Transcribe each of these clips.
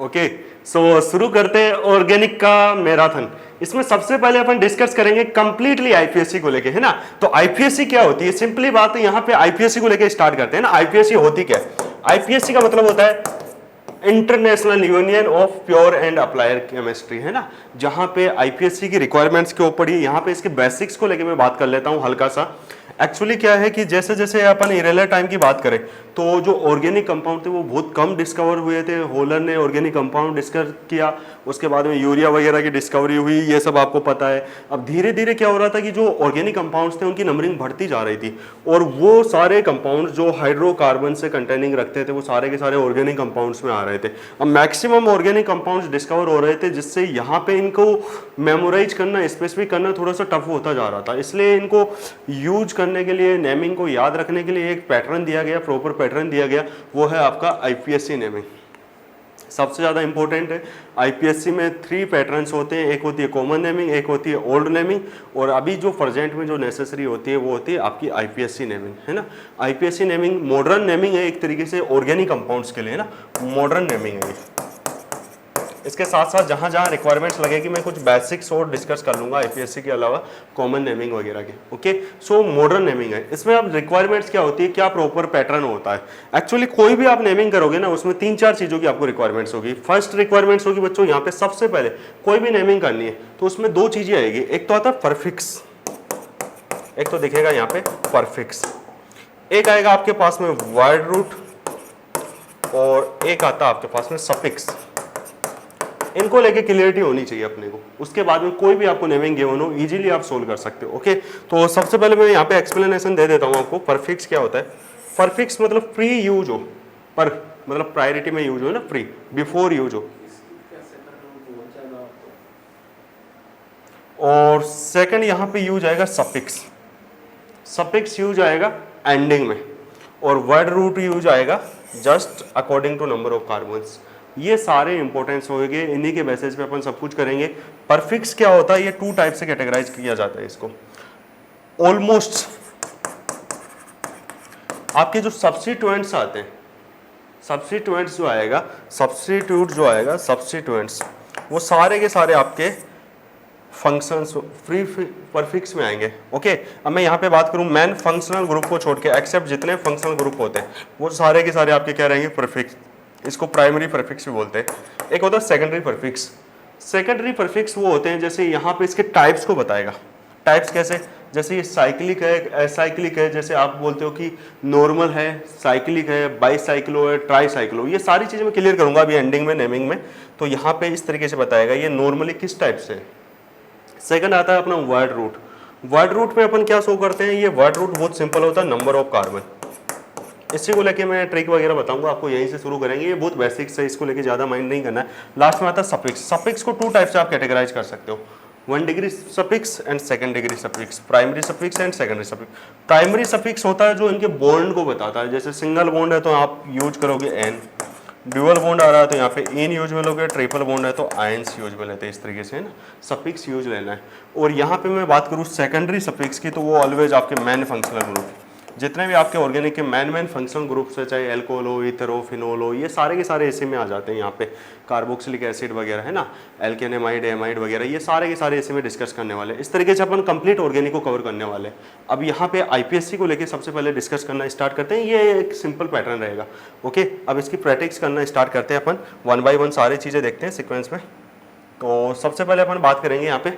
Okay, सो शुरू करते हैं ऑर्गेनिक का मैराथन। इसमें सबसे पहले अपन डिस्कस करेंगे कंप्लीटली आईपीएससी को लेके, है ना। तो आईपीएससी क्या होती है, सिंपली बात है, यहाँ पे आईपीएससी को लेके स्टार्ट करते हैं ना। आईपीएससी होती क्या है? आईपीएससी का मतलब होता है international union of pure and applied chemistry, है ना। जहां पे आईपीएससी की रिक्वायरमेंट्स के ऊपर ही यहाँ पे इसके बेसिक्स को लेके मैं बात कर लेता हूँ हल्का सा। एक्चुअली क्या है कि जैसे जैसे अपन इरेलर टाइम की बात करें तो जो ऑर्गेनिक कंपाउंड थे वो बहुत कम डिस्कवर हुए थे। होलर ने ऑर्गेनिक कंपाउंड डिस्कवर किया, उसके बाद में यूरिया वगैरह की डिस्कवरी हुई, ये सब आपको पता है। अब धीरे धीरे क्या हो रहा था कि जो ऑर्गेनिक कंपाउंड्स थे उनकी नंबरिंग बढ़ती जा रही थी, और वो सारे कंपाउंड जो हाइड्रोकार्बन से कंटेनिंग रखते थे वो सारे के सारे ऑर्गेनिक कंपाउंड्स में आ रहे थे। अब मैक्सिमम ऑर्गेनिक कंपाउंड्स डिस्कवर हो रहे थे, जिससे यहाँ पे इनको मेमोराइज करना, स्पेसिफिक करना थोड़ा सा टफ होता जा रहा था। इसलिए इनको यूज करने के लिए, नेमिंग को याद रखने के लिए एक पैटर्न दिया गया, प्रॉपर पैटर्न दिया गया, वो है आपका आईपीएससी नेमिंग। सबसे ज़्यादा इंपॉर्टेंट है। आईपीएससी में 3 पैटर्न्स होते हैं, एक होती है कॉमन नेमिंग, एक होती है ओल्ड नेमिंग, और अभी जो प्रेजेंट में जो नेसेसरी होती है वो होती है आपकी आईपीएससी नेमिंग, है ना। आईपीएससी नेमिंग मॉडर्न नेमिंग है एक तरीके से ऑर्गेनिक कंपाउंड्स के लिए, है ना, मॉडर्न नेमिंग है ये। इसके साथ साथ जहाँ जहाँ रिक्वायरमेंट्स लगेगी मैं कुछ बेसिक्स और डिस्कस कर लूंगा आईपीएससी के अलावा कॉमन नेमिंग वगैरह के। ओके, सो मॉडर्न नेमिंग है। इसमें अब रिक्वायरमेंट्स क्या होती है, क्या प्रॉपर पैटर्न होता है। एक्चुअली कोई भी आप नेमिंग करोगे ना, उसमें 3-4 चीज़ों की आपको रिक्वायरमेंट्स होगी। फर्स्ट रिक्वायरमेंट्स होगी बच्चों यहाँ पे, सबसे पहले कोई भी नेमिंग करनी है तो उसमें 2 चीज़ें आएगी। एक तो आता है परफिक्स, एक तो दिखेगा यहाँ पे परफिक्स, एक आएगा आपके पास में वर्ड रूट, और एक आता है आपके पास में सफिक्स। इनको लेके क्लियरिटी होनी चाहिए अपने को। उसके बाद में कोई भी आपको नेमिंग गिवन हो इजीली आप सोल्व कर सकते हो। ओके, तो सबसे पहले मैं यहाँ पे एक्सप्लेनेशन दे देता हूँ आपको। परफिक्स क्या होता है? परफिक्स मतलब फ्री यूज हो, पर मतलब प्रायोरिटी में यूज हो ना, फ्री, बिफोर यूज हो। और सेकंड यहाँ पे यूज आएगा सफिक्स। सफिक्स यूज आएगा एंडिंग में, और वर्ड रूट यूज आएगा just according to number of carbons. ये सारे इंपॉर्टेंस होंगे, इन्हीं के बेसिस पे अपन सब कुछ करेंगे। परफिक्स क्या होता है, ये 2 टाइप से कैटेगराइज किया जाता है इसको। ऑलमोस्ट आपके जो सब्स्टिट्यूएंट्स आते हैं, सब्स्टिट्यूएंट्स जो आएगा, सब्स्टिट्यूएंट्स वो सारे के सारे आपके फंक्शंस फ्री परफिक्स में आएंगे। ओके, अब मैं यहाँ पे बात करूँ मेन फंक्शनल ग्रुप को छोड़ के, एक्सेप्ट जितने फंक्शनल ग्रुप होते हैं वो सारे के सारे आपके क्या रहेंगे, परफिक्स। इसको प्राइमरी परफिक्स भी बोलते हैं। एक होता है सेकेंडरी परफिक्स। सेकेंडरी परफिक्स वो होते हैं, जैसे यहाँ पे इसके टाइप्स को बताएगा। टाइप्स कैसे? जैसे ये साइक्लिक है, एसाइक्लिक है, जैसे आप बोलते हो कि नॉर्मल है, साइक्लिक है, बाईसाइक्लो है, ट्राईसाइक्लो, ये सारी चीज़ें मैं क्लियर करूँगा अभी एंडिंग में, नेमिंग में। तो यहाँ पे इस तरीके से बताएगा ये नॉर्मली किस टाइप से है। सेकंड आता है अपना वर्ड रूट। वर्ड रूट में अपन क्या शो करते हैं, ये वर्ड रूट बहुत सिंपल होता है, नंबर ऑफ कार्बन। इसी को लेके मैं ट्रिक वगैरह बताऊंगा आपको, यहीं से शुरू करेंगे। ये बहुत बेसिक्स है, इसको लेके ज़्यादा माइंड नहीं करना है। लास्ट में आता है सफिक्स। सफिक्स को 2 टाइप से आप कैटेगराइज कर सकते हो, 1 degree suffix and 2nd degree suffix, primary suffix and secondary suffix. Primary suffix होता है जो इनके बॉन्ड को बताता है, जैसे सिंगल बॉन्ड है तो आप यूज करोगे एन, ड्यूअल बॉन्ड आ रहा है तो यहाँ पे इन यूज में लोगे, ट्रिपल बॉन्ड है तो आयंस यूज में लेते हैं, इस तरीके से, है ना। सफिक्स यूज लेना है। और यहाँ पे मैं बात करूँ सेकेंडरी सफिक्स की, तो वो ऑलवेज आपके मेन फंक्शनल ग्रुप, जितने भी आपके ऑर्गेनिक के मेन फंक्शनल ग्रुप्स है, चाहे एल्कोहल हो, ईथर हो, फिनोल हो, ये सारे के सारे इसी में आ जाते हैं। यहाँ पे कार्बोक्सिलिक एसिड वगैरह, है ना, एल्केनेमाइड, एमाइड वगैरह, ये सारे के सारे इसी में डिस्कस करने वाले। इस तरीके से अपन कंप्लीट ऑर्गेनिक को कवर करने वाले। अब यहाँ पे आईपीएससी को लेके सबसे पहले डिस्कस करना स्टार्ट करते हैं। ये एक सिंपल पैटर्न रहेगा। ओके, अब इसकी प्रैक्टिस करना स्टार्ट करते हैं अपन, 1 बाय 1 सारी चीज़ें देखते हैं सिक्वेंस में। तो सबसे पहले अपन बात करेंगे यहाँ पे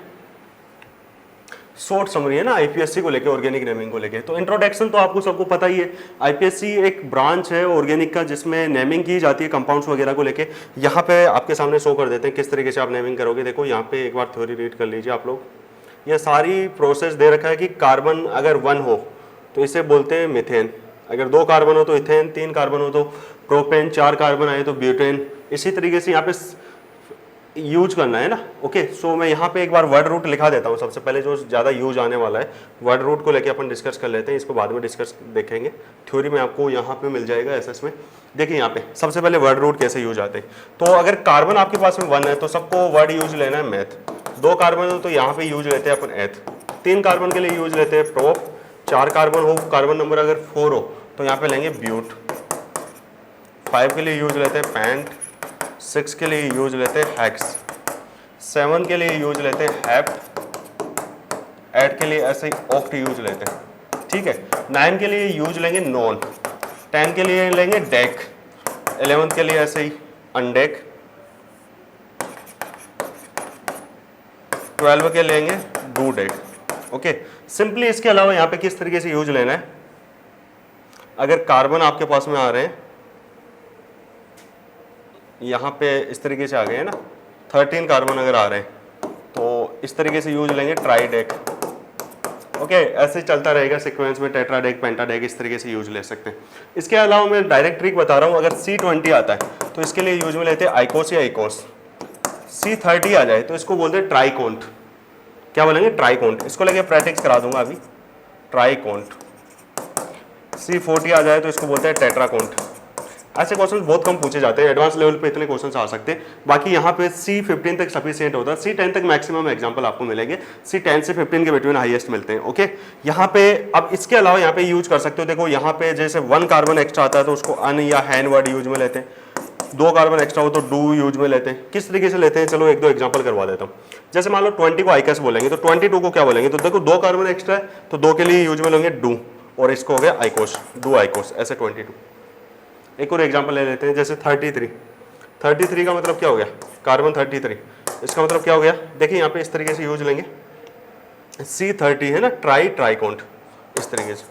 शॉर्ट समरी, है ना, आईपीएससी को लेके, ऑर्गेनिक नेमिंग को लेके। तो इंट्रोडक्शन तो आपको सबको पता ही है। आईपीएससी एक ब्रांच है ऑर्गेनिक का जिसमें नेमिंग की जाती है कंपाउंड्स वगैरह को लेके। यहाँ पे आपके सामने शो कर देते हैं किस तरीके से आप नेमिंग करोगे। देखो यहाँ पे एक बार थ्योरी रीड कर लीजिए आप लोग। ये सारी प्रोसेस दे रखा है कि कार्बन अगर 1 हो तो इसे बोलते हैं मिथेन, अगर 2 कार्बन हो तो इथेन, 3 कार्बन हो तो प्रोपेन, 4 कार्बन आए तो ब्यूटेन। इसी तरीके से यहाँ पे यूज करना है ना। ओके, सो मैं यहाँ पे एक बार वर्ड रूट लिखा देता हूँ सबसे पहले, जो ज़्यादा यूज आने वाला है। वर्ड रूट को लेके अपन डिस्कस कर लेते हैं, इसको बाद में डिस्कस देखेंगे। थ्योरी में आपको यहाँ पे मिल जाएगा एसएस में। देखिए यहाँ पे सबसे पहले वर्ड रूट कैसे यूज आते हैं। तो अगर कार्बन आपके पास में 1 है तो सबको वर्ड यूज लेना है मैथ। 2 कार्बन हो तो यहाँ पे यूज लेते हैं अपन एथ। 3 कार्बन के लिए यूज लेते हैं प्रोप। 4 कार्बन हो, कार्बन नंबर अगर 4 हो तो यहाँ पे लेंगे ब्यूट। 5 के लिए यूज लेते हैं पैंट। 6 के लिए यूज लेते हैं हेक्स, 7 के लिए यूज लेते हैं हेप्ट, 8 के लिए ऐसे ही ऑक्ट यूज लेते हैं, ठीक है। 9 के लिए यूज लेंगे नॉन, 10 के लिए लेंगे डेक, 11 के लिए ऐसे ही अनडेक, 12 के लेंगे डू डेक, ओके। सिंपली इसके अलावा यहाँ पे किस तरीके से यूज लेना है, अगर कार्बन आपके पास में आ रहे हैं, यहाँ पे इस तरीके से आ गए हैं ना, 13 कार्बन अगर आ रहे हैं तो इस तरीके से यूज लेंगे ट्राइडेक, ओके। ऐसे चलता रहेगा सीक्वेंस में, टेट्राडेक, पेंटाडेक, इस तरीके से यूज ले सकते हैं। इसके अलावा मैं डायरेक्ट ट्रिक बता रहा हूँ, अगर C20 आता है तो इसके लिए यूज में लेते हैं आइकोस या आइकोस, C30 आ जाए तो इसको बोलते हैं ट्राइकोंट, क्या बोलेंगे ट्राइकोंट, इसको लेके प्रैक्टिस करा दूंगा अभी, ट्राइकोंट। C40 आ जाए तो इसको बोलते हैं टेट्राकोंट। ऐसे क्वेश्चंस बहुत कम पूछे जाते हैं, एडवांस लेवल पे इतने क्वेश्चंस आ सकते हैं, बाकी यहाँ पे C15 तक सफिशिएंट होता है, C10 तक मैक्सिमम एग्जांपल आपको मिलेंगे, C10 से 15 के बिटवीन हाईएस्ट मिलते हैं, ओके। यहाँ पे अब इसके अलावा यहाँ पे यूज कर सकते हो, देखो यहाँ पे जैसे 1 कार्बन एक्स्ट्रा आता है तो उसको अन या हैन वर्ड यूज में लेते हैं, 2 कार्बन एक्स्ट्रा हो तो डू यूज में लेते हैं। किस तरीके से लेते हैं, चलो 1-2 एग्जांपल करवा देता हूँ। जैसे मान लो 20 को आइकस बोलेंगे तो 22 को क्या बोलेंगे, तो देखो 2 कार्बन एक्स्ट्रा है तो 2 के लिए यूज में लेंगे डू, और इसको हो गया आइकोस, डू आइकोस, ऐसे 22। एक और एग्जांपल ले लेते हैं, जैसे 33 का मतलब क्या हो गया, कार्बन 33, इसका मतलब क्या हो गया, देखिए यहाँ पे इस तरीके से यूज लेंगे, C30 है ना, ट्राइकोंट, इस तरीके से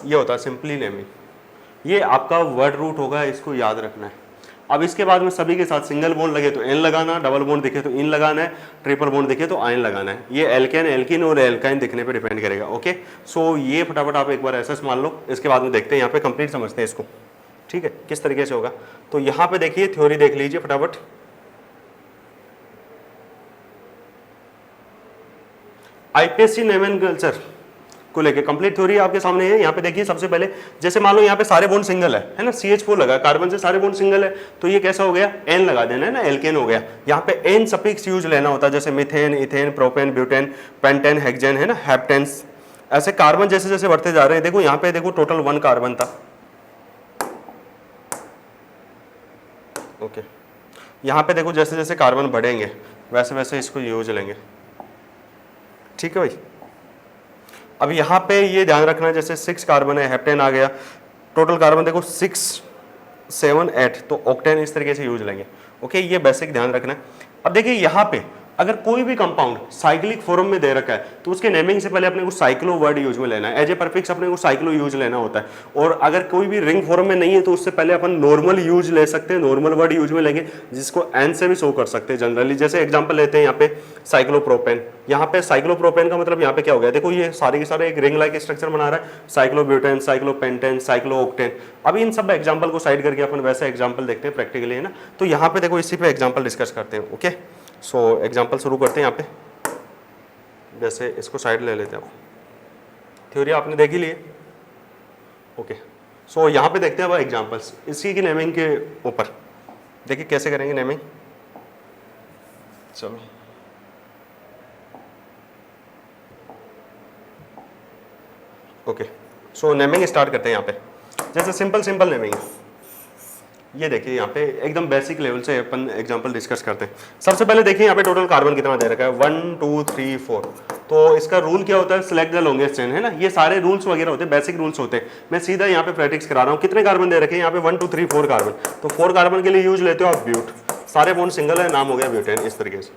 ये होता है सिंपली नेमिंग। ये आपका वर्ड रूट होगा, इसको याद रखना है। अब इसके बाद में सभी के साथ सिंगल बॉन्ड लगे तो एन लगाना, डबल बॉन्ड दिखे तो इन लगाना है, ट्रिपल बॉन्ड दिखे तो आयन लगाना है। ये एल्केन, एल्किन और एल्काइन दिखने पे डिपेंड करेगा, ओके। सो ये फटाफट आप एक बार ऐसा मान लो, इसके बाद में देखते हैं, यहाँ पे कंप्लीट समझते हैं इसको, ठीक है, किस तरीके से होगा। तो यहाँ पे देखिए थ्योरी देख लीजिए फटाफट, आईपीएससी नोमेनक्लेचर को लेके कंप्लीट थ्योरी आपके सामने है। यहाँ पे देखिए सबसे पहले, जैसे मान लो यहाँ पे सारे बॉन्ड सिंगल है ना, CH4 लगा, कार्बन से सारे बॉन्ड सिंगल है, तो ये कैसा हो गया, एन लगा देना है ना, एल्केन हो गया। यहाँ पे एन सफिक्स यूज लेना होता है, जैसे methane, ethane, propane, butane, pentane, hexane है ना, हेप्टेन्स। ऐसे कार्बन जैसे जैसे बढ़ते जा रहे हैं, देखो यहाँ पे देखो टोटल 1 कार्बन था, ओके। यहाँ पे देखो जैसे जैसे कार्बन बढ़ेंगे वैसे वैसे इसको यूज लेंगे, ठीक है भाई। अब यहाँ पे ये ध्यान रखना है, जैसे 6 कार्बन है, हेप्टेन आ गया, टोटल कार्बन देखो 6, 7, 8, तो ऑक्टेन इस तरीके से यूज लेंगे, ओके। ये बेसिक ध्यान रखना है। अब देखिए यहाँ पे अगर कोई भी कंपाउंड साइक्लिक फॉर्म में दे रखा है तो उसके नेमिंग से पहले अपने को साइक्लो वर्ड यूज में लेना है, एज ए परफिक्स अपने को साइक्लो यूज लेना होता है। और अगर कोई भी रिंग फॉर्म में नहीं है तो उससे पहले अपन नॉर्मल यूज ले सकते हैं, नॉर्मल वर्ड यूज में लेंगे, जिसको एन से भी शो कर सकते हैं जनरली। जैसे एग्जांपल लेते हैं यहाँ पे साइक्लोप्रोपेन, यहाँ पे साइक्लोप्रोपेन का मतलब यहाँ पे क्या हो गया, देखो ये सारे के सारे एक रिंग लाइक स्ट्रक्चर बना रहा है, साइक्लोब्यूटेन, साइक्लोपेंटेन, साइक्लोऑक्टेन। अब इन सब एग्जांपल को साइड करके अपन वैसे एग्जांपल देखते हैं प्रैक्टिकली, है ना। तो यहाँ पे देखो इसी पे एग्जांपल डिस्कस करते हैं, ओके। सो एग्जांपल शुरू करते हैं यहाँ पे, जैसे इसको साइड ले लेते हैं। आप थ्योरी आपने देख ही ली है, ओके। सो यहाँ पे देखते हैं अब एग्जांपल्स इसी की नेमिंग के ऊपर, देखिए कैसे करेंगे नेमिंग। चलो ओके, सो नेमिंग स्टार्ट करते हैं यहाँ पे। जैसे सिंपल नेमिंग है, ये देखिए यहाँ पे एकदम बेसिक लेवल से अपन एग्जांपल डिस्कस करते हैं। सबसे पहले देखिए यहाँ पे टोटल कार्बन कितना दे रखा है, 1 2 3 4। तो इसका रूल क्या होता है, सिलेक्ट द लॉन्गेस्ट चेन, है ना। ये सारे रूल्स वगैरह होते हैं, बेसिक रूल्स होते हैं। मैं सीधा यहाँ पे प्रैक्टिस करा रहा हूँ। कितने कार्बन दे रखे हैं यहाँ पे, 1 2 3 4 कार्बन। तो 4 कार्बन के लिए यूज लेते हो आप ब्यूट, सारे बॉन्ड सिंगल है, नाम हो गया ब्यूटेन, इस तरीके से।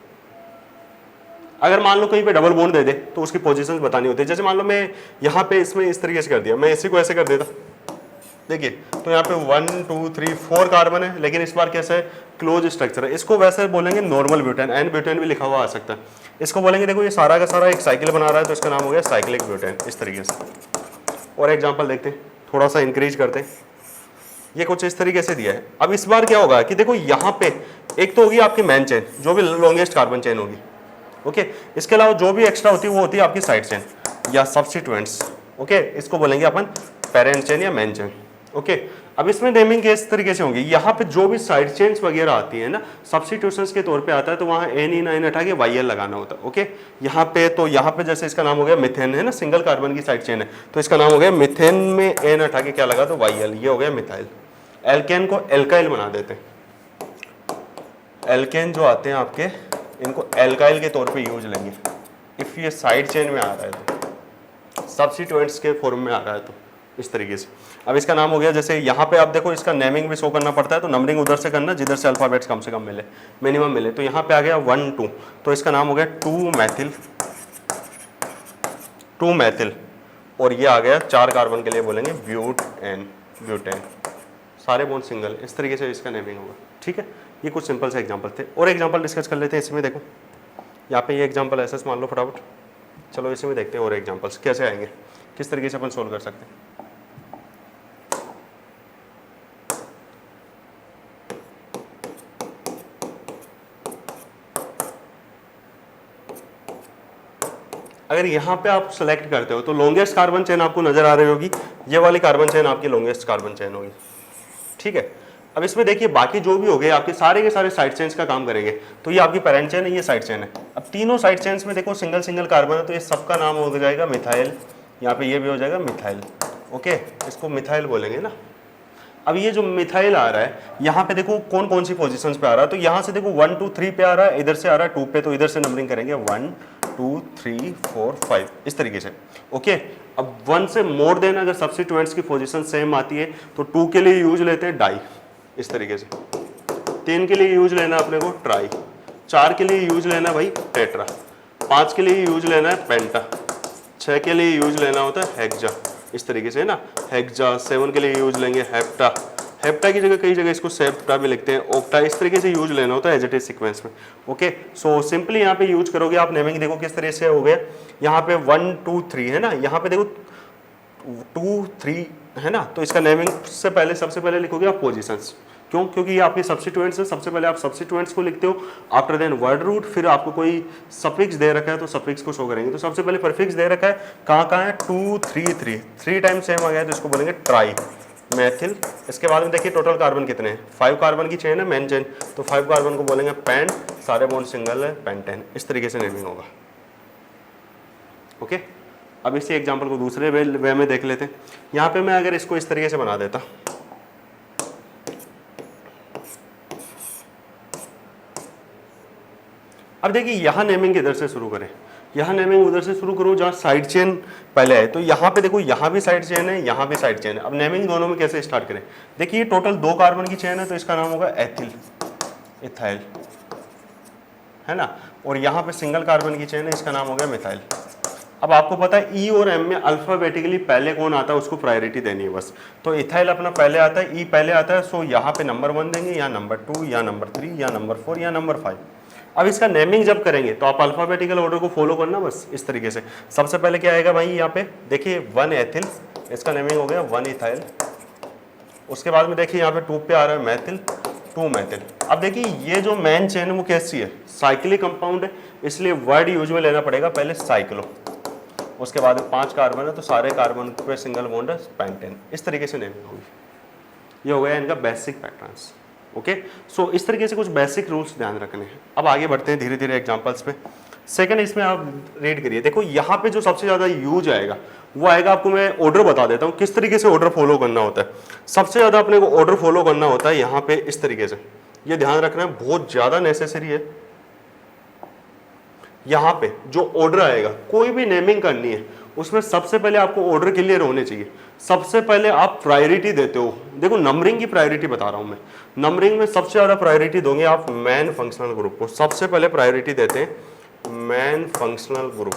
अगर मान लो कहीं पे डबल बॉन्ड दे दे तो उसकी पोजीशंस बतानी होती है। जैसे मान लो मैं यहाँ पे इसमें इस तरीके से कर दिया, मैं इसी को ऐसे कर देता, देखिए तो यहाँ पे 1 2 3 4 कार्बन है, लेकिन इस बार कैसा है, क्लोज स्ट्रक्चर है। इसको वैसे बोलेंगे नॉर्मल ब्यूटेन, एन ब्यूटेन भी लिखा हुआ आ सकता है। इसको बोलेंगे देखो ये सारा का सारा एक साइकिल बना रहा है, तो इसका नाम हो गया साइक्लिक ब्यूटेन, इस तरीके से। और एग्जाम्पल देखते हैं, थोड़ा सा इंक्रीज करते हैं। ये कुछ इस तरीके से दिया है। अब इस बार क्या होगा कि देखो यहाँ पे एक तो होगी आपकी मेन चेन, जो भी लॉन्गेस्ट कार्बन चेन होगी, ओके। इसके अलावा जो भी एक्स्ट्रा होती है वो होती है आपकी साइड चेन या सब्स्टिट्यूएंट्स, ओके। इसको बोलेंगे अपन पेरेंट चेन या मेन चेन, ओके। अब इसमें नेमिंग इस तरीके से होंगी, यहाँ पे जो भी साइड चेन्स वगैरह आती है ना, सब्स्टिट्यूशंस के तौर पे आता है, तो वहाँ एन ई नाइन हटा के YL लगाना होता है, ओके। यहाँ पे तो यहाँ पे जैसे इसका नाम हो गया मिथेन, है ना, सिंगल कार्बन की साइड चेन है, तो इसका नाम हो गया मिथेन में एन हटा के क्या लगा तो YL, ये हो गया मिथाइल। एल्केन को एल्काइल बना देते हैं, एल्केन जो आते हैं आपके, इनको एल्काइल के तौर पे यूज लेंगे इफ़ ये साइड चेन में आ रहा है तो, सब्स्टिट्यूएंट्स के फॉर्म में आ रहा है तो इस तरीके से। अब इसका नाम हो गया, जैसे यहाँ पे आप देखो इसका नेमिंग भी शो करना पड़ता है, तो नंबरिंग उधर से करना जिधर से अल्फ़ाबेट्स कम से कम मिले, मिनिमम मिले। तो यहाँ पे आ गया 1 2, तो इसका नाम हो गया 2 मैथिल, और ये आ गया 4 कार्बन के लिए बोलेंगे ब्यूटेन, सारे बॉन्ड सिंगल, इस तरीके से इसका नेमिंग होगा। ठीक है, ये कुछ सिंपल से एग्जांपल थे, और एग्जांपल डिस्कस कर लेते हैं इसमें। देखो यहाँ पे ये एग्जांपल ऐसे मान लो फटाफट, चलो इसमें देखते हैं और एग्जांपल्स कैसे आएंगे, किस तरीके से अपन सोल्व कर सकते हैं। अगर यहाँ पे आप सेलेक्ट करते हो तो लॉन्गेस्ट कार्बन चेन आपको नजर आ रही होगी, ये वाली कार्बन चेन आपकी लॉन्गेस्ट कार्बन चेन होगी। ठीक है, अब इसमें देखिए बाकी जो भी हो गए आपके सारे के सारे साइड चेन्स का काम करेंगे। तो ये आपकी पेरेंट चेन है, ये साइड चेन है। अब तीनों साइड चेन्स में देखो सिंगल सिंगल कार्बन है, तो ये सबका नाम हो जाएगा मिथाइल, यहाँ पे ये भी हो जाएगा मिथाइल। ओके, इसको मिथाइल बोलेंगे ना। अब ये जो मिथाइल आ रहा है यहाँ पे देखो कौन कौन सी पोजीशंस पे आ रहा है, तो यहाँ से देखो 1 2 3 पे आ रहा है, इधर से आ रहा है 2 पे, तो इधर से नंबरिंग करेंगे 1 2 3 4 5 इस तरीके से। ओके, अब 1 से मोर देन अगर सब्स्टिट्यूएंट्स की पोजीशन सेम आती है तो 2 के लिए यूज लेते हैं डाई, इस तरीके से। 3 के लिए यूज लेना अपने को ट्राई, 4 के लिए यूज लेना भाई टेट्रा, 5 के लिए यूज लेना है पेंटा, 6 के लिए यूज लेना होता है हेक्सा, इस तरीके से है ना, हेक्सा। 7 के लिए यूज लेंगे हेप्टा, हेप्टा की जगह कई जगह इसको सेप्टा भी लिखते हैं, ओक्टा, इस तरीके से यूज लेना होता है एज इट इज सीक्वेंस में। ओके, सो सिंपली यहाँ पे यूज करोगे आप। नेमिंग देखो किस तरह से हो गया, यहाँ पे 1 2 3 है ना, यहाँ पे देखो 2 3 है ना, तो इसका नेमिंग से पहले सबसे पहले लिखोगे आप पोजीशंस। क्यों? क्योंकि ये आपके सब्स्टिट्यूएंट्स है, सबसे पहले आप सब्स्टिट्यूएंट्स को लिखते हो, आफ्टर देन वर्ड रूट, फिर आपको कोई सफिक्स दे रखा है तो सफिक्स को शो करेंगे। तो सबसे पहले परफिक्स दे रखा है, कहाँ कहाँ है, 2 3 3 टाइम सेम आ गया तो इसको बोलेंगे ट्राई मैथिल। इसके बाद में देखिए टोटल कार्बन कितने हैं, 5 कार्बन की चेन है मेन चेन, तो 5 कार्बन को बोलेंगे पेंट, सारे बॉन्ड सिंगल है पेंटेन, इस तरीके से नेमिंग होगा। ओके, अब इसी एग्जांपल को दूसरे वे में देख लेते हैं। यहाँ पे मैं अगर इसको इस तरीके से बना देता, अब देखिए यहाँ नेमिंग इधर से शुरू करें, यहाँ नेमिंग उधर से शुरू करो जहाँ साइड चेन पहले है। तो यहाँ पे देखो यहाँ भी साइड चेन है, यहाँ भी साइड चेन है। अब नेमिंग दोनों में कैसे स्टार्ट करें, देखिए टोटल 2 कार्बन की चेन है तो इसका नाम होगा एथिल इथाइल, है ना, और यहाँ पे सिंगल कार्बन की चेन है, इसका नाम हो गया मिथाइल। अब आपको पता है ई और एम में अल्फाबेटिकली पहले कौन आता है उसको प्रायोरिटी देनी है बस। तो इथाइल अपना पहले आता है, ई पहले आता है, सो यहाँ पे नंबर 1 देंगे, या नंबर 2, या नंबर 3, या नंबर 4, या नंबर 5। अब इसका नेमिंग जब करेंगे तो आप अल्फाबेटिकल ऑर्डर को फॉलो करना बस इस तरीके से। सबसे पहले क्या आएगा भाई, यहाँ पे देखिए 1 एथिल, इसका नेमिंग हो गया 1 इथाइल। उसके बाद में देखिए यहाँ पे 2 पे आ रहा है मैथिल, 2 मैथिल। अब देखिए ये जो मेन चेन है वो कैसी है, साइक्लिक कंपाउंड है, इसलिए वर्ड यूज में लेना पड़ेगा पहले साइक्लो। उसके बाद 5 कार्बन है तो सारे कार्बन पे सिंगल बॉन्ड है पेंटेन, इस तरीके से नेमिंग होगी। ये हो गया इनका बेसिक पैटर्न्स। ओके, सो इस तरीके से कुछ बेसिक रूल्स ध्यान रखने हैं। अब आगे बढ़ते हैं धीरे धीरे एग्जांपल्स पे। सेकंड इसमें आप रीड करिए, देखो यहाँ पे जो सबसे ज़्यादा यूज आएगा वो आएगा, आपको मैं ऑर्डर बता देता हूँ किस तरीके से ऑर्डर फॉलो करना होता है। सबसे ज़्यादा अपने को ऑर्डर फॉलो करना होता है यहाँ पे इस तरीके से, ये ध्यान रखना है, बहुत ज़्यादा नेसेसरी है। यहाँ पे जो ऑर्डर आएगा, कोई भी नेमिंग करनी है उसमें सबसे पहले आपको ऑर्डर क्लियर होने चाहिए। सबसे पहले आप प्रायोरिटी देते हो, देखो नंबरिंग की प्रायोरिटी बता रहा हूं मैं, नंबरिंग में सबसे ज्यादा प्रायोरिटी दोगे आप मैन फंक्शनल ग्रुप को। सबसे पहले प्रायोरिटी देते हैं man functional group.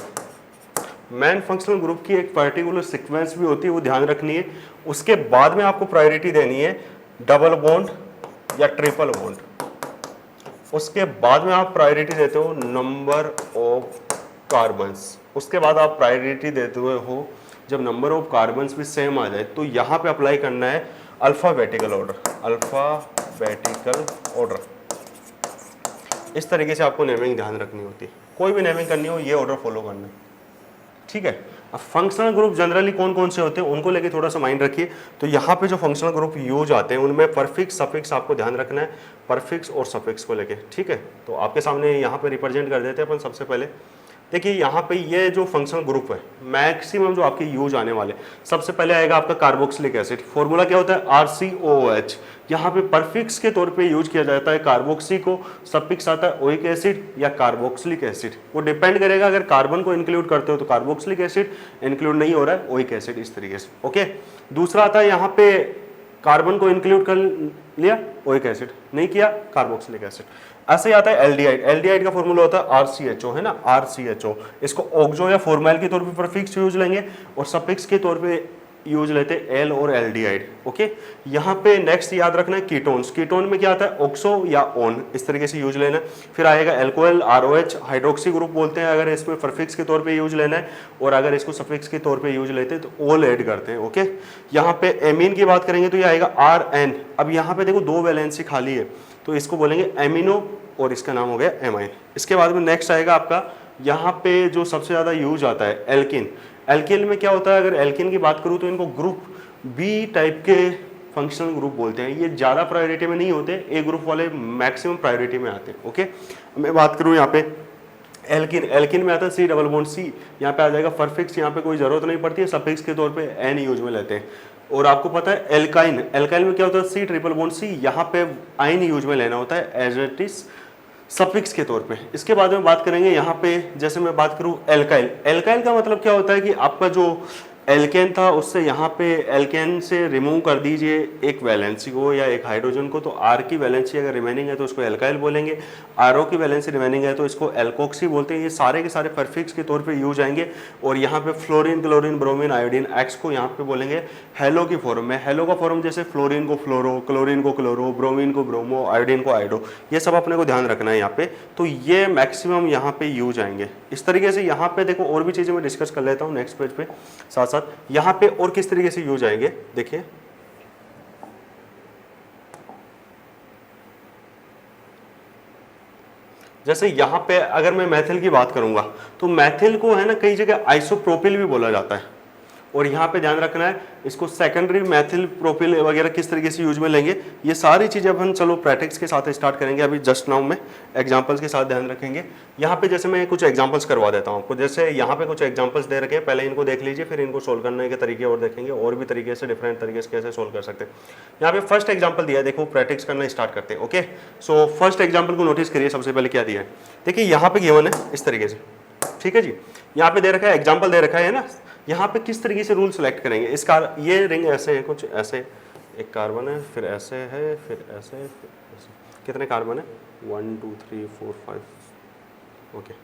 Man functional group की एक पर्टिकुलर सीक्वेंस भी होती है, वो ध्यान रखनी है। उसके बाद में आपको प्रायोरिटी देनी है डबल बॉन्ड या ट्रिपल बॉन्ड। उसके बाद में आप प्रायोरिटी देते हो नंबर ऑफ कार्बन्स। उसके बाद आप प्रायोरिटी देते हुए हो जब नंबर ऑफ कार्बन्स भी सेम आ जाए, तो यहाँ पे अप्लाई करना है अल्फाबेटिकल ऑर्डर, अल्फाबेटिकल ऑर्डर। इस तरीके से आपको नेमिंग ध्यान रखनी होती है, कोई भी नेमिंग करनी हो ये ऑर्डर फॉलो करना है, ठीक है। अब फंक्शनल ग्रुप जनरली कौन कौन से होते हैं उनको लेके थोड़ा सा माइंड रखिए। तो यहाँ पे जो फंक्शनल ग्रुप यूज आते हैं उनमें परफिक्स सफिक्स आपको ध्यान रखना है, परफिक्स और सफिक्स को लेके, ठीक है। तो आपके सामने यहाँ पे रिप्रेजेंट कर देते हैं अपन सबसे पहले देखिए यहाँ पे ये जो फंक्शनल ग्रुप है मैक्सिमम जो आपके यूज आने वाले, सबसे पहले आएगा आपका कार्बोक्सिलिक एसिड। फॉर्मूला क्या होता है RCOOH। यहाँ पे परफिक्स के तौर पे यूज किया जाता है कार्बोक्सी को, सफिक्स आता है ओइक एसिड या कार्बोक्सिलिक एसिड। वो डिपेंड करेगा, अगर कार्बन को इंक्लूड करते हो तो कार्बोक्सिलिक एसिड, इंक्लूड नहीं हो रहा है ओइक एसिड, इस तरीके से। ओके, दूसरा आता है यहाँ पे कार्बन को इंक्लूड कर लिया ओइक एसिड, नहीं किया कार्बोक्सिलिक एसिड। ऐसे ही आता है एल्डिहाइड। एल्डिहाइड का फॉर्मूला होता है RCHO, है ना, RCHO। इसको ऑक्सो या फॉर्मल के तौर पे प्रीफिक्स यूज लेंगे और सफिक्स के तौर पे यूज लेते हैं एल और एल्डिहाइड। ओके, यहाँ पे नेक्स्ट याद रखना है कीटोन्स। कीटोन में क्या आता है ऑक्सो या ओन, इस तरीके से यूज लेना है। फिर आएगा एल्कोहल ROH, हाइड्रोक्सी ग्रुप बोलते हैं अगर इसमें प्रीफिक्स के तौर पे यूज लेना है, और अगर इसको सफिक्स के तौर पे यूज लेते हैं तो ओल ऐड करते हैं। ओके, यहाँ पे एमीन की बात करेंगे तो ये आएगा RN। अब यहाँ पे देखो 2 वैलेंसी खाली है तो इसको बोलेंगे एमिनो और इसका नाम हो गया एमाइन। इसके बाद में नेक्स्ट आएगा आपका यहाँ पे जो सबसे ज़्यादा यूज आता है एल्किन। एल्किन में क्या होता है, अगर एल्किन की बात करूँ तो इनको ग्रुप बी टाइप के फंक्शनल ग्रुप बोलते हैं। ये ज़्यादा प्रायोरिटी में नहीं होते, ए ग्रुप वाले मैक्सिमम प्रायोरिटी में आते हैं। ओके, मैं बात करूँ यहाँ पे एल्किन, एल्किन में आता है C++C, यहाँ पे आ जाएगा परफिक्स, यहाँ पे कोई ज़रूरत नहीं पड़ती है, सफिक्स के तौर पे एन यूज में लेते हैं। और आपको पता है एल्काइन, एल्काइन में क्या होता है C++C, यहाँ पे आइन यूज में लेना होता है एज इट इज सफिक्स के तौर पे। इसके बाद में बात करेंगे यहाँ पे, जैसे मैं बात करूँ एल्काइल। एल्काइल का मतलब क्या होता है कि आपका जो एल्केन था उससे यहाँ पे एल्केन से रिमूव कर दीजिए एक वैलेंसी को या एक हाइड्रोजन को, तो R की वैलेंसी अगर रिमेनिंग है तो उसको एल्काइल बोलेंगे, RO की वैलेंसी रिमेनिंग है तो इसको एल्कोक्सी बोलते हैं। ये सारे के सारे परफिक्स के तौर पे यूज आएंगे। और यहाँ पे fluorine, chlorine, bromine, iodine, X को यहाँ पे बोलेंगे हेलो की फॉर्म में। हेलो का फॉर्म जैसे फ्लोरीन को फ्लोरो, क्लोरीन को क्लोरो, ब्रोमीन को ब्रोमो, आयोडीन को आयोडो, ये सब अपने को ध्यान रखना है यहाँ पे। तो ये मैक्सिमम यहाँ पे यूज आएंगे। इस तरीके से यहाँ पे देखो और भी चीज़ें मैं डिस्कस कर लेता हूँ नेक्स्ट पेज पे साथ साथ। यहाँ पे और किस तरीके से यूज आएंगे देखिए, जैसे यहाँ पे अगर मैं मैथिल की बात करूंगा तो मैथिल को है ना कई जगह आइसोप्रोपिल भी बोला जाता है। और यहाँ पे ध्यान रखना है इसको सेकेंडरी मैथिल प्रोपिल वगैरह किस तरीके से यूज में लेंगे, ये सारी चीज़ें अपन चलो प्रैक्टिस के साथ स्टार्ट करेंगे। अभी जस्ट नाउ में एग्जांपल्स के साथ ध्यान रखेंगे। यहाँ पे जैसे मैं कुछ एग्जांपल्स करवा देता हूँ आपको, जैसे यहाँ पे कुछ एग्जांपल्स दे रखे हैं, पहले इनको देख लीजिए फिर इनको सोल्व करने के तरीके और देखेंगे, और भी तरीके से डिफरेंट तरीके से कैसे सोल्व कर सकते हैं। यहाँ पे फर्स्ट एग्जाम्पल दिया है, देखो प्रैक्टिस करना स्टार्ट करते हैं। ओके, सो फर्स्ट एग्जाम्पल को नोटिस करिए, सबसे पहले क्या दिया है देखिए, यहाँ पे गिवन है इस तरीके से, ठीक है जी। यहाँ पे दे रखा है एग्जाम्पल दे रखा है ना, यहाँ पे किस तरीके से रूल सेलेक्ट करेंगे। इस ये रिंग ऐसे है, कुछ ऐसे एक कार्बन है, फिर ऐसे है, फिर ऐसे, फिर ऐसे। कितने कार्बन है 1 2 3 4 5। ओके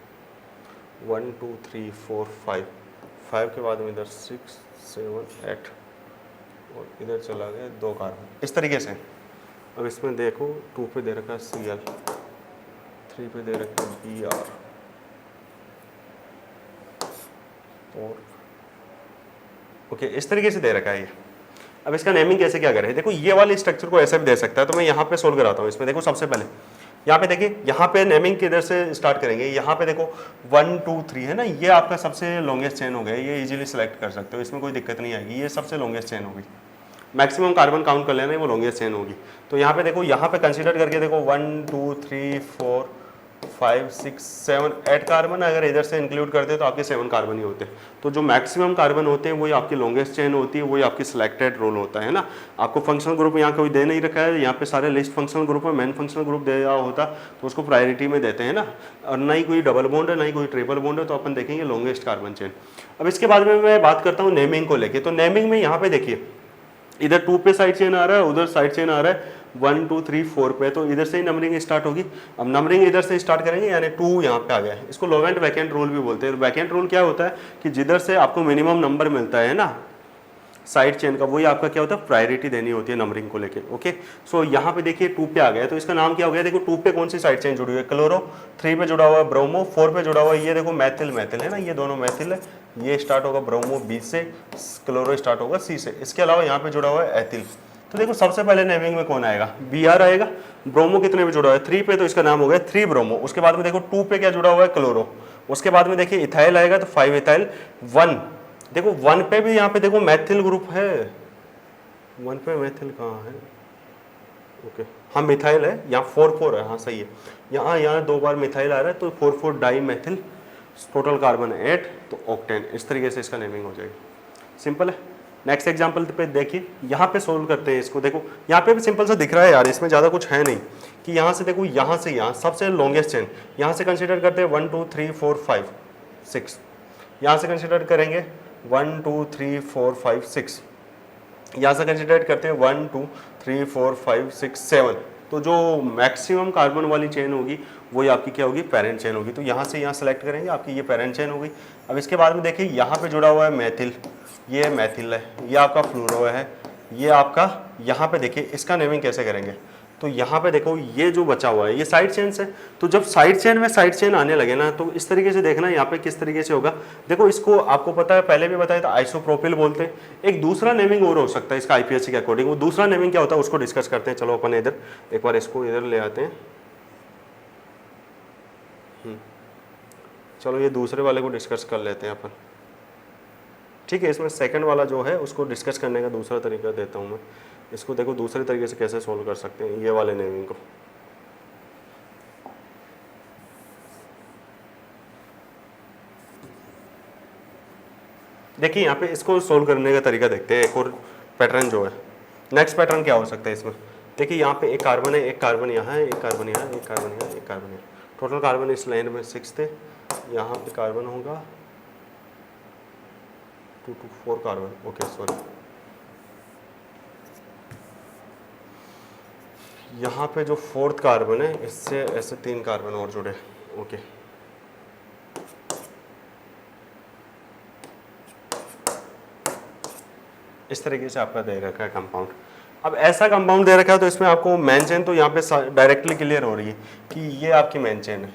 1 2 3 4 5 के बाद में इधर 6 7 8 और इधर चला गया 2 कार्बन, इस तरीके से। अब इसमें देखो 2 पे दे रखा है Cl, 3 पे दे रखा है Br, और ओके इस तरीके से दे रखा है ये। अब इसका नेमिंग कैसे क्या करें, देखो ये वाले स्ट्रक्चर को ऐसे भी दे सकता है, तो मैं यहाँ पे सोल्व कराता हूँ। इसमें देखो सबसे पहले यहाँ पे देखिए, यहाँ पे नेमिंग किधर से स्टार्ट करेंगे, यहाँ पे देखो 1 2 3 है ना, ये आपका सबसे लॉन्गेस्ट चेन हो गया, ये इजीली सेलेक्ट कर सकते हो, इसमें कोई दिक्कत नहीं आएगी, ये सबसे लॉन्गेस्ट चेन होगी। मैक्सिमम कार्बन काउंट कर लेना, वो लॉन्गेस्ट चेन होगी। तो यहाँ पे देखो, यहाँ पे कंसीडर करके देखो 1 2 3 4 5 6 7 8 कार्बन, अगर इधर से इंक्लूड करते हैं तो आपके 7 कार्बन ही होते हैं। तो जो मैक्सिमम कार्बन होते हैं वही आपकी लॉन्गेस्ट चेन होती है, वही आपकी सिलेक्टेड रोल होता है ना। आपको फंक्शनल ग्रुप यहाँ कोई दे नहीं रखा है, यहाँ पे सारे लिस्ट फंक्शनल ग्रुप में मेन फंक्शनल ग्रुप दिया होता तो उसको प्रायोरिटी में देते हैं ना। और ना ही कोई डबल बॉन्ड है, ना ही कोई ट्रिपल बॉन्ड है, तो अपन देखेंगे लॉन्गेस्ट कार्बन चेन। अब इसके बाद में मैं बात करता हूँ नेमिंग को लेके। तो नेमिंग में यहाँ पे देखिए, इधर 2 पे साइड चेन आ रहा है, उधर साइड चेन आ रहा है 1 2 3 4 पे, तो इधर से ही नंबरिंग स्टार्ट होगी। अब नंबरिंग इधर से स्टार्ट करेंगे, यानी 2 यहाँ पे आ गया है। इसको लोवेंट वैकेंट रूल भी बोलते हैं। वैकेंट रूल क्या होता है कि जिधर से आपको मिनिमम नंबर मिलता है ना साइड चेन का, वही आपका क्या होता है प्रायोरिटी देनी होती है नंबरिंग को लेके। ओके, सो यहाँ पे देखिए 2 पे आ गया, तो इसका नाम क्या हो गया, देखो 2 पे कौन सी साइड चेन जुड़ी हुई है, क्लोरो, 3 पे जुड़ा हुआ है ब्रोमो, 4 पे जुड़ा हुआ है ये देखो मैथिल, मैथिल है ना, ये दोनों मैथिल है। ये स्टार्ट होगा ब्रोमो बी से, क्लोरो स्टार्ट होगा सी से। इसके अलावा यहाँ पे जुड़ा हुआ है एथिल। तो देखो सबसे पहले नेमिंग में कौन आएगा, Br आएगा। ब्रोमो कितने पे जुड़ा हुआ है 3 पे, तो इसका नाम हो गया 3 ब्रोमो। उसके बाद में देखो 2 पे क्या जुड़ा हुआ है, क्लोरो। उसके बाद में देखिए इथाइल आएगा, तो 5 इथाइल। 1 देखो 1 पे भी यहाँ पे देखो मैथिल ग्रुप है, 1 पे मैथिल कहाँ है, ओके हाँ मिथाइल है, यहाँ 4 4 है, हाँ सही है। यहाँ 2 बार मिथाइल आ रहा है, तो 4 4 डाई मैथिल। टोटल कार्बन 8, तो ऑक्टेन। इस तरीके से इसका नेमिंग हो जाएगी। सिंपल है। नेक्स्ट एग्जांपल पे देखिए, यहाँ पे सोल्व करते हैं इसको। देखो यहाँ पे भी सिंपल सा दिख रहा है यार, इसमें ज़्यादा कुछ है नहीं कि यहाँ से देखो, यहाँ से यहाँ सबसे लॉन्गेस्ट चेन यहाँ से कंसिडर करते हैं 1 2 3 4 5 6, यहाँ से कंसिडर करेंगे 1 2 3 4 5 6, यहाँ से कंसिडर करते हैं 1 2 3 4 5 6 7। तो जो मैक्सिमम कार्बन वाली चेन होगी वही आपकी क्या होगी, पेरेंट चेन होगी। तो यहाँ से यहाँ सेलेक्ट करेंगे, आपकी ये पेरेंट चेन हो गई। अब इसके बाद में देखिए यहाँ पे जुड़ा हुआ है मैथिल, ये मैथिल है, ये आपका फ्लोरो है, ये आपका यहाँ पे देखिए इसका नेमिंग कैसे करेंगे। तो यहाँ पे देखो ये जो बचा हुआ है ये साइड चेन से, तो जब साइड चेन में साइड चेन आने लगे ना, तो इस तरीके से देखना यहाँ पे किस तरीके से होगा। देखो इसको आपको पता है, पहले भी बताया था, आइसोप्रोपिल बोलते हैं। एक दूसरा नेमिंग और हो सकता है इसका आईपीएससी के अकॉर्डिंग। वो दूसरा नेमिंग क्या होता है उसको डिस्कस करते हैं। चलो अपन इधर एक बार इसको इधर ले आते हैं। चलो ये दूसरे वाले को डिस्कस कर लेते हैं अपन, ठीक है। इसमें सेकंड वाला जो है उसको डिस्कस करने का दूसरा तरीका देता हूँ मैं। इसको देखो दूसरे तरीके से कैसे सोल्व कर सकते हैं ये वाले नेमिंग को। देखिए यहाँ पे इसको सोल्व करने का तरीका देखते हैं। एक और पैटर्न जो है, नेक्स्ट पैटर्न क्या हो सकता है इसमें। देखिए यहाँ पे एक कार्बन है, एक कार्बन यहाँ है, एक कार्बन यहाँ, एक कार्बन यहाँ, एक कार्बन यहाँ। टोटल कार्बन इस लाइन में 6 थे। यहाँ पे कार्बन होगा 2 to 4 कार्बन, ओके सॉरी। यहाँ पे जो 4th कार्बन है इससे ऐसे 3 कार्बन और जुड़े, ओके। इस तरीके से आपका दे रखा है कंपाउंड। अब ऐसा कंपाउंड दे रखा है तो इसमें आपको मेन चेन तो यहाँ पे डायरेक्टली क्लियर हो रही है कि ये आपकी मेन चेन है,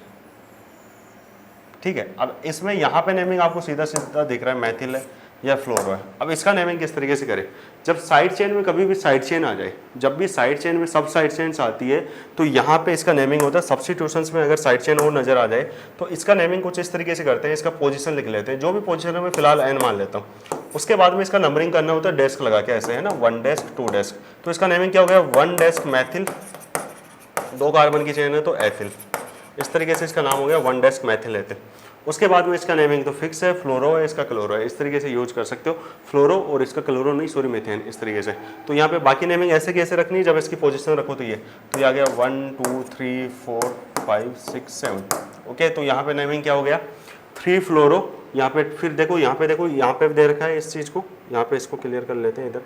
ठीक है। अब इसमें यहाँ पे नेमिंग आपको सीधा सीधा दिख रहा है, मैथिल है या फ्लोरो है। अब इसका नेमिंग किस तरीके से करें। जब साइड चेन में कभी भी साइड चेन आ जाए, जब भी साइड चेन में सब साइड चेन्स आती है तो यहाँ पे इसका नेमिंग होता है। सब्स्टिट्यूशंस में अगर साइड चेन और नजर आ जाए तो इसका नेमिंग कुछ इस तरीके से करते हैं। इसका पोजीशन लिख लेते हैं, जो भी पोजीशन है मैं फिलहाल एन मान लेता हूँ। उसके बाद में इसका नंबरिंग करना होता है डेस्क लगा के, ऐसे है ना, 1 डेस्क 2 डेस्क। तो इसका नेमिंग क्या हो गया, 1 डेस्क मैथिल, 2 कार्बन की चेन है तो एथिल। इस तरीके से इसका नाम हो गया 1 डेस्क मैथिल एथिल। उसके बाद में इसका नेमिंग तो फिक्स है, फ्लोरो है, इसका क्लोरो है। इस तरीके से यूज कर सकते हो, फ्लोरो और इसका क्लोरो नहीं, सॉरी मीथेन, इस तरीके से। तो यहाँ पे बाकी नेमिंग ऐसे कैसे रखनी है, जब इसकी पोजीशन रखो तो ये आ गया 1 2 3 4 5 6 7, ओके। तो यहाँ पे नेमिंग क्या हो गया, 3 फ्लोरो। यहाँ पे फिर देखो, यहाँ पे दे रखा है इस चीज़ को, यहाँ पे इसको क्लियर कर लेते हैं इधर।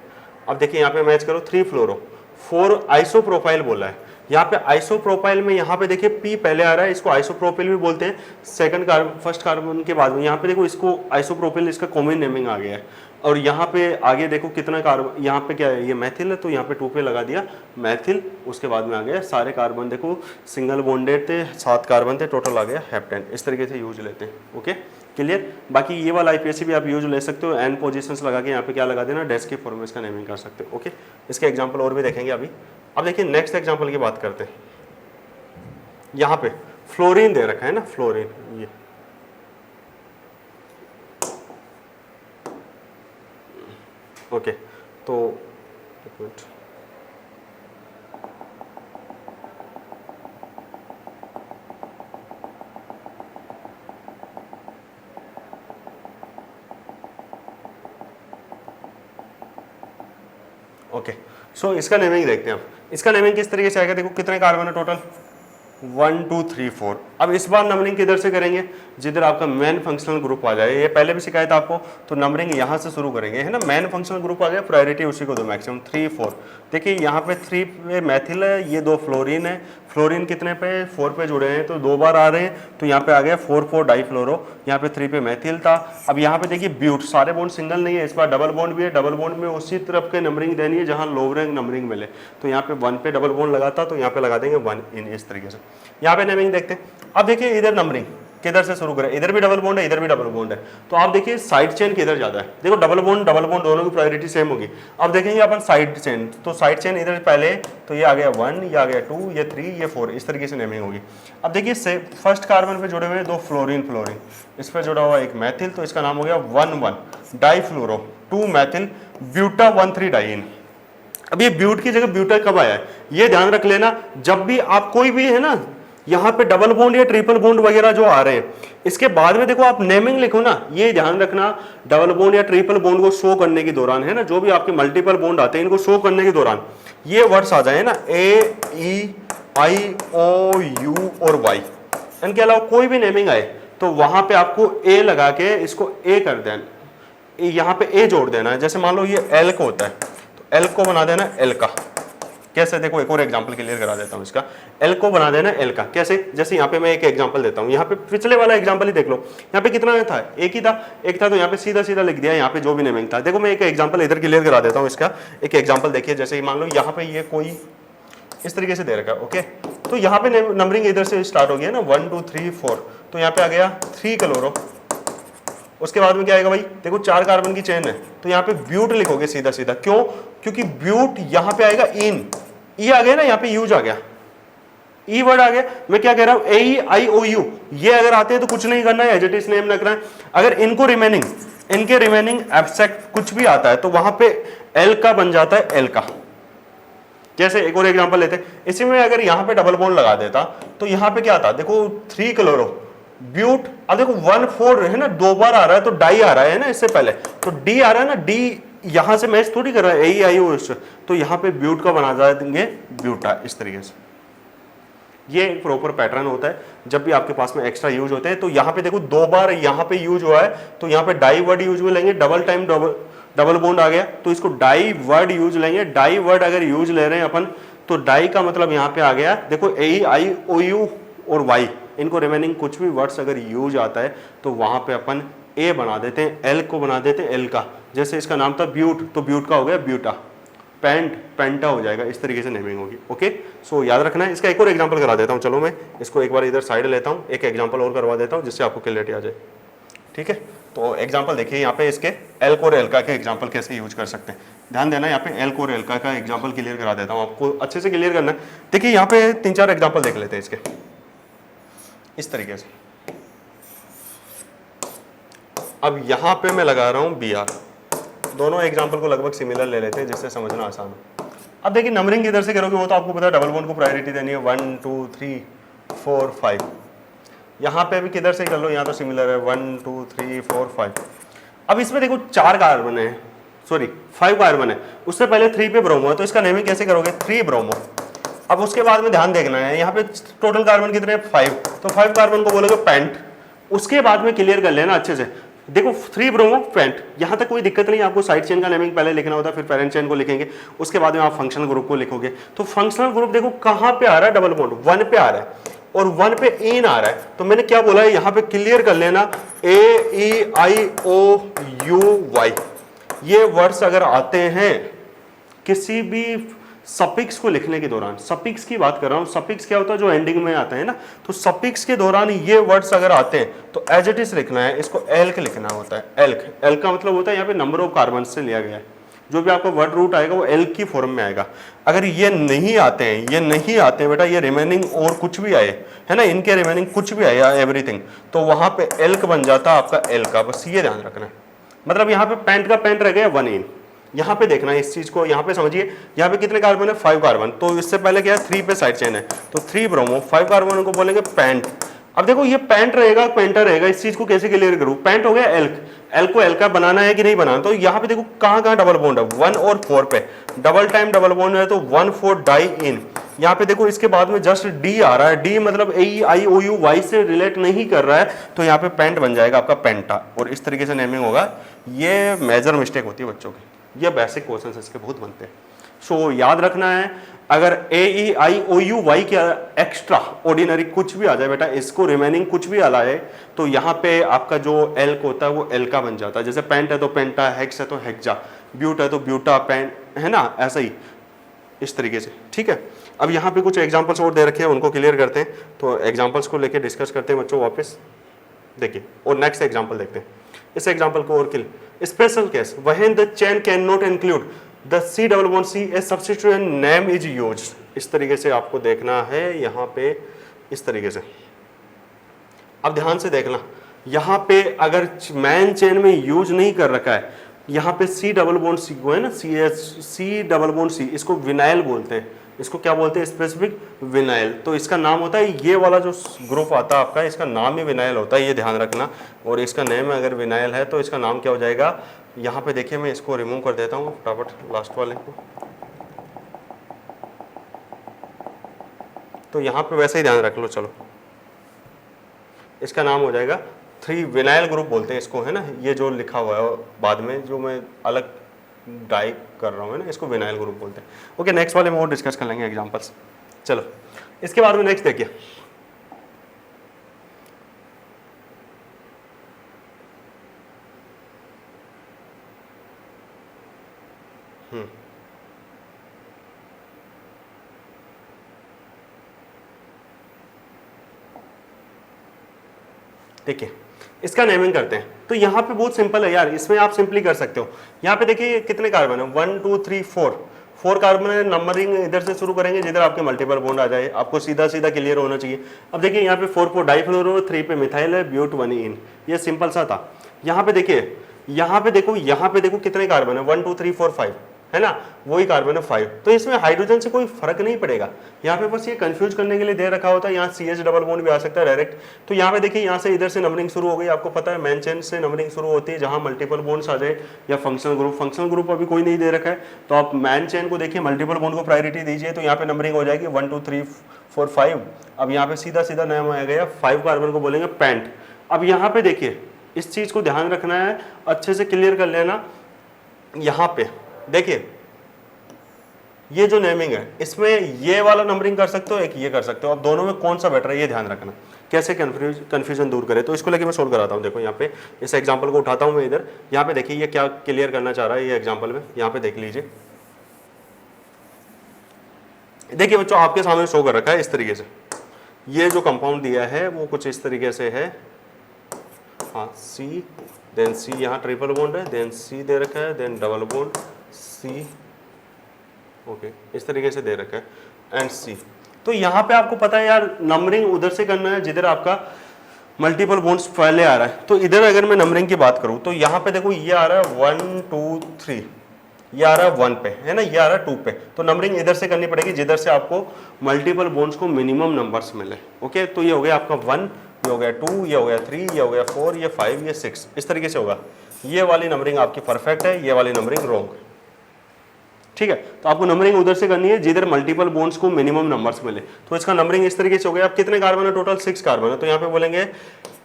अब देखिए यहाँ पे मैच करो, 3 फ्लोरो, 4 आइसोप्रोपाइल बोला है। यहाँ पे आइसोप्रोपाइल में यहाँ पे देखिए P पहले आ रहा है, इसको आइसोप्रोपिल भी बोलते हैं। सेकंड कार्बन, फर्स्ट कार्बन के बाद में यहाँ पे देखो इसको आइसोप्रोपिल, इसका कॉमन नेमिंग आ गया है। और यहाँ पे आगे देखो कितना कार्बन, यहाँ पे क्या है, ये मैथिल है तो यहाँ पे 2 पे लगा दिया मैथिल। उसके बाद में आ गया सारे कार्बन, देखो सिंगल बॉन्डेड थे, 7 कार्बन थे, टोटल आ गया हेप्टेन। इस तरीके से यूज लेते हैं, ओके क्लियर। बाकी ये वाला आईपीएससी भी आप यूज ले सकते हो, एन पोजीशंस लगा के यहाँ पे क्या लगा देना, डेस्क के फॉर्म में इसका नेमिंग कर सकते हो, ओके। इसके एग्जांपल और भी देखेंगे अभी। अब देखिए नेक्स्ट एग्जांपल की बात करते हैं। यहाँ पे फ्लोरीन दे रखा है ना, फ्लोरीन, ये ओके। तो एक मिनट, ओके। सो इसका नेमिंग देखते हैं। अब इसका नेमिंग किस तरीके से आएगा, देखो कितने कार्बन है टोटल, 1 2 3 4। अब इस बार नंबरिंग किधर से करेंगे, जिधर आपका मेन फंक्शनल ग्रुप आ जाए। ये पहले भी शिकायत आपको, तो नंबरिंग यहाँ से शुरू करेंगे, है ना। मेन फंक्शनल ग्रुप आ गया, प्रायोरिटी उसी को दो मैक्सिमम, 3 4। देखिए यहाँ पे 3 पे मैथिल है, ये 2 फ्लोरीन है। फ्लोरीन कितने पे, 4 पे जुड़े हैं तो 2 बार आ रहे हैं, तो यहाँ पे आ गया 4 4 डाईफ्लोरो। यहाँ पे 3 पे मैथिल था। अब यहाँ पे देखिए ब्यूट, सारे बॉन्ड सिंगल नहीं है, इस बार डबल बॉन्ड भी है। डबल बॉन्ड में उसी तरफ के नंबरिंग देनी है जहाँ लो रैंक नंबरिंग मिले। तो यहाँ पे 1 पे डबल बॉन्ड लगा था तो यहाँ पे लगा देंगे 1 इन, इस तरीके से। यहाँ पे नेमिंग देखते हैं। अब देखिए इधर नंबरिंग किधर से शुरू करें, इधर भी डबल बॉन्ड है, इधर भी डबल बॉन्ड है। तो आप देखिए साइड चेन किधर ज्यादा है, देखो डबल बॉन्ड दोनों की प्रायोरिटी सेम होगी। अब देखेंगे अपन साइड चेन, तो साइड चेन इधर पहले, तो ये आ गया 1, ये आ गया 2, ये 3, ये 4, इस तरीके से नेमिंग होगी। अब देखिए फर्स्ट कार्बन पे जुड़े हुए 2 फ्लोरीन, इस पर जुड़ा हुआ एक मैथिल, तो इसका नाम हो गया 1 1 डाईफ्लोरो, 2 मैथिल, ब्यूटा 1 3 डाइन। अब ये ब्यूट की जगह ब्यूटा कब आया है, ये ध्यान रख लेना। जब भी आप कोई भी है ना यहाँ पे डबल बॉन्ड या ट्रिपल बॉन्ड वगैरह जो आ रहे हैं, इसके बाद में देखो आप नेमिंग लिखो ना, ये ध्यान रखना, डबल बॉन्ड या ट्रिपल बॉन्ड को शो करने के दौरान, है ना, जो भी आपके मल्टीपल बॉन्ड आते हैं इनको शो करने के दौरान ये वर्ड्स आ जाए ना, ए ई आई ओ यू और वाई, इनके अलावा कोई भी नेमिंग आए तो वहां पे आपको ए लगा के इसको ए कर देना, यहाँ पे ए जोड़ देना है। जैसे मान लो ये एल को होता है तो एल को बना देना एल का। कैसे, देखो एक और एग्जांपल क्लियर करा देता हूँ इसका। एल को बना देना एल का कैसे, जैसे यहाँ पे मैं एक एग्जांपल देता हूँ, यहाँ पे पिछले वाला एग्जांपल ही देख लो, यहाँ पे कितना था, एक ही था, एक था तो यहाँ पे सीधा सीधा लिख दिया, यहाँ पे जो भी नेमिंग था। देखो मैं एक एग्जांपल इधर क्लियर करा देता हूँ इसका। एक एग्जांपल देखिए, जैसे मान लो यहाँ पे ये कोई इस तरीके से दे रखा है, ओके, तो यहाँ पे नंबरिंग इधर से स्टार्ट हो गया ना, 1 2 3 4, तो यहाँ पे आ गया 3 क्लोरो। उसके बाद में क्या आएगा भाई, देखो 4 कार्बन की चेन है तो यहाँ पे ब्यूट लिखोगे सीधा सीधा, क्यों, क्योंकि ब्यूट यहाँ पे आएगा इन, ई आ गया ना, यहाँ पे यूज आ गया, ई वर्ड आ गया। मैं क्या कह रहा हूं, ए आई ओ यू, ये अगर आते हैं तो कुछ नहीं करना है, एज इट इज नेम रखना है। अगर इनको रिमेनिंग, इनके रिमेनिंग एब्स्ट्रैक्ट कुछ भी आता है तो वहां पे एल का बन जाता है एल का। जैसे एक और एग्जांपल लेते हैं, इसी में अगर यहाँ पे डबल बॉन्ड लगा देता तो यहाँ पे क्या आता, देखो 3 क्लोरो ब्यूट, अब देखो 1 4 है ना, 2 बार आ रहा है तो डाई आ रहा है ना, इससे पहले तो डी आ रहा है ना, डी यहां से मैच थोड़ी कर रहा है, ए आई ओ, तो यहाँ पे ब्यूट का बना देंगे ब्यूटा, इस तरीके से। ये एक प्रॉपर पैटर्न होता है जब भी आपके पास में एक्स्ट्रा यूज होते हैं। तो यहाँ पे देखो 2 बार यहाँ पे यूज हुआ है तो यहाँ पे डाई वर्ड यूज में लेंगे, डबल टाइम डबल बॉन्ड आ गया तो इसको डाई वर्ड यूज लेंगे। डाई वर्ड अगर यूज ले रहे हैं अपन तो डाई का मतलब यहाँ पे आ गया, देखो ए आई ओ यू और वाई, इनको रिमेनिंग कुछ भी वर्ड्स अगर यूज आता है तो वहां पे अपन ए बना देते हैं, एल को बना देते हैं एल का। जैसे इसका नाम था ब्यूट तो ब्यूट का हो गया ब्यूटा, पेंट पेंटा हो जाएगा, इस तरीके से नेमिंग होगी। ओके, सो याद रखना है। इसका एक और एग्जांपल करा देता हूँ, चलो मैं इसको एक बार इधर साइड लेता हूँ, एक एग्जांपल और करवा देता हूँ जिससे आपको क्लियरिटी आ जाए। ठीक है, तो एग्जांपल देखिए यहाँ पे इसके एल और एल्का के एग्जांपल कैसे यूज कर सकते हैं। ध्यान देना, यहाँ पे एल और एल्का का एग्जांपल क्लियर करा देता हूँ, आपको अच्छे से क्लियर करना है। देखिए यहाँ पे 3-4 एग्जांपल देख लेते हैं इसके, इस तरीके से। अब यहाँ पे मैं लगा रहा हूँ बी आर, दोनों एग्जांपल को लगभग सिमिलर ले लेते हैं जिससे समझना आसान हो। अब देखिए नंबरिंग इधर से करोगे वो तो आपको पता है, डबल बॉन्ड को प्रायोरिटी देनी है, 1 2 3 4 5। यहाँ पे भी किधर से कर लो, यहाँ तो सिमिलर है, 1 2 3 4 5। अब इसमें देखो 4 कार्बन है, सॉरी 5 कार्बन है, उससे पहले 3 पे ब्रोमो है तो इसका नेमिंग कैसे करोगे, 3 ब्रोमो। अब उसके बाद में ध्यान देखना है, यहाँ पे टोटल कार्बन कितने हैं, 5, तो 5 कार्बन को बोलोगे पेंट। उसके बाद में क्लियर कर लेना अच्छे से, देखो 3 ब्रोमो पेंट, यहाँ तक कोई दिक्कत नहीं, आपको साइड चेन का नेमिंग पहले लिखना होता है, फिर पेरेंट चेन को लिखेंगे, उसके बाद में आप फंक्शनल ग्रुप को लिखोगे। तो फंक्शनल ग्रुप देखो कहाँ पे आ रहा है, डबल बॉन्ड 1 पे आ रहा है और 1 पे इन आ रहा है। तो मैंने क्या बोला है, यहाँ पे क्लियर कर लेना, ए ई आई ओ यू वाई, ये वर्ड्स अगर आते हैं किसी भी सफिक्स को लिखने के दौरान, सफिक्स की बात कर रहा हूं, सफिक्स क्या होता है, जो एंडिंग में आता है ना, तो सफिक्स के दौरान ये वर्ड्स अगर आते हैं तो एज इट इज लिखना है, इसको एल्क लिखना होता है। एल्क, एल्क का मतलब होता है यहाँ पे नंबर ऑफ कार्बन से लिया गया है, जो भी आपका वर्ड रूट आएगा वो एल्क की फॉर्म में आएगा। अगर ये नहीं आते हैं, ये नहीं आते हैं बेटा, ये रिमेनिंग और कुछ भी आए है ना, इनके रिमेनिंग कुछ भी आया एवरीथिंग, तो वहां पे एल्क बन जाता है आपका एल का, बस ये ध्यान रखना है। मतलब यहाँ पे पेंट का पेंट रह गया 1 इन, यहाँ पे देखना है इस चीज को, यहाँ पे समझिए, यहाँ पे कितने कार्बन है, 5 कार्बन, तो इससे पहले क्या है, 3 पे साइड चेन है तो 3 ब्रोमो, 5 कार्बन को बोलेंगे पेंट। अब देखो ये पेंट रहेगा पेंटर रहेगा, इस चीज को कैसे क्लियर करूं, पेंट हो गया एल्क, एल्क को एल्का बनाना है कि नहीं बनाना, तो यहाँ पे देखो कहाँ कहाँ डबल बॉन्ड है, 1 और 4 पे डबल टाइम डबल बॉन्ड है तो 1 4 डाई इन। यहाँ पे देखो इसके बाद में जस्ट डी आ रहा है, डी मतलब ए आई ओ यू वाई से रिलेट नहीं कर रहा है, तो यहाँ पे पेंट बन जाएगा आपका पेंटा, और इस तरीके से नेमिंग होगा। ये मेजर मिस्टेक होती है बच्चों की, ये बेसिक क्वेश्चन इसके बहुत बनते हैं। सो याद रखना है, अगर ए ई आई ओ यू वाई के एक्स्ट्रा ऑर्डिनरी कुछ भी आ जाए बेटा, इसको रिमेनिंग कुछ भी आला है तो यहाँ पे आपका जो एल्क होता है वो एल्का बन जाता है। जैसे पेंट है तो पेंटा, हेक्स है तो हेक्सा, ब्यूट है तो ब्यूटा, पेंट है ना, ऐसा ही इस तरीके से। ठीक है, अब यहाँ पे कुछ एग्जांपल्स और दे रखे हैं, उनको क्लियर करते हैं, तो एग्जांपल्स को लेके डिस्कस करते हैं बच्चों वापस। देखिए और नेक्स्ट एग्जांपल देखते हैं, इस एग्जांपल को और clear. Special case, when the chain can not include the C double bond C a substituent name is used, इस तरीके से आपको देखना है यहाँ पे, इस तरीके से। अब ध्यान से देखना, यहाँ पे अगर मैन चेन में यूज नहीं कर रखा है, यहाँ पे सी डबल बॉन्ड सी को है ना, सी डबल बॉन्ड सी, इसको विनाइल बोलते हैं, इसको क्या बोलते हैं, स्पेसिफिक विनाइल। तो इसका नाम होता है, ये वाला जो ग्रुप आता है आपका, इसका नाम ही विनाइल होता है, ये ध्यान रखना। और इसका नेम अगर विनाइल है तो इसका नाम क्या हो जाएगा, यहाँ पे देखिए मैं इसको रिमूव कर देता हूँ फटाफट लास्ट वाले को। तो यहाँ पे वैसे ही ध्यान रख लो, चलो इसका नाम हो जाएगा 3 विनाइल ग्रुप बोलते हैं इसको, है ना। ये जो लिखा हुआ है बाद में जो मैं अलग डाई कर रहा हूँ, है ना, इसको विनाइल ग्रुप बोलते हैं। ओके, नेक्स्ट वाले में और डिस्कस कर लेंगे एग्जांपल्स। चलो इसके बाद में नेक्स्ट देखिए, देखिए इसका नेमिंग करते हैं। तो यहाँ पे बहुत सिंपल है यार, इसमें आप सिंपली कर सकते हो। यहाँ पे देखिए कितने कार्बन है, 1 2 3 4 कार्बन है। नंबरिंग इधर से शुरू करेंगे जिधर आपके मल्टीपल बॉन्ड आ जाए, आपको सीधा सीधा क्लियर होना चाहिए। अब देखिए यहाँ पे 4 पर डाइफ्लोरो, 3 पे मिथाइल है, ब्यूट 1 इन, ये सिंपल सा था। यहाँ पे देखिए, यहाँ पे देखो कितने कार्बन है, 1 2 3 4 5, है ना, वही कार्बन है 5। तो इसमें हाइड्रोजन से कोई फर्क नहीं पड़ेगा। यहाँ पे बस ये कंफ्यूज करने के लिए दे रखा होता है, यहाँ CH डबल बॉन्ड भी आ सकता है डायरेक्ट। तो यहाँ पे देखिए, यहाँ से इधर से नंबरिंग शुरू हो गई, आपको पता है मेन चेन से नंबरिंग शुरू होती है जहाँ मल्टीपल बॉन्ड्स आ जाए, या फंक्शनल ग्रुप अभी कोई नहीं दे रखा है तो आप मेन चेन को देखिए, मल्टीपल बॉन्ड को प्रायोरिटी दीजिए। तो यहाँ पे नंबरिंग हो जाएगी 1 2 3 4 5। अब यहाँ पे सीधा सीधा नाम आ गया, 5 कार्बन को बोलेंगे पेंट। अब यहाँ पे देखिए, इस चीज को ध्यान रखना है, अच्छे से क्लियर कर लेना। यहाँ पे देखिए, ये जो नेमिंग है इसमें ये वाला नंबरिंग कर सकते हो, एक ये कर सकते हो। अब दोनों में कौन सा बेटर है ये ध्यान रखना, कैसे कंफ्यूजन दूर करें। तो इसको लेके मैं सोल्व कराता हूँ। देखो यहाँ पे इस एग्जांपल को उठाता हूँ मैं इधर, यहाँ पे देखिए ये क्या क्लियर करना चाह रहा है ये एग्जांपल में, यहाँ पे देख लीजिए। देखिए बच्चों, आपके सामने शो कर रखा है इस तरीके से, ये जो कंपाउंड दिया है वो कुछ इस तरीके से है। हाँ, C, देन C, यहाँ ट्रिपल बॉन्ड है, देन C दे रखा है, then double bond C, okay, इस तरीके से दे रखा है एंड C। तो यहाँ पे आपको पता है यार, नंबरिंग उधर से करना है जिधर आपका मल्टीपल बॉन्ड्स पहले आ रहा है। तो इधर अगर मैं नंबरिंग की बात करूँ तो यहाँ पे देखो ये आ रहा है 1 2 3, ये आ रहा है 1 पे, है ना, ये आ रहा है 2 पे। तो नंबरिंग इधर से करनी पड़ेगी जिधर से आपको मल्टीपल बॉन्ड्स को मिनिमम नंबर्स मिले। ओके, तो ये हो गया आपका 1, ये हो गया 2, ये हो गया 3, ये हो गया 4, ये 5, ये 6, इस तरीके से होगा। ये वाली नंबरिंग आपकी परफेक्ट है, ये वाली नंबरिंग रॉन्ग है। ठीक है, तो आपको नंबरिंग उधर से करनी है जिधर मल्टीपल बॉन्ड्स को मिनिमम नंबर्स मिले। तो इसका नंबरिंग इस तरीके से हो गया। अब कितने कार्बन है टोटल, 6 कार्बन है, तो यहाँ पे बोलेंगे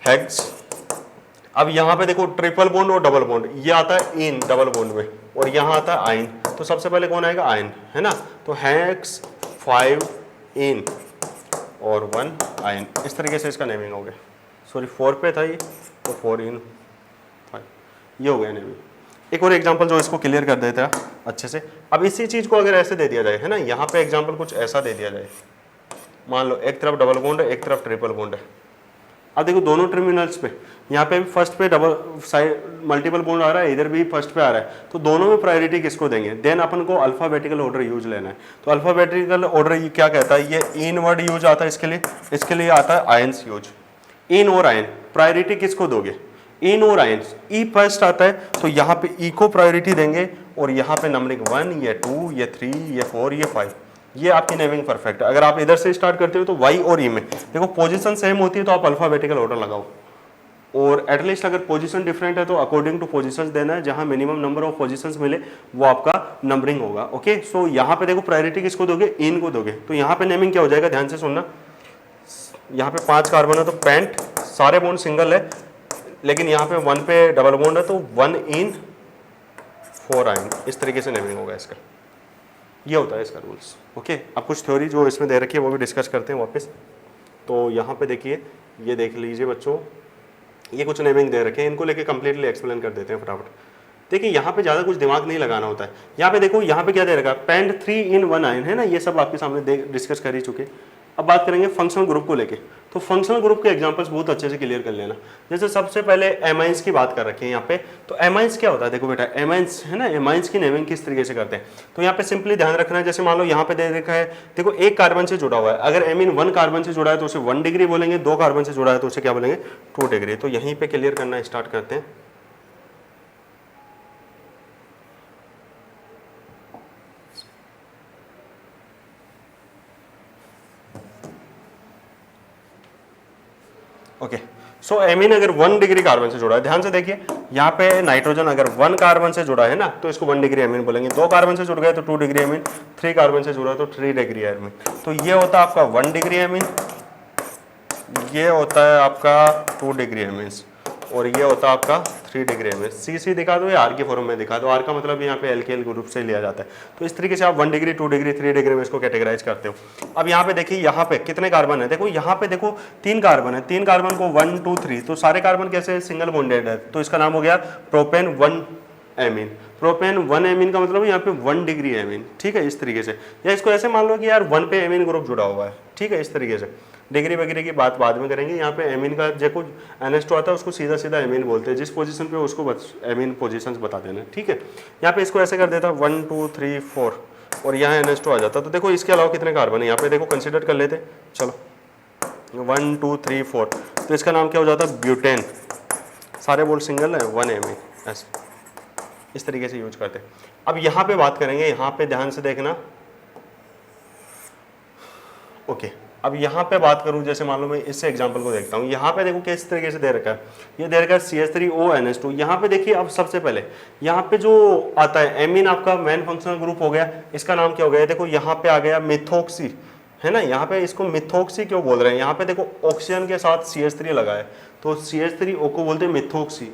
हेक्स। अब यहाँ पे देखो ट्रिपल बॉन्ड और डबल बॉन्ड, ये आता है इन डबल बॉन्ड में, और यहाँ आता है आइन। तो सबसे पहले कौन आएगा, आइन, है ना। तो हेक्स 5 इन और 1 आइन, इस तरीके से इसका नेमिंग हो गया। सॉरी 4 पे था ये, तो 4 इन 5, ये हो गया नेमिंग। एक और एग्जांपल जो इसको क्लियर कर देता है अच्छे से। अब इसी चीज को अगर ऐसे दे दिया जाए, है ना, यहाँ पे एग्जांपल कुछ ऐसा दे दिया जाए, मान लो एक तरफ डबल बॉन्ड है, एक तरफ ट्रिपल बॉन्ड है। अब देखो दोनों टर्मिनल्स पे, यहाँ पे भी फर्स्ट पे डबल साइड मल्टीपल बॉन्ड आ रहा है, इधर भी फर्स्ट पे आ रहा है, तो दोनों में प्रायोरिटी किसको देंगे। देन अपन को अल्फाबेटिकल ऑर्डर यूज लेना है। तो अल्फाबेटिकल ऑर्डर क्या कहता है, ये इन वर्ड यूज आता है इसके लिए आता है आयंस यूज। इन और आयन प्रायोरिटी किसको दोगे, इन और आयंस। ई फर्स्ट आता है तो यहाँ पे ई को प्रायोरिटी देंगे, और यहाँ पे नंबरिंग 1, ये 2, ये 3, ये 4, ये 5, ये आपकी नेमिंग परफेक्ट है। अगर आप इधर से स्टार्ट करते हो तो वाई और ई में देखो पोजीशन सेम होती है तो आप अल्फाबेटिकल ऑर्डर लगाओ, और एटलीस्ट अगर पोजीशन डिफरेंट है तो अकॉर्डिंग टू पोजीशंस देना है, जहां मिनिमम नंबर ऑफ पोजीशंस मिले वो आपका नंबरिंग होगा। ओके, सो यहाँ पे देखो प्रायोरिटी किसको दोगे, इन को दोगे। तो यहाँ पे नेमिंग क्या हो जाएगा, ध्यान से सुनना। यहाँ पे 5 कार्बन है तो पेंट, सारे बॉन्ड सिंगल है, लेकिन यहाँ पे 1 पे डबल बॉन्ड है तो 1 इन 4 आयन, इस तरीके से नेमिंग होगा इसका। ये होता है इसका रूल्स। ओके, अब कुछ थ्योरी जो इसमें दे रखी है वो भी डिस्कस करते हैं वापस। तो यहाँ पे देखिए, ये देख लीजिए बच्चों, ये कुछ नेमिंग दे रखे हैं, इनको लेके कंप्लीटली एक्सप्लेन कर देते हैं फटाफट। देखिए यहाँ पे ज़्यादा कुछ दिमाग नहीं लगाना होता है। यहाँ पे देखो, यहाँ पे क्या दे रखा है, पेंट 3 इन 1 आयन, है ना, ये सब आपके सामने डिस्कस कर ही चुके। अब बात करेंगे फंक्शनल ग्रुप को लेके। तो फंक्शनल ग्रुप के एग्जांपल्स बहुत अच्छे से क्लियर कर लेना। जैसे सबसे पहले एमाइंस की बात कर रखी है यहाँ पे। तो एमाइंस क्या होता है, देखो बेटा एमाइंस, है ना, एमाइंस की नेमिंग किस तरीके से करते हैं। तो यहाँ पे सिंपली ध्यान रखना है, जैसे मान लो यहाँ पे दे रखा है, देखो एक कार्बन से जुड़ा हुआ है, अगर एमीन 1 कार्बन से जुड़ा है तो उसे 1 डिग्री बोलेंगे, 2 कार्बन से जुड़ा है तो उसे क्या बोलेंगे, 2 डिग्री। तो यहीं पे क्लियर करना स्टार्ट करते हैं। ओके। सो एमीन अगर 1 डिग्री कार्बन से जुड़ा है, ध्यान से देखिए यहाँ पे नाइट्रोजन अगर 1 कार्बन से जुड़ा है ना तो इसको 1 डिग्री एमीन बोलेंगे, 2 कार्बन से जुड़ गए तो 2 डिग्री एमीन, 3 कार्बन से जुड़ा तो 3 डिग्री एमीन। तो ये होता है आपका 1 डिग्री एमीन, ये होता है आपका 2 डिग्री एमीन्स, और ये होता है आपका 3 डिग्री एमीन। सी दिखा दो या आर के फॉर्म में दिखा दो, आर का मतलब यहाँ पे एल्केल ग्रुप से लिया जाता है। तो इस तरीके से आप 1 डिग्री 2 डिग्री 3 डिग्री में इसको कैटेगराइज करते हो। अब यहाँ पे देखिए यहाँ पे कितने कार्बन है, देखो यहाँ पे देखो 3 कार्बन है, 3 कार्बन को 1 2 3, तो सारे कार्बन कैसे सिंगल बॉन्डेड है, तो इसका नाम हो गया प्रोपेन 1 एमीन। प्रोपेन 1 एमीन का मतलब यहाँ पे 1 डिग्री एमीन, ठीक है, इस तरीके से। या इसको ऐसे मान लो कि यार 1 पे एमीन ग्रुप जुड़ा हुआ है, ठीक है, इस तरीके से। डिग्री वगैरह की बात बाद में करेंगे। यहाँ पे एमीन का जो NH2 आता है उसको सीधा सीधा एमीन बोलते हैं, जिस पोजीशन पे उसको एमीन पोजीशंस बता देना, ठीक है। यहाँ पे इसको ऐसे कर देता 1 2 3 4 और यहाँ NH2 आ जाता। तो देखो इसके अलावा कितने कार्बन है यहाँ पे, देखो कंसिडर कर लेते, चलो 1 2 3 4, तो इसका नाम क्या हो जाता है, ब्यूटेन। सारे बोल सिंगल है, 1 एमीन, ऐसे इस तरीके से यूज करते हैं। अब यहाँ पे बात करेंगे, यहाँ पे ध्यान से देखना, ओके। अब यहाँ पे बात करूँ, जैसे मान लो मैं इससे एग्जांपल को देखता हूँ, यहाँ पे देखो किस तरीके से दे रखा है, ये दे रखा है CH3ONH2। यहाँ पे देखिए अब सबसे पहले यहाँ पे जो आता है एमीन आपका मेन फंक्शनल ग्रुप हो गया, इसका नाम क्या हो गया, देखो यहाँ पे आ गया मिथोक्सी, है ना। यहाँ पे इसको मिथोक्सी क्यों बोल रहे हैं, यहाँ पे देखो ऑक्सीजन के साथ CH3 लगा है, तो CH3O को बोलते हैं मिथोक्सी,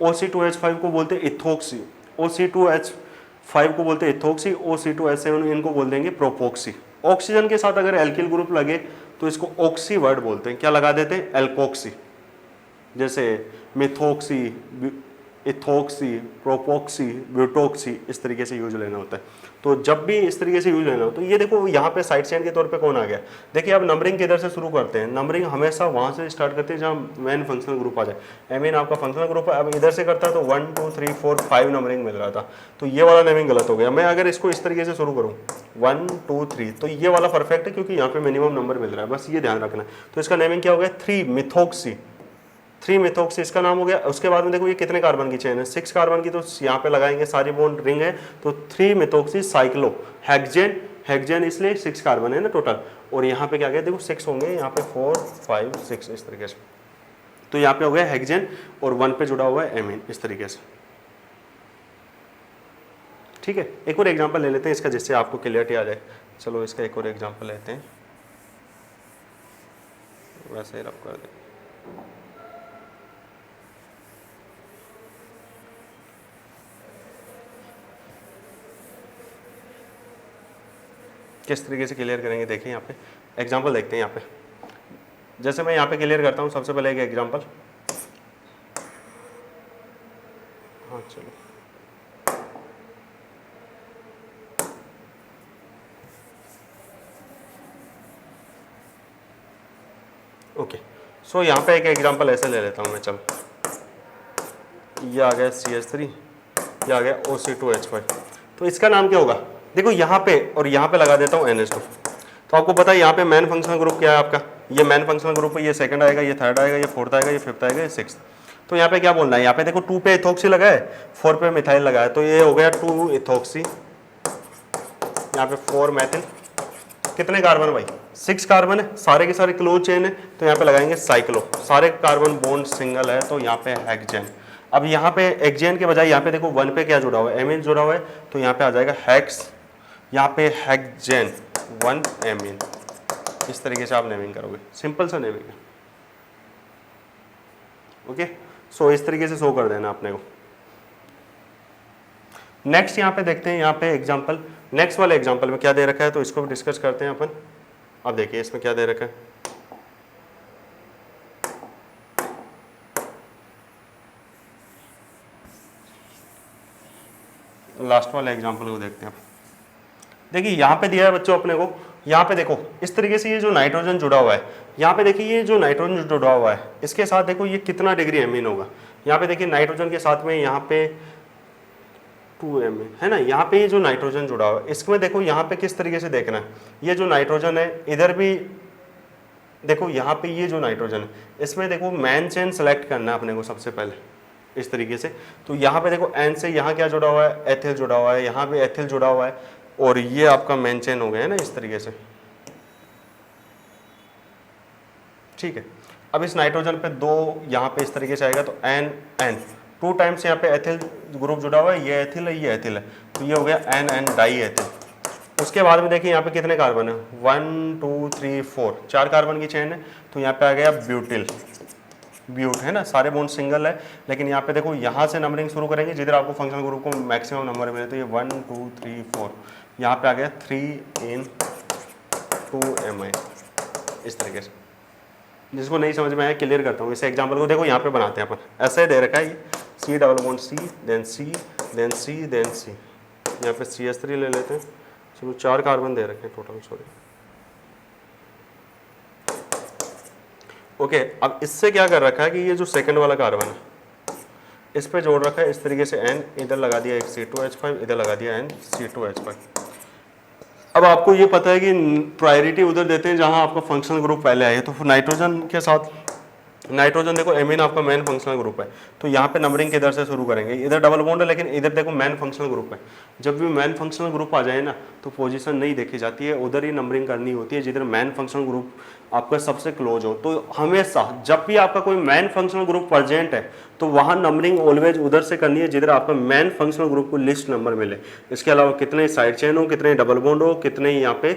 OC2H5 को बोलते हैं इथोक्सी, OC2H5 को बोलते हैं इथोक्सी, OC2H7 इनको बोल देंगे प्रोपोक्सी। ऑक्सीजन के साथ अगर एल्किल ग्रुप लगे तो इसको ऑक्सी वर्ड बोलते हैं, क्या लगा देते हैं, एल्कोक्सी। जैसे मिथोक्सी, इथोक्सी, प्रोपोक्सी, ब्यूटोक्सी, इस तरीके से यूज लेना होता है। तो जब भी इस तरीके से यूज लेना हो, तो ये देखो यहाँ पे साइड चेन के तौर पे कौन आ गया। देखिए अब नंबरिंग किधर से शुरू करते हैं, नंबरिंग हमेशा वहाँ से स्टार्ट करते हैं जहाँ मेन फंक्शनल ग्रुप आ जाए। एमीन आपका फंक्शनल ग्रुप है, अब इधर से करता है तो 1 2 3 4 5 नंबरिंग मिल रहा था, तो ये वाला नेमिंग गलत हो गया। मैं अगर इसको इस तरीके से शुरू करूँ 1 2 3, तो ये वाला परफेक्ट है क्योंकि यहाँ पे मिनिमम नंबर मिल रहा है, बस ये ध्यान रखना है। तो इसका नेमिंग क्या हो गया, 3 मिथोक्सी, 3 मिथोक्सी इसका नाम हो गया। उसके बाद में देखो ये कितने कार्बन की चेन है, 6 कार्बन की, तो यहाँ पे लगाएंगे सारी बॉन्ड रिंग है, तो 3 मिथोक्सी साइक्लो हेक्सेन, हेक्सेन इसलिए 6 कार्बन है ना टोटल, और यहाँ पे क्या गया देखो 6 होंगे, यहाँ पे 4 5 6 इस तरीके से। तो यहाँ पे हो गया हेक्सेन और 1 पे जुड़ा हुआ है एमीन, इस तरीके से, ठीक है। एक और एग्जाम्पल ले लेते हैं इसका, जिससे आपको क्लियरिटी आ जाए। चलो इसका एक और एग्जाम्पल लेते हैं, वैसे ही रब कर दें। किस तरीके से क्लियर करेंगे, देखिए यहाँ पे एग्जांपल देखते हैं। यहाँ पे जैसे मैं यहाँ पे क्लियर करता हूँ, सबसे पहले एक एग्जांपल, हाँ चलो ओके। सो यहाँ पे एक एग्जांपल ऐसे ले लेता हूँ मैं, चलो ये आ गया CH3, ये आ गया OC2H5, तो इसका नाम क्या होगा, देखो यहाँ पे और यहाँ पे लगा देता हूँ NH2। तो आपको पता है यहाँ पे मैन फंक्शनल ग्रुप क्या है आपका, ये मैन फंक्शनल ग्रुप है, ये सेकंड आएगा, ये थर्ड आएगा, ये फोर्थ आएगा, ये फिफ्थ आएगा, ये सिक्स्थ। तो यहाँ पे क्या बोलना है, यहाँ पे देखो 2 पे इथोक्सी लगा है, 4 पे मिथाइल लगा है, तो ये हो गया 2 इथोक्सी, यहाँ पे 4 मैथिल। कितने कार्बन भाई, 6 कार्बन है, सारे के सारे क्लोज चेन है, तो यहाँ पे लगाएंगे साइक्लो, सारे कार्बन बॉन्ड सिंगल है, तो यहाँ पे हेक्सेन। अब यहाँ पे हेक्सेन के बजाय यहाँ पे देखो 1 पे क्या जुड़ा हुआ है, एमीन जुड़ा हुआ है, तो यहाँ पे आ जाएगा हेक्स, यहाँ पे हेक्सेन 1 एमीन। इस तरीके से आप नेमिंग करोगे, सिंपल सा नेमिंग है, ओके। सो इस तरीके से शो कर देना अपने को। नेक्स्ट यहाँ पे देखते हैं, यहाँ पे एग्जांपल, नेक्स्ट वाले एग्जांपल में क्या दे रखा है, तो इसको भी डिस्कस करते हैं अपन। अब देखिए इसमें क्या दे रखा है, लास्ट वाले एग्जांपल को देखते हैं। देखिए यहाँ पे दिया है बच्चों अपने को, यहाँ पे देखो इस तरीके से ये जो नाइट्रोजन जुड़ा हुआ है, यहाँ पे देखिए ये जो नाइट्रोजन जुड़ा हुआ है इसके साथ देखो ये कितना डिग्री एमीन होगा। यहाँ पे देखिए नाइट्रोजन के साथ में यहाँ पे 2 एमीन है ना, यहाँ पे ये जो नाइट्रोजन जुड़ा हुआ है इसमें देखो यहाँ पे किस तरीके से देखना है, ये जो नाइट्रोजन है इधर भी देखो, यहाँ पे ये जो नाइट्रोजन है इसमें देखो मैन चेन सेलेक्ट करना है अपने को सबसे पहले इस तरीके से। तो यहाँ पे देखो एन से यहाँ क्या जुड़ा हुआ है, एथिल जुड़ा हुआ है, यहाँ पे एथिल जुड़ा हुआ है, और ये आपका मेन चेन हो गया है ना इस तरीके से, ठीक है। अब इस नाइट्रोजन पे 2 यहाँ पे इस तरीके से आएगा तो एन एन 2 टाइम्स यहाँ पे एथिल ग्रुप जुड़ा हुआ है, ये एथिल है ये एथिल है, तो ये हो गया एन एन डाई एथिल। उसके बाद में देखिए यहाँ पे कितने कार्बन है 1 2 3 4 4 कार्बन की चेन है, तो यहाँ पे आ गया ब्यूटिल ब्यूट है ना, सारे बॉन्ड सिंगल है। लेकिन यहाँ पे देखो यहाँ से नंबरिंग शुरू करेंगे जिधर आपको फंक्शनल ग्रुप को मैक्सिमम नंबर मिले, तो ये 1 2 3 4 यहाँ पे आ गया 3 in 2 mi इस तरीके से। जिसको नहीं समझ में आया क्लियर करता हूँ इस एग्जाम्पल को। देखो यहाँ पे बनाते हैं अपन, ऐसे दे रखा है ये C double bond C then C then C then C, यहाँ पे CH3 ले लेते हैं। चलो 4 कार्बन दे रखे हैं टोटल, सॉरी ओके। अब इससे क्या कर रखा है कि ये जो सेकंड वाला कार्बन है इस पे जोड़ रखा है इस तरीके से N, इधर लगा दिया एक C2H5, इधर लगा दिया N C2H5। अब आपको ये पता है कि प्रायोरिटी उधर देते हैं जहां आपका फंक्शनल ग्रुप पहले आए, तो नाइट्रोजन के साथ नाइट्रोजन देखो एमीन आपका मेन फंक्शनल ग्रुप है, तो यहाँ पे नंबरिंग किधर से शुरू करेंगे, इधर डबल बॉन्ड है लेकिन इधर देखो मेन फंक्शनल ग्रुप है। जब भी मेन फंक्शनल ग्रुप आ जाए ना तो पोजीशन नहीं देखी जाती है, उधर ही नंबरिंग करनी होती है जिधर मेन फंक्शनल ग्रुप आपका सबसे क्लोज हो। तो हमेशा जब भी आपका कोई मेन फंक्शनल ग्रुप प्रेजेंट है तो वहाँ नंबरिंग ऑलवेज उधर से करनी है जिधर आपका मेन फंक्शनल ग्रुप को लिस्ट नंबर मिले। इसके अलावा कितने साइड चेन हो, कितने डबल बॉन्ड हो, कितने यहाँ पे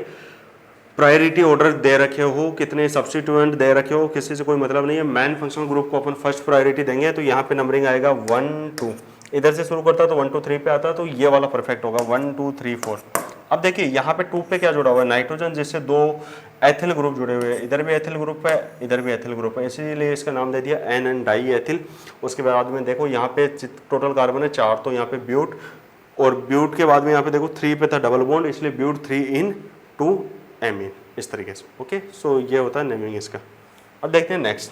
प्रायोरिटी ऑर्डर दे रखे हो, कितने सब्स्टिट्यूएंट दे रखे हो, किसी से कोई मतलब नहीं है। मैन फंक्शनल ग्रुप को अपन फर्स्ट प्रायोरिटी देंगे, तो यहाँ पे नंबरिंग आएगा 1 2, इधर से शुरू करता तो 1 2 3 पे आता, तो ये वाला परफेक्ट होगा 1 2 3 4। अब देखिए यहाँ पे 2 पे क्या जुड़ा हुआ है, नाइट्रोजन जिससे 2 एथिल ग्रुप जुड़े हुए हैं, इधर भी एथिल ग्रुप है इधर भी एथिल ग्रुप है, इसीलिए इसका नाम दे दिया एन एन डाई एथिल। उसके बाद में देखो यहाँ पे टोटल कार्बन है 4, तो यहाँ पे ब्यूट, और ब्यूट के बाद में यहाँ पे देखो 3 पे था डबल बॉन्ड, इसलिए ब्यूट 3 in 2 एमीन इस तरीके से। ओके, सो ये होता है नेमिंग इसका। अब देखते हैं नेक्स्ट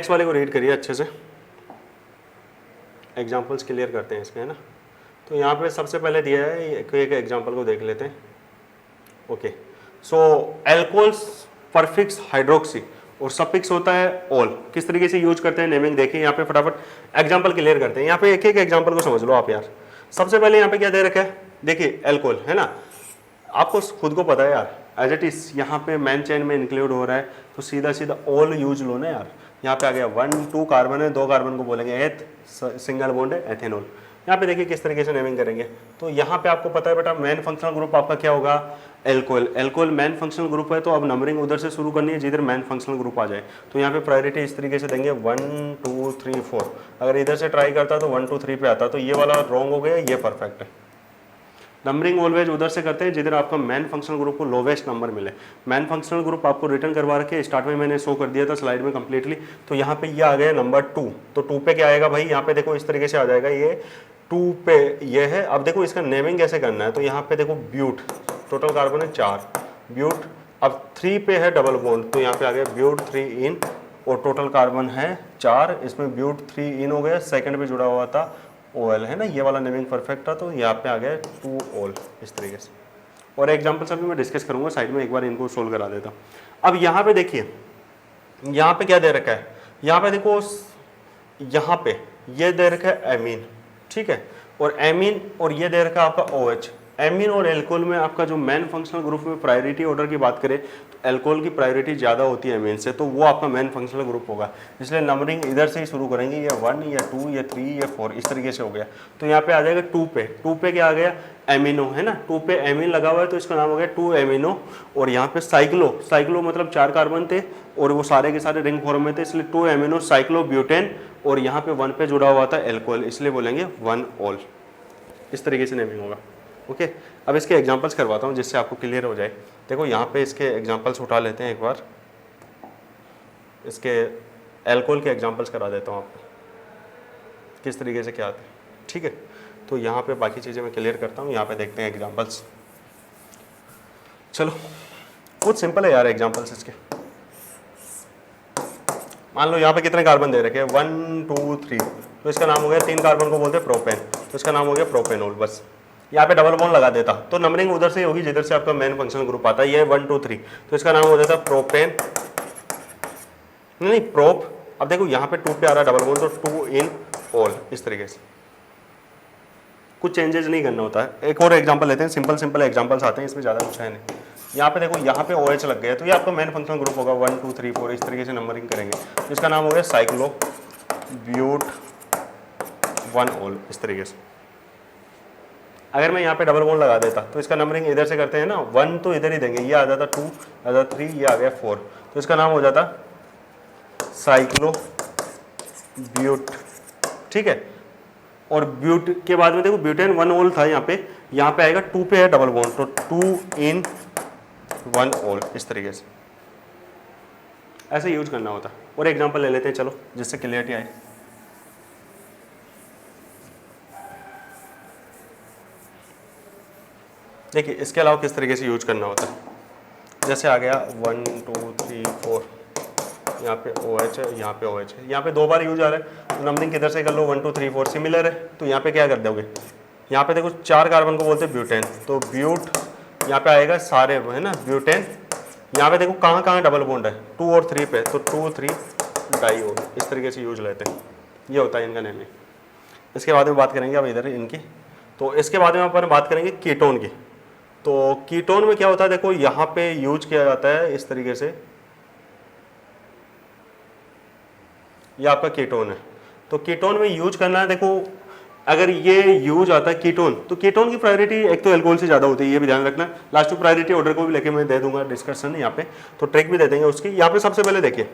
वाले को रीड करिए अच्छे से, एग्जांपल्स क्लियर करते हैं इसके, है ना। तो यहाँ पे सबसे पहले दिया है एक एग्जांपल को देख लेते हैं। ओके, सो एल्कोहल्स परफिक्स हाइड्रोक्सी और सफिक्स होता है ऑल, किस तरीके से यूज करते हैं नेमिंग देखिए। यहाँ पे फटाफट एग्जांपल क्लियर करते हैं, यहाँ पे एक एक एग्जांपल को समझ लो आप यार। सबसे पहले यहाँ पे क्या दे रखा है, देखिए एल्कोहल है ना, आपको खुद को पता है यार एज इट इज यहाँ पे मैन चेन में इंक्लूड हो रहा है, तो सीधा सीधा ऑल यूज लो ना यार। यहाँ पे आ गया 1 2 कार्बन है, 2 कार्बन को बोलेंगे एथ, सिंगल बॉन्ड है एथेनॉल। यहाँ पे देखिए किस तरीके से नेमिंग करेंगे, तो यहाँ पे आपको पता है बेटा मेन फंक्शनल ग्रुप आपका क्या होगा, alcohol. Alcohol main functional group है, तो अब नंबरिंग उधर से शुरू करनी है जिधर मेन फंक्शनल ग्रुप आ जाए। तो यहाँ पे प्रायोरिटी इस तरीके से देंगे 1 2 3 4। अगर इधर से ट्राई करता तो 1 2 3 पे आता, तो ये वाला रॉन्ग हो गया, ये परफेक्ट है। नंबरिंग ऑलवेज उधर से करते हैं जिधर आपका मैन फंक्शनल ग्रुप को लोवेस्ट नंबर मिले। मैन फंक्शनल ग्रुप आपको रिटर्न करवा रखे, स्टार्ट में मैंने शो कर दिया था स्लाइड में कंप्लीटली। तो यहाँ पे ये आ गया नंबर 2, तो 2 पे क्या आएगा भाई, यहाँ पे देखो इस तरीके से आ जाएगा, ये 2 पे ये है। अब देखो इसका नेमिंग कैसे करना है, तो यहाँ पे देखो ब्यूट, टोटल कार्बन है 4 ब्यूट। अब 3 पे है डबल बॉन्ड, तो यहाँ पे आ गया ब्यूट 3 in, और टोटल कार्बन है 4, इसमें ब्यूट 3 in हो गया, सेकंड पे जुड़ा हुआ था OL है ना, ये वाला नेमिंग परफेक्ट था, तो यहाँ पे आ गया 2 OL इस तरीके से। और एग्जाम्पल सभी मैं डिस्कस करूंगा साइड में, एक बार इनको सोल्व करा देता हूँ। अब यहाँ पे देखिए यहाँ पे क्या दे रखा है, यहाँ पे देखो यहाँ पे ये दे रखा है एमीन, ठीक है, और एमीन और ये दे रखा है आपका OH। एमीन और एल्कोहल में आपका जो मेन फंक्शनल ग्रुप में प्रायोरिटी ऑर्डर की बात करें तो एल्कोहल की प्रायोरिटी ज़्यादा होती है एमीन से, तो वो आपका मेन फंक्शनल ग्रुप होगा। इसलिए नंबरिंग इधर से ही शुरू करेंगे, ये 1 या 2 या 3 या 4 इस तरीके से हो गया। तो यहाँ पे आ जाएगा 2 पे, 2 पे क्या आ गया एमिनो है ना, 2 पे एमीन लगा हुआ है तो इसका नाम हो गया 2 एमिनो। और यहाँ पे साइक्लो मतलब 4 कार्बन थे और वो सारे के सारे रिंग फॉर्म में थे, इसलिए 2 एमिनो साइक्लो ब्यूटेन, और यहाँ पे 1 पे जुड़ा हुआ था एल्कोहल, इसलिए बोलेंगे 1 ऑल। इस तरीके से नेमिंग होगा। ओके, अब इसके एग्जांपल्स करवाता हूँ जिससे आपको क्लियर हो जाए। देखो यहाँ पे इसके एग्जांपल्स उठा लेते हैं एक बार, इसके एल्कोहल के एग्जांपल्स करा देता हूँ आपको किस तरीके से क्या आते हैं, ठीक है। तो यहाँ पे बाकी चीज़ें मैं क्लियर करता हूँ, यहाँ पे देखते हैं एग्जांपल्स। चलो बहुत सिंपल है यार एग्जांपल्स इसके। मान लो यहाँ पे कितने कार्बन दे रखे हैं 1 2 3, तो इसका नाम हो गया, 3 कार्बन को बोलते हैं प्रोपेन, तो इसका नाम हो गया प्रोपेनॉल। बस यहाँ पे डबल बॉन्ड लगा देता तो नंबरिंग उधर से होगी जिधर से आपका मेन फंक्शनल ग्रुप आता है, ये 1 2 3, तो इसका नाम हो जाता प्रोपेन, नहीं प्रोप। अब देखो यहाँ पे 2 पे आ रहा है डबल बॉन्ड, तो 2 in ऑल इस तरीके से, कुछ चेंजेस नहीं करना होता है। एक और एग्जांपल लेते हैं, सिंपल एग्जांपल्स आते हैं, इसमें ज़्यादा कुछ है नहीं। यहाँ पे देखो यहाँ पे OH लग गया तो ये आपका मेन फंक्शनल ग्रुप होगा 1 2 3 4 इस तरीके से नंबरिंग करेंगे तो इसका नाम हो गया साइक्लो ब्यूट 1 ओल इस तरीके से। अगर मैं यहाँ पे डबल बॉन्ड लगा देता तो इसका नंबरिंग इधर से करते हैं ना 1 तो इधर ही देंगे, ये आ जाता 2 आ जाता 3 ये आ गया 4 तो इसका नाम हो जाता साइक्लो ब्यूट। ठीक है, और ब्यूट के बाद में देखो ब्यूटेन 1 ओल था यहाँ पे आएगा 2 पे है डबल बॉन्ड तो 2 in 1 ओल इस तरीके से ऐसे यूज करना होता। और एग्जांपल ले लेते हैं चलो जिससे क्लियरिटी आए। देखिए इसके अलावा किस तरीके से यूज करना होता है, जैसे आ गया 1 2 3 4 यहाँ पे OH है यहाँ पे OH है, यहाँ पे 2 बार यूज आ रहा है तो नंबरिंग किधर से कर लो 1 2 3 4 सिमिलर है तो यहाँ पे क्या कर दोगे, यहाँ पे देखो 4 कार्बन को बोलते हैं ब्यूटेन तो ब्यूट यहाँ पे आएगा सारे वो है ना ब्यूटेन। यहाँ पे देखो कहाँ कहाँ डबल बॉन्ड है 2 और 3 पे तो 2 3 डाइओल इस तरीके से यूज लेते हैं, ये होता है इनका नेमिंग। इसके बाद में बात करेंगे अब इधर इनकी, तो इसके बाद में अपन बात करेंगे कीटोन की। तो कीटोन में क्या होता है देखो यहाँ पे यूज किया जाता है इस तरीके से, ये आपका कीटोन है तो कीटोन में यूज करना है। देखो अगर ये यूज आता है कीटोन तो कीटोन की प्रायोरिटी एक तो अल्कोहल से ज़्यादा होती है, ये भी ध्यान रखना। लास्ट में प्रायोरिटी ऑर्डर को भी लेके मैं दे दूंगा डिस्कशन यहाँ पे, तो ट्रिक भी दे देंगे उसकी। यहाँ पे सबसे पहले देखिए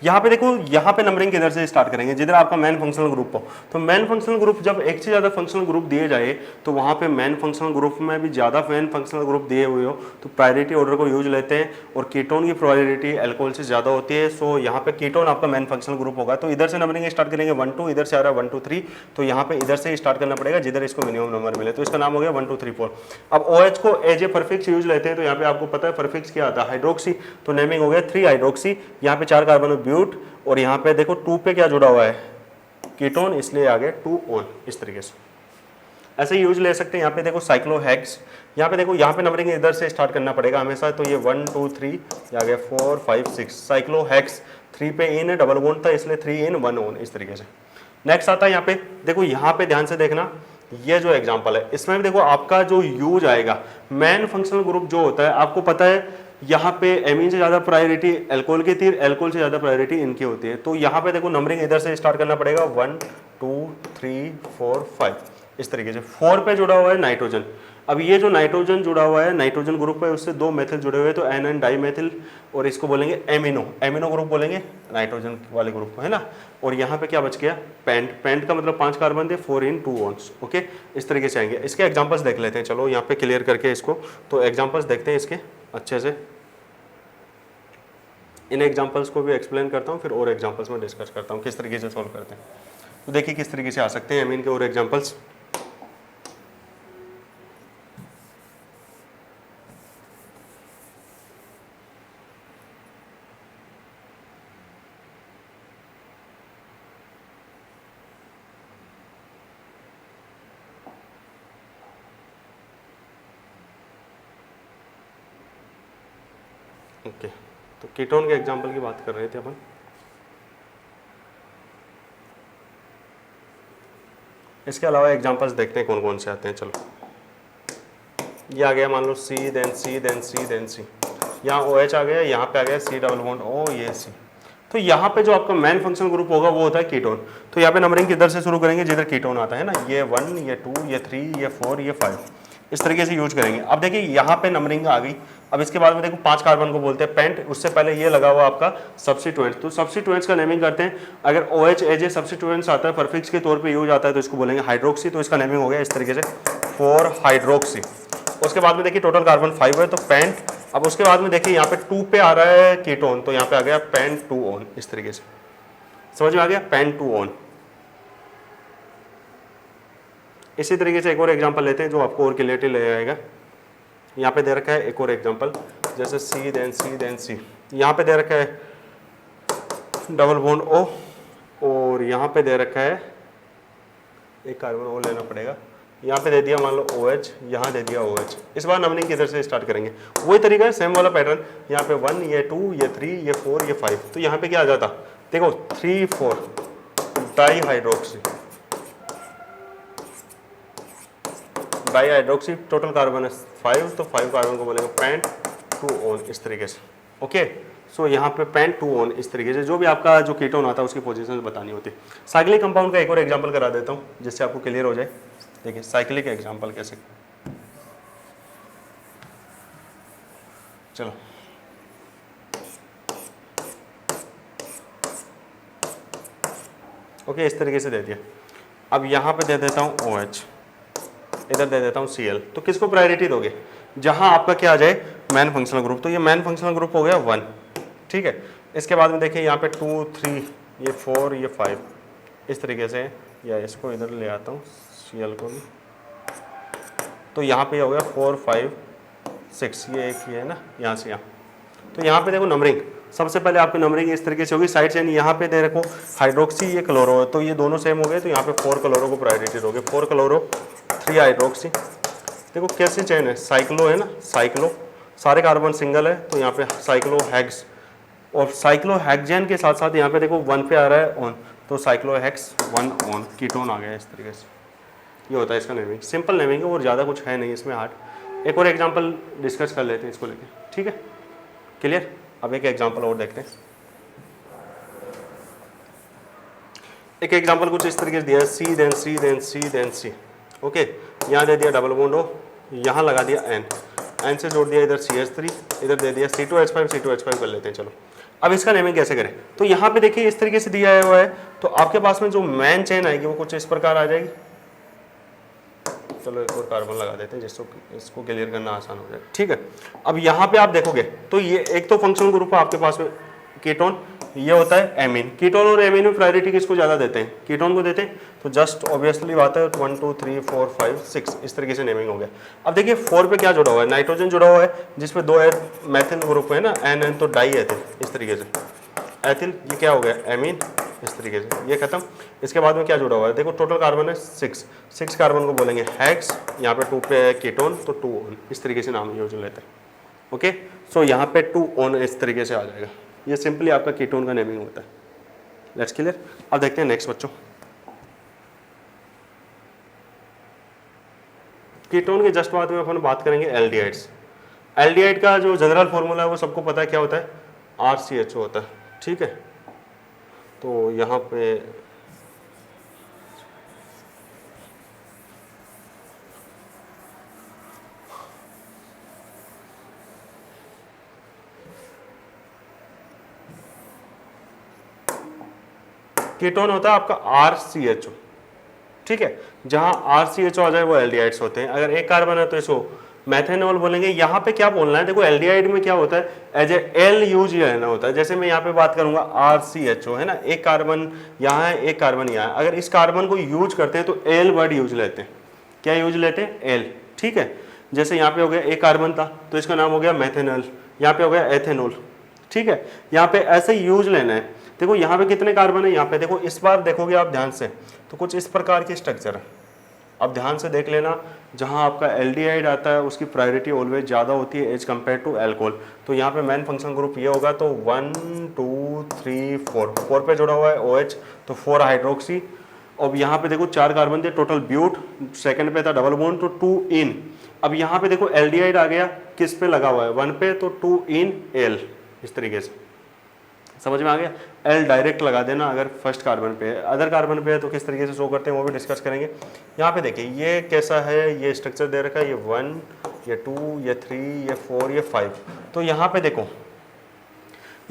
यहाँ पे देखो यहाँ पे नंबरिंग किधर से स्टार्ट करेंगे, जिधर आपका मेन फंक्शनल ग्रुप हो। तो मेन फंक्शनल ग्रुप जब एक से ज़्यादा फंक्शनल ग्रुप दिए जाए तो वहाँ पे मेन फंक्शनल ग्रुप में भी ज़्यादा मेन फंक्शनल ग्रुप दिए हुए हो तो प्रायोरिटी ऑर्डर को यूज लेते हैं, और कीटोन की प्रायोरिटी अल्कोहल से ज़्यादा होती है। सो यहाँ पे कीटोन आपका मेन फंक्शनल ग्रुप होगा तो इधर से नंबरिंग स्टार्ट करेंगे 1 2, इधर से आ रहा है 1 2 3 तो यहाँ पे इधर से स्टार्ट करना पड़ेगा जिधर इसको मिनिमम नंबर मिले, तो इसका नाम हो गया 1 2 3 4। अब OH को एज ए परफिक्स यूज लेते हैं तो यहाँ पे आपको पता है परफिक्स क्या आता है हाइड्रोक्सी, तो नेमिंग हो गया 3 हाइड्रोक्सी। यहाँ पे 4 कार्बन ब्यूट और यहाँ पे देखो 2 पे क्या जुड़ा हुआ है कीटोन इसलिए आ गया 2 ओन इस तरीके से ऐसे यूज ले सकते हैं। यहाँ पे देखो साइक्लोहेक्स, यहाँ पे देखो यहाँ पे नंबरिंग इधर से स्टार्ट करना पड़ेगा हमेशा, तो ये 1 2 3 ये आ गया 4 5 6 साइक्लोहेक्स 3 पे इन है डबल बॉन्ड था इसलिए 3 in 1 ओन इस तरीके से। नेक्स्ट आता है यहाँ पे देखो, यहाँ पे ध्यान से देखना ये जो एग्जाम्पल है इसमें भी देखो आपका जो यूज आएगा मेन फंक्शनल ग्रुप जो होता है आपको पता है यहाँ पे एमीन से ज़्यादा प्रायोरिटी अल्कोहल की थी, अल्कोहल से ज़्यादा प्रायोरिटी इनकी होती है। तो यहाँ पे देखो नंबरिंग इधर से स्टार्ट करना पड़ेगा 1 2 3 4 5 इस तरीके से। 4 पे जुड़ा हुआ है नाइट्रोजन, अब ये जो नाइट्रोजन जुड़ा हुआ है नाइट्रोजन ग्रुप है उससे 2 मेथिल जुड़े हुए हैं तो एन डाई मेथिल और इसको बोलेंगे एमिनो ग्रुप बोलेंगे नाइट्रोजन वाले ग्रुप को है ना। और यहाँ पे क्या बच गया पेंट का मतलब 5 कार्बन थे 4 in 2 ओन्स ओके इस तरीके से आएंगे। इसके एग्जांपल्स देख लेते हैं चलो यहाँ पे क्लियर करके इसको, तो एग्जांपल्स देखते हैं इसके अच्छे से। इन एग्जांपल्स को भी एक्सप्लेन करता हूँ फिर और एग्जांपल्स में डिस्कस करता हूँ किस तरीके से सॉल्व करते हैं। तो देखिए किस तरीके से आ सकते हैं एमीन के और एग्जांपल्स। ओके तो कीटोन के एग्जांपल की बात कर रहे थे अपन। इसके अलावा एग्जांपल्स देखते हैं कौन कौन से आते हैं। चलो ये आ गया मान लो C then C then C then C, यहाँ OH आ गया, यहाँ पे आ गया C डबल बॉन्ड O ये C। तो यहाँ पे जो आपका मेन फंक्शनल ग्रुप होगा वो होता है कीटोन। तो यहाँ पे नंबरिंग किधर से शुरू करेंगे जिधर कीटोन आता है ना, ये 1 ये 2 ये 3 ये 4 ये 5 इस तरीके से यूज करेंगे। अब देखिए यहाँ पे नंबरिंग आ गई, अब इसके बाद में देखो 5 कार्बन को बोलते हैं पेंट, उससे पहले ये लगा हुआ आपका सब्स्टिट्यूएंट्स, तो सब्स्टिट्यूएंट्स का नेमिंग करते हैं। अगर OH एज ए सब्स्टिट्यूएंट्स आता है परफिक्स के तौर पे यूज आता है तो इसको बोलेंगे हाइड्रोक्सी, तो इसका नेमिंग हो गया इस तरीके से 4 हाइड्रोक्सी। उसके बाद में देखिए टोटल कार्बन 5 है तो पेंट। अब उसके बाद में देखिए यहाँ पे 2 पे आ रहा है कीटोन तो यहाँ पे आ गया पेंट 2 ओन इस तरीके से, समझ में आ गया पेंट 2 ओन। इसी तरीके से एक और एग्जांपल लेते हैं जो आपको और क्लियरिटी ले आएगा। यहाँ पे दे रखा है एक और एग्जांपल जैसे C then C then C, यहाँ पे दे रखा है डबल बॉन्ड O और यहाँ पे दे रखा है एक कार्बन और लेना पड़ेगा यहाँ पे दे दिया मान लो OH, यहाँ दे दिया OH। इस बार नंबरिंग किधर से स्टार्ट करेंगे, वही तरीका है, सेम वाला पैटर्न। यहाँ पे 1, ये 2, ये 3, ये 4, ये 5। तो यहाँ पे क्या आ जाता, देखो 3 4 डाई हाइड्रोक्सी, टोटल कार्बन है 5, तो 5 कार्बन को बोलेंगे पेंट 2 ऑन, इस तरीके से। ओके, सो यहाँ पे पेंट 2 ऑन, इस तरीके से जो भी आपका जो कीटोन आता है उसकी पोजीशन बतानी होती है। साइक्लिक कंपाउंड का एक और एग्जांपल करा देता हूँ जिससे आपको क्लियर हो जाए। देखिए साइक्लिक एग्जांपल कैसे, चलो ओके, इस तरीके से दे दिया। अब यहाँ पे दे देता हूँ OH, इधर दे देता हूँ Cl। तो किसको प्रायोरिटी दोगे, जहाँ आपका क्या आ जाए मैन फंक्शनल ग्रुप। तो ये मैन फंक्शनल ग्रुप हो गया 1, ठीक है। इसके बाद में देखिए यहाँ पे 2 3, ये 4, ये 5, इस तरीके से, या इसको इधर ले आता हूँ Cl को भी। तो यहाँ पे हो गया 4 5 6, ये एक ही है ना, यहाँ से यहाँ। तो यहाँ पे देखो नंबरिंग, सबसे पहले आपकी नंबरिंग इस तरीके से होगी, साइड चेन यहाँ पे दे रखो हाइड्रोक्सी, ये क्लोरो है, तो ये दोनों सेम हो गए, तो यहाँ पे 4 क्लोरो को प्रायोरिटी दोगे, 4 क्लोरो 3 हाइड्रोक्सी। देखो कैसे चेन है, साइक्लो है ना, साइक्लो, सारे कार्बन सिंगल है, तो यहाँ पे साइक्लो हेक्स, और साइक्लो हेक्सेन के साथ साथ यहाँ पे देखो 1 पे आ रहा है ऑन, तो साइक्लो हेक्स 1 ऑन, कीटोन आ गया इस तरीके से। ये होता है इसका नेमिंग, सिंपल नेमिंग है और ज़्यादा कुछ है नहीं इसमें हार्ड। एक और एग्जांपल डिस्कस कर लेते हैं इसको लेके, ठीक है, क्लियर। अब एक एग्जांपल और देखते हैं। एक एग्जांपल कुछ इस तरीके से दिया है, C then C then C then C। Okay, यहाँ दे दिया डबल बॉन्ड O, यहाँ लगा दिया N से जोड़ दिया इधर CH3, इधर दे दिया C2H5 C2H5 कर लेते हैं। चलो अब इसका नेमिंग कैसे करें, तो यहाँ पे देखिए इस तरीके से दिया हुआ है, तो आपके पास में जो मैन चेन आएगी वो कुछ इस प्रकार आ जाएगी। चलो एक और कार्बन लगा देते हैं जिसको इसको क्लियर करना आसान हो जाए, ठीक है। अब यहाँ पे आप देखोगे तो ये एक तो फंक्शनल ग्रुप है आपके पास में कीटोन, ये होता है एमीन। कीटोन और एमीन में प्रायोरिटी किसको ज़्यादा देते हैं, कीटोन को देते हैं, तो जस्ट ऑब्वियसली बात है 1 2 3 4 5 6 इस तरीके से नेमिंग हो गया। अब देखिए 4 पे क्या जुड़ा हुआ है, नाइट्रोजन जुड़ा हुआ है जिसपे 2 मैथिल ग्रुप है ना, N तो डाई एथिल, इस तरीके से एथिल, ये क्या हो गया एमीन, इस तरीके से, ये खत्म। इसके बाद में क्या जुड़ा हुआ है, देखो टोटल कार्बन है 6 कार्बन को बोलेंगे हेक्स, यहाँ पे 2 पे है कीटोन, तो 2 ऑन, इस तरीके से नाम यूज लेते हैं। ओके, सो यहाँ पे 2 ऑन इस तरीके से आ जाएगा। ये सिंपली आपका कीटोन का नेमिंग होता है। Let's clear. अब देखते हैं नेक्स्ट बच्चों, कीटोन के जस्ट बाद में अपन बात करेंगे एल्डिहाइड्स। एल्डिहाइड का जो जनरल फॉर्मूला है वो सबको पता है क्या होता है, RCHO होता है, ठीक है। तो यहाँ पे कीटोन होता है आपका RCHO, ठीक है। जहां RCHO आ जाए वो एल्डिहाइड्स होते हैं। अगर एक कार्बन है तो इसको मैथेनॉल बोलेंगे। यहाँ पे क्या बोलना है, देखो एल्डिहाइड में क्या होता है, एज ए एल यूज लेना होता है। जैसे मैं यहाँ पे बात करूंगा RCHO है ना, एक कार्बन यहाँ है, एक कार्बन यहाँ है, अगर इस कार्बन को यूज करते हैं तो एल वर्ड यूज लेते हैं। क्या यूज लेते हैं, एल, ठीक है। जैसे यहाँ पे हो गया एक कार्बन था तो इसका नाम हो गया मैथेनॉल, यहाँ पे हो गया एथेनॉल, ठीक है। यहाँ पे ऐसे यूज लेना है। देखो यहाँ पे कितने कार्बन है, यहाँ पे देखो, इस बार देखोगे आप ध्यान से तो कुछ इस प्रकार की स्ट्रक्चर है। अब ध्यान से देख लेना, जहाँ आपका एल्डिहाइड आता है उसकी प्रायोरिटी ऑलवेज ज़्यादा होती है एज कम्पेयर टू एल्कोहल। तो यहाँ पे मेन फंक्शनल ग्रुप ये होगा, तो 1 2 3 4 पे जुड़ा हुआ है OH, तो 4 हाइड्रोक्सी। अब यहाँ पे देखो 4 कार्बन थे टोटल ब्यूट, सेकंड पे था डबल बॉन्ड, तो 2 इन। अब यहाँ पे देखो एल्डिहाइड आ गया, किस पे लगा हुआ है, 1 पे, तो 2 इन एल, इस तरीके से समझ में आ गया। एल डायरेक्ट लगा देना अगर फर्स्ट कार्बन पे है, अदर कार्बन पे है तो किस तरीके से शो करते हैं वो भी डिस्कस करेंगे। यहाँ पे देखिए ये कैसा है, ये स्ट्रक्चर दे रखा है, ये 1 ये 2 ये 3 ये 4 ये 5। तो यहाँ पे देखो,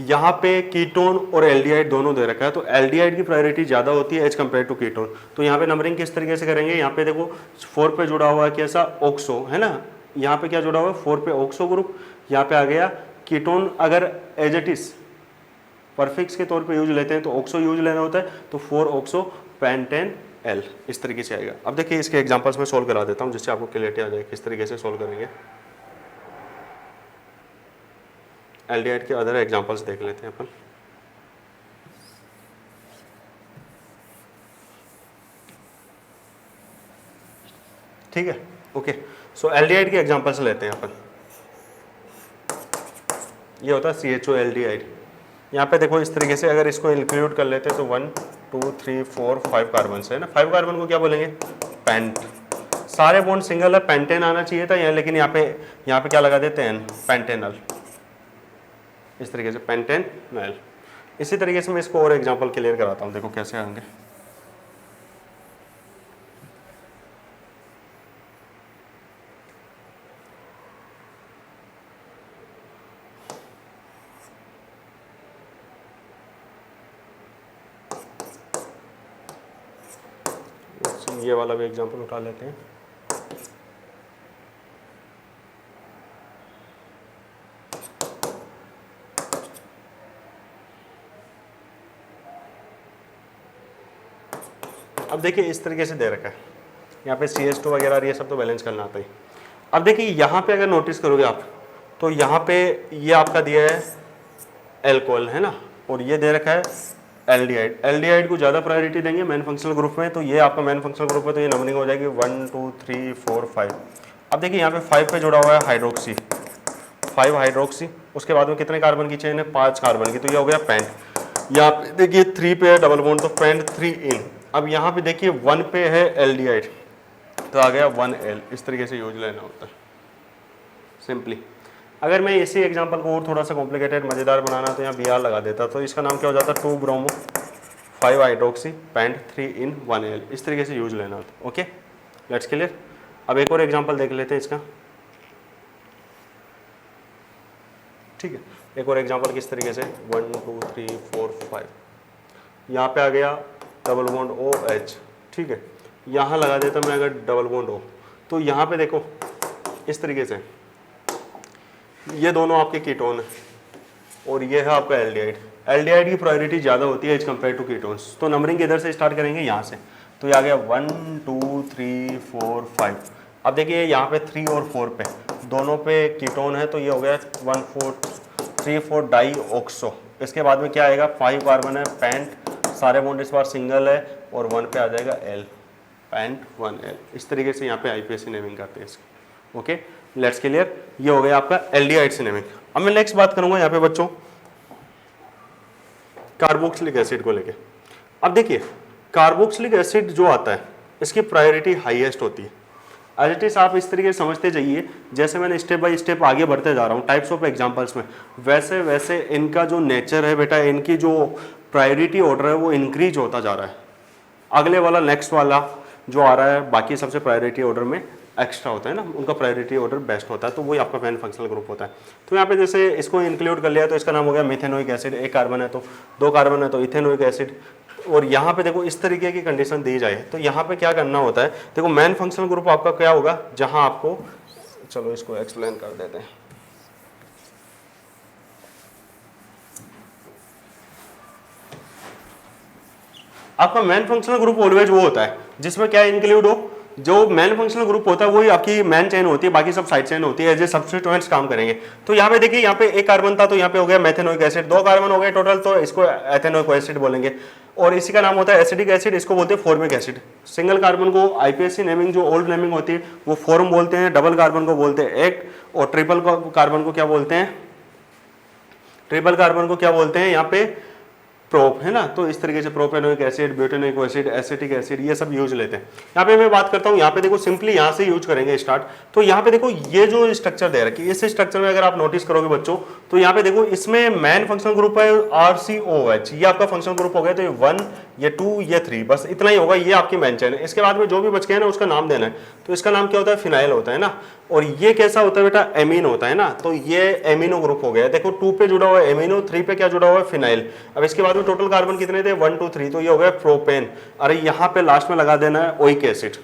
यहाँ पे कीटोन और एल्डिहाइड दोनों दे रखा है, तो एल्डिहाइड की प्रायोरिटी ज़्यादा होती है एज कम्पेयर टू कीटोन। तो यहाँ पे नंबरिंग किस तरीके से करेंगे, यहाँ पे देखो 4 पे जुड़ा हुआ है कैसा, ऑक्सो है ना, यहाँ पे क्या जुड़ा हुआ है 4 पे ऑक्सो ग्रुप, यहाँ पे आ गया कीटोन। अगर एज इट इज परफिक्स के तौर पे यूज लेते हैं तो ऑक्सो यूज लेना होता है, तो 4 ऑक्सो पेंटेन एल, इस तरीके से आएगा। अब देखिए इसके एग्जांपल्स में सोल्व करा देता हूँ जिससे आपको क्लियरिटी आ जाए किस तरीके से सोल्व करेंगे। एल्डिहाइड के अदर एग्जांपल्स देख लेते हैं अपन। ठीक है, ओके। सो एल्डिहाइड के एग्जांपल्स लेते हैं अपन। ये होता है CHO एल्डिहाइड। यहाँ पे देखो इस तरीके से अगर इसको इंक्लूड कर लेते हैं तो 1 2 3 4 5 कार्बन है ना। 5 कार्बन को क्या बोलेंगे, पेंट। सारे बॉन्ड सिंगल है, पेंटेन आना चाहिए था यहाँ, लेकिन यहाँ पे क्या लगा देते हैं, पेंटेनल। इस तरीके से पेंटेनल। इसी तरीके से मैं इसको और एग्जांपल क्लियर कराता हूँ, देखो कैसे आएंगे। ये वाला भी एग्जांपल उठा लेते हैं। अब देखिए इस तरीके से दे रखा है, यहाँ पे CH2 वगैरह ये सब तो बैलेंस करना आता ही। अब देखिए यहाँ पे अगर नोटिस करोगे आप तो यहाँ पे ये आपका दिया है एल्कोहल है ना, और ये दे रखा है एल्डिहाइड। एल्डिहाइड को ज़्यादा प्रायोरिटी देंगे मेन फंक्शनल ग्रुप में, तो ये आपका मेन फंक्शनल ग्रुप है, तो ये नंबरिंग हो जाएगी 1 2 3 4 5। अब देखिए यहाँ पे 5 पे जुड़ा हुआ है हाइड्रोक्सी, 5 हाइड्रोक्सी। उसके बाद में कितने कार्बन की चेन है, 5 कार्बन की, तो ये हो गया पेंट। यहाँ पे देखिए 3 पे है डबल बॉन्ड, तो पेंट 3 इन। अब यहाँ पे देखिए 1 पे है एल्डिहाइड, तो आ गया 1L। इस तरीके से यूज लेना होता है सिंपली। अगर मैं इसी एग्जांपल को और थोड़ा सा कॉम्प्लिकेटेड मज़ेदार बनाना तो यहाँ Br लगा देता, तो इसका नाम क्या हो जाता, 2 ब्रोमो 5 हाइड्रोक्सी पेंट 3 इन 1L। इस तरीके से यूज लेना होता है। Okay, let's clear. अब एक और एग्जांपल देख लेते हैं इसका, ठीक है। एक और एग्जांपल किस तरीके से, 1 2 3 4 5, यहाँ पे आ गया डबल बॉन्ड OH, ठीक है। यहाँ लगा देता मैं अगर डबल बॉन्ड O, तो यहाँ पे देखो इस तरीके से ये दोनों आपके कीटोन है और ये है आपका एल्डिहाइड। एल्डिहाइड की प्रायोरिटी ज़्यादा होती है एज कम्पेयर टू कीटोन्स। तो नंबरिंग इधर से स्टार्ट करेंगे, यहाँ से, तो ये आ गया 1 2 3 4 5। अब देखिए यहाँ पे 3 और 4 पे दोनों पे कीटोन है, तो ये हो गया 1 4 3 4 डाई ऑक्सो। इसके बाद में क्या आएगा, 5 कार्बन है, पेंट, सारे बॉन्ड इस बार सिंगल है, और 1 पे आ जाएगा L, पेंट 1L। इस तरीके से यहाँ पे IPSC नेमिंग करते हैं इसकी। Okay, let's clear. ये हो गया आपका एल्डिहाइड से नेमिंग। अब मैं नेक्स्ट बात करूंगा यहाँ पे बच्चों कार्बोक्सिलिक एसिड को लेके। अब देखिए कार्बोक्सिलिक एसिड जो आता है इसकी प्रायोरिटी हाईएस्ट होती है। एज इट इज आप इस तरीके से समझते जाइए, जैसे मैंने स्टेप बाय स्टेप आगे बढ़ते जा रहा हूँ टाइप्स ऑफ एग्जांपल्स में, वैसे वैसे इनका जो नेचर है बेटा, इनकी जो प्रायोरिटी ऑर्डर है वो इंक्रीज होता जा रहा है। अगले वाला नेक्स्ट वाला जो आ रहा है बाकी सबसे प्रायोरिटी ऑर्डर में एक्स्ट्रा होता है ना, उनका प्रायोरिटी ऑर्डर बेस्ट होता है, तो वही आपका मेन फंक्शनल ग्रुप होता है। तो यहाँ पे जैसे इसको इंक्लूड कर लिया तो इसका नाम हो गया मिथेनोइक एसिड। 1 कार्बन है तो 2 कार्बन है तो इथेनोइक एसिड। और यहाँ पे देखो इस तरीके की कंडीशन दी जाए तो यहाँ पे क्या करना होता है, देखो मेन फंक्शनल ग्रुप आपका क्या होगा, जहाँ आपको, चलो इसको एक्सप्लेन कर देते हैं। आपका मेन फंक्शनल ग्रुप ऑलवेज वो होता है जिसमें क्या इंक्लूड हो, जो मेन फंक्शनल ग्रुप होता है वही आपकी मेन चेन होती है, बाकी सब साइड चेन होती है, एज ए सब्स्टिट्यूएंट्स काम करेंगे। तो यहाँ पे देखिए यहाँ पे 1 कार्बन था तो यहाँ पे हो गया मेथेनोइक एसिड, 2 कार्बन हो गए टोटल तो इसको एथेनोइक एसिड बोलेंगे, और इसी का नाम होता है एसिडिक एसिड, इसको बोलते हैं फॉर्मिक एसिड। सिंगल कार्बन को IPSC नेमिंग जो ओल्ड नेमिंग होती है वो फॉर्म बोलते हैं, डबल कार्बन को बोलते हैं एक्ट, और ट्रिपल कार्बन को क्या बोलते हैं, ट्रिपल कार्बन को क्या बोलते हैं यहाँ पे प्रोप, है ना। तो इस तरीके से propanoic acid, butanoic acid, acetic acid, ये सब यूज लेते हैं। यहाँ पे मैं बात करता हूँ, यहाँ पे देखो सिंपली यहाँ से यूज करेंगे स्टार्ट। तो यहाँ पे देखो ये जो स्ट्रक्चर दे रखी है, इस स्ट्रक्चर में अगर आप नोटिस करोगे बच्चों तो यहाँ पे देखो इसमें मेन फंक्शनल ग्रुप है RCOH, ये आपका फंक्शनल ग्रुप हो गया। तो ये 1, ये 2, ये 3, बस इतना ही होगा, ये आपकी मेन चेन है। इसके बाद में जो भी बच गया ना उसका नाम देना है, तो इसका नाम क्या होता है, फिनाइल होता है ना। और ये कैसा होता है बेटा, एमीन होता है ना, तो ये एमिनो ग्रुप हो गया। देखो 2 पे जुड़ा हुआ है एमिनो, 3 पे क्या जुड़ा हुआ है, फिनाइल। अब इसके बाद में टोटल कार्बन कितने थे, 1 2 3, तो ये हो गया प्रोपेन। अरे यहाँ पे लास्ट में लगा देना है ओइक एसिड,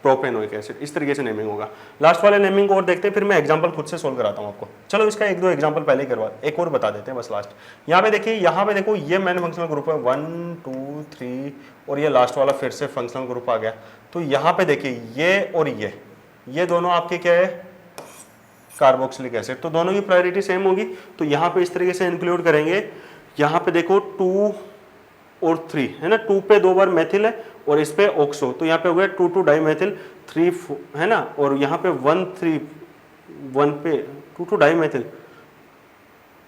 प्रोपेनोइक एसिड। इस तरीके से नेमिंग होगा। लास्ट वाले नेमिंग को और देखते हैं, फिर मैं एग्जांपल खुद से सोल्व कराता हूँ आपको। चलो इसका 1 2 एग्जांपल पहले ही करवा, एक और बता देते हैं बस लास्ट। यहाँ पे देखिए, यहाँ पे देखो ये मेन फंक्शनल ग्रुप है 1 2 3, और ये लास्ट वाला फिर से फंक्शनल ग्रुप आ गया। तो यहाँ पे देखिए ये और ये दोनों आपके क्या है, कार्बोक्सिलिक एसिड, तो दोनों की प्रायोरिटी सेम होगी। तो यहाँ पे इस तरीके से इंक्लूड करेंगे। यहाँ पे देखो 2 और 3 है ना, 2 पे 2 बार मेथिल है और इस पे ऑक्सो, तो यहाँ पे हो गया 2 2 डाई मेथिल। 3 है ना, और यहाँ पे 1 3 1 पे 2 2 डाई मेथिल,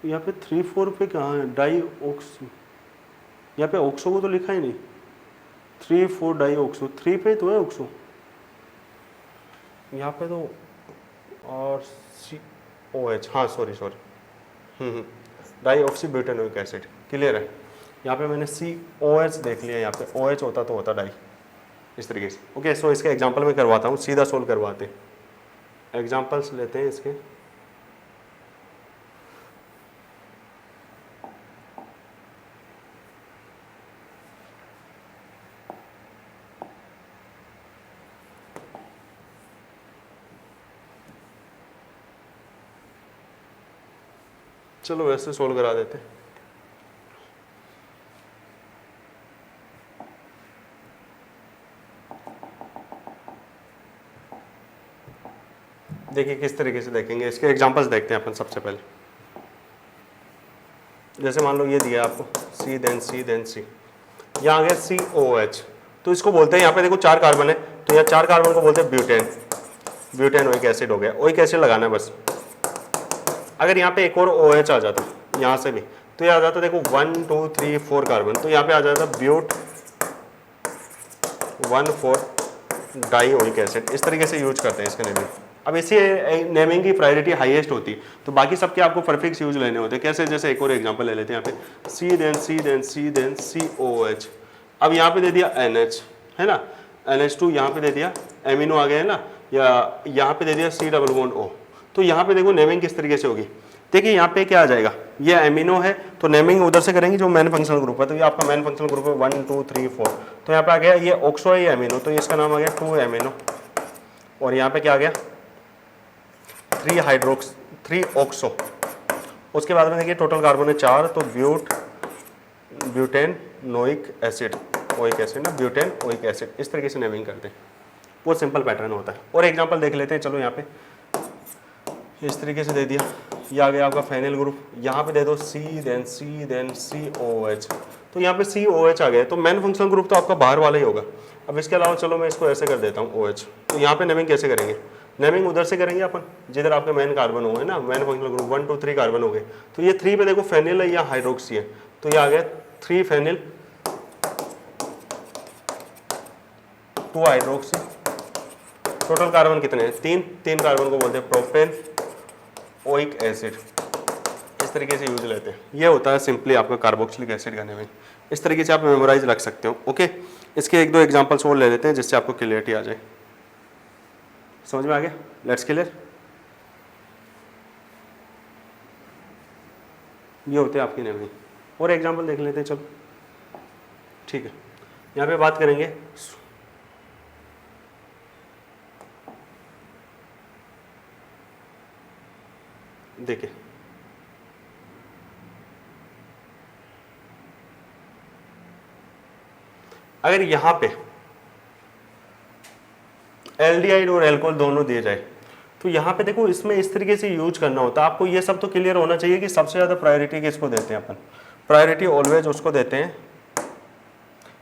यहाँ पे 3 4 पे कहाँ है डाई ऑक्सो, यहाँ पे ऑक्सो को तो लिखा ही नहीं, 3 4 डाई ऑक्सो, 3 पे तो है ऑक्सो यहाँ पे तो, और COH, हाँ sorry di oxy butanoic acid, clear है। यहाँ पे मैंने COH देख लिया, यहाँ पे OH होता तो होता डाई, इस तरीके से। ओके, सो इसके एग्जांपल में करवाता हूँ, सीधा सोल्व करवाते हैं, एग्जांपल्स लेते हैं इसके। चलो वैसे सोल्व करा देते हैं। देखिए किस तरीके से देखेंगे, इसके एग्जांपल्स देखते हैं अपन सबसे पहले। जैसे मान लो ये दिया आपको C then C then C, यहाँ आ गया COH, तो इसको बोलते हैं, यहाँ पे देखो 4 कार्बन है, तो यहाँ 4 कार्बन को बोलते हैं ब्यूटेन, ब्यूटेनोइक एसिड हो गया। ओइक एसिड लगाना है बस। अगर यहाँ पे एक और OH आ जाता यहाँ से भी, तो ये आ जाता देखो 1 2 3 4 कार्बन, तो यहाँ पे आ जाता ब्यूट 1,4 डाइओइक एसिड। इस तरीके से यूज करते हैं इसका नेमिंग। अब इसी नेमिंग की प्रायोरिटी हाईएस्ट होती है, तो बाकी सबके आपको परफिक्स यूज लेने होते हैं। कैसे, जैसे एक और एग्जांपल ले लेते हैं, यहाँ पे C then C then C then COH। अब यहाँ पे दे दिया NH है ना, NH2, यहाँ पे दे दिया एमिनो आ गया है ना, या यहाँ पे दे दिया C डबल बॉन्ड O। तो यहाँ पे देखो नेमिंग किस तरीके से होगी। देखिए यहाँ पे क्या आ जाएगा, ये एमिनो है तो नेमिंग उधर से करेंगे जो मेन फंक्शनल ग्रुप है, तो ये आपका मेन फंक्शनल ग्रुप है 1 2 3 4। तो यहाँ पे आ गया ये ऑक्सो है, ये एमिनो, तो इसका नाम आ गया 2 एमिनो। और यहाँ पे क्या आ गया 3 ऑक्सो। उसके बाद में देखिए टोटल कार्बन है 4, तो ब्यूटेनोइक एसिड, ओइक एसिड ना, ब्यूटेन ओइक एसिड। इस तरीके से नेमिंग करते हैं, बहुत सिंपल पैटर्न होता है। और एग्जांपल देख लेते हैं। चलो यहाँ पे इस तरीके से दे दिया, ये आ गया आपका फेनिल ग्रुप, यहाँ पे दे दो C देन COH, तो यहाँ पे COH आ गया, तो मेन फंक्शनल ग्रुप तो आपका बाहर वाला ही होगा। अब इसके अलावा चलो मैं इसको ऐसे कर देता हूँ OH, तो यहाँ पे नेमिंग कैसे करेंगे, नेमिंग उधर से करेंगे अपन जिधर आपके मेन कार्बन हो गए ना, मेन फंक्शनल ग्रुप 1 2 3 कार्बन हो गए, तो ये 3 पे देखो फेनिल है या हाइड्रोक्सी है, तो ये आ गया 3 फेनिल 2 हाइड्रोक्सी। टोटल कार्बन कितने हैं, 3 कार्बन को बोलते हैं प्रोपेन ओइक एसिड। इस तरीके से यूज लेते हैं। ये होता है सिंपली आपका कार्बोक्सिलिक एसिड का नेमिंग। इस तरीके से आप मेमोराइज रख सकते हो। ओके, इसके 1 2 एग्जांपल्स और ले लेते हैं जिससे आपको क्लियरिटी आ जाए। समझ में आ गया, लेट्स क्लियर। ये होते हैं आपकी नेमिंग। और एग्जांपल देख लेते हैं, चलो ठीक है। यहाँ पे बात करेंगे देखिए अगर यहां पे एल्डिहाइड और एल्कोहल दोनों दिए जाए, तो यहाँ पे देखो इसमें इस तरीके से यूज करना होता है। आपको ये सब तो क्लियर होना चाहिए कि सबसे ज़्यादा प्रायोरिटी किसको देते हैं अपन, प्रायोरिटी ऑलवेज उसको देते हैं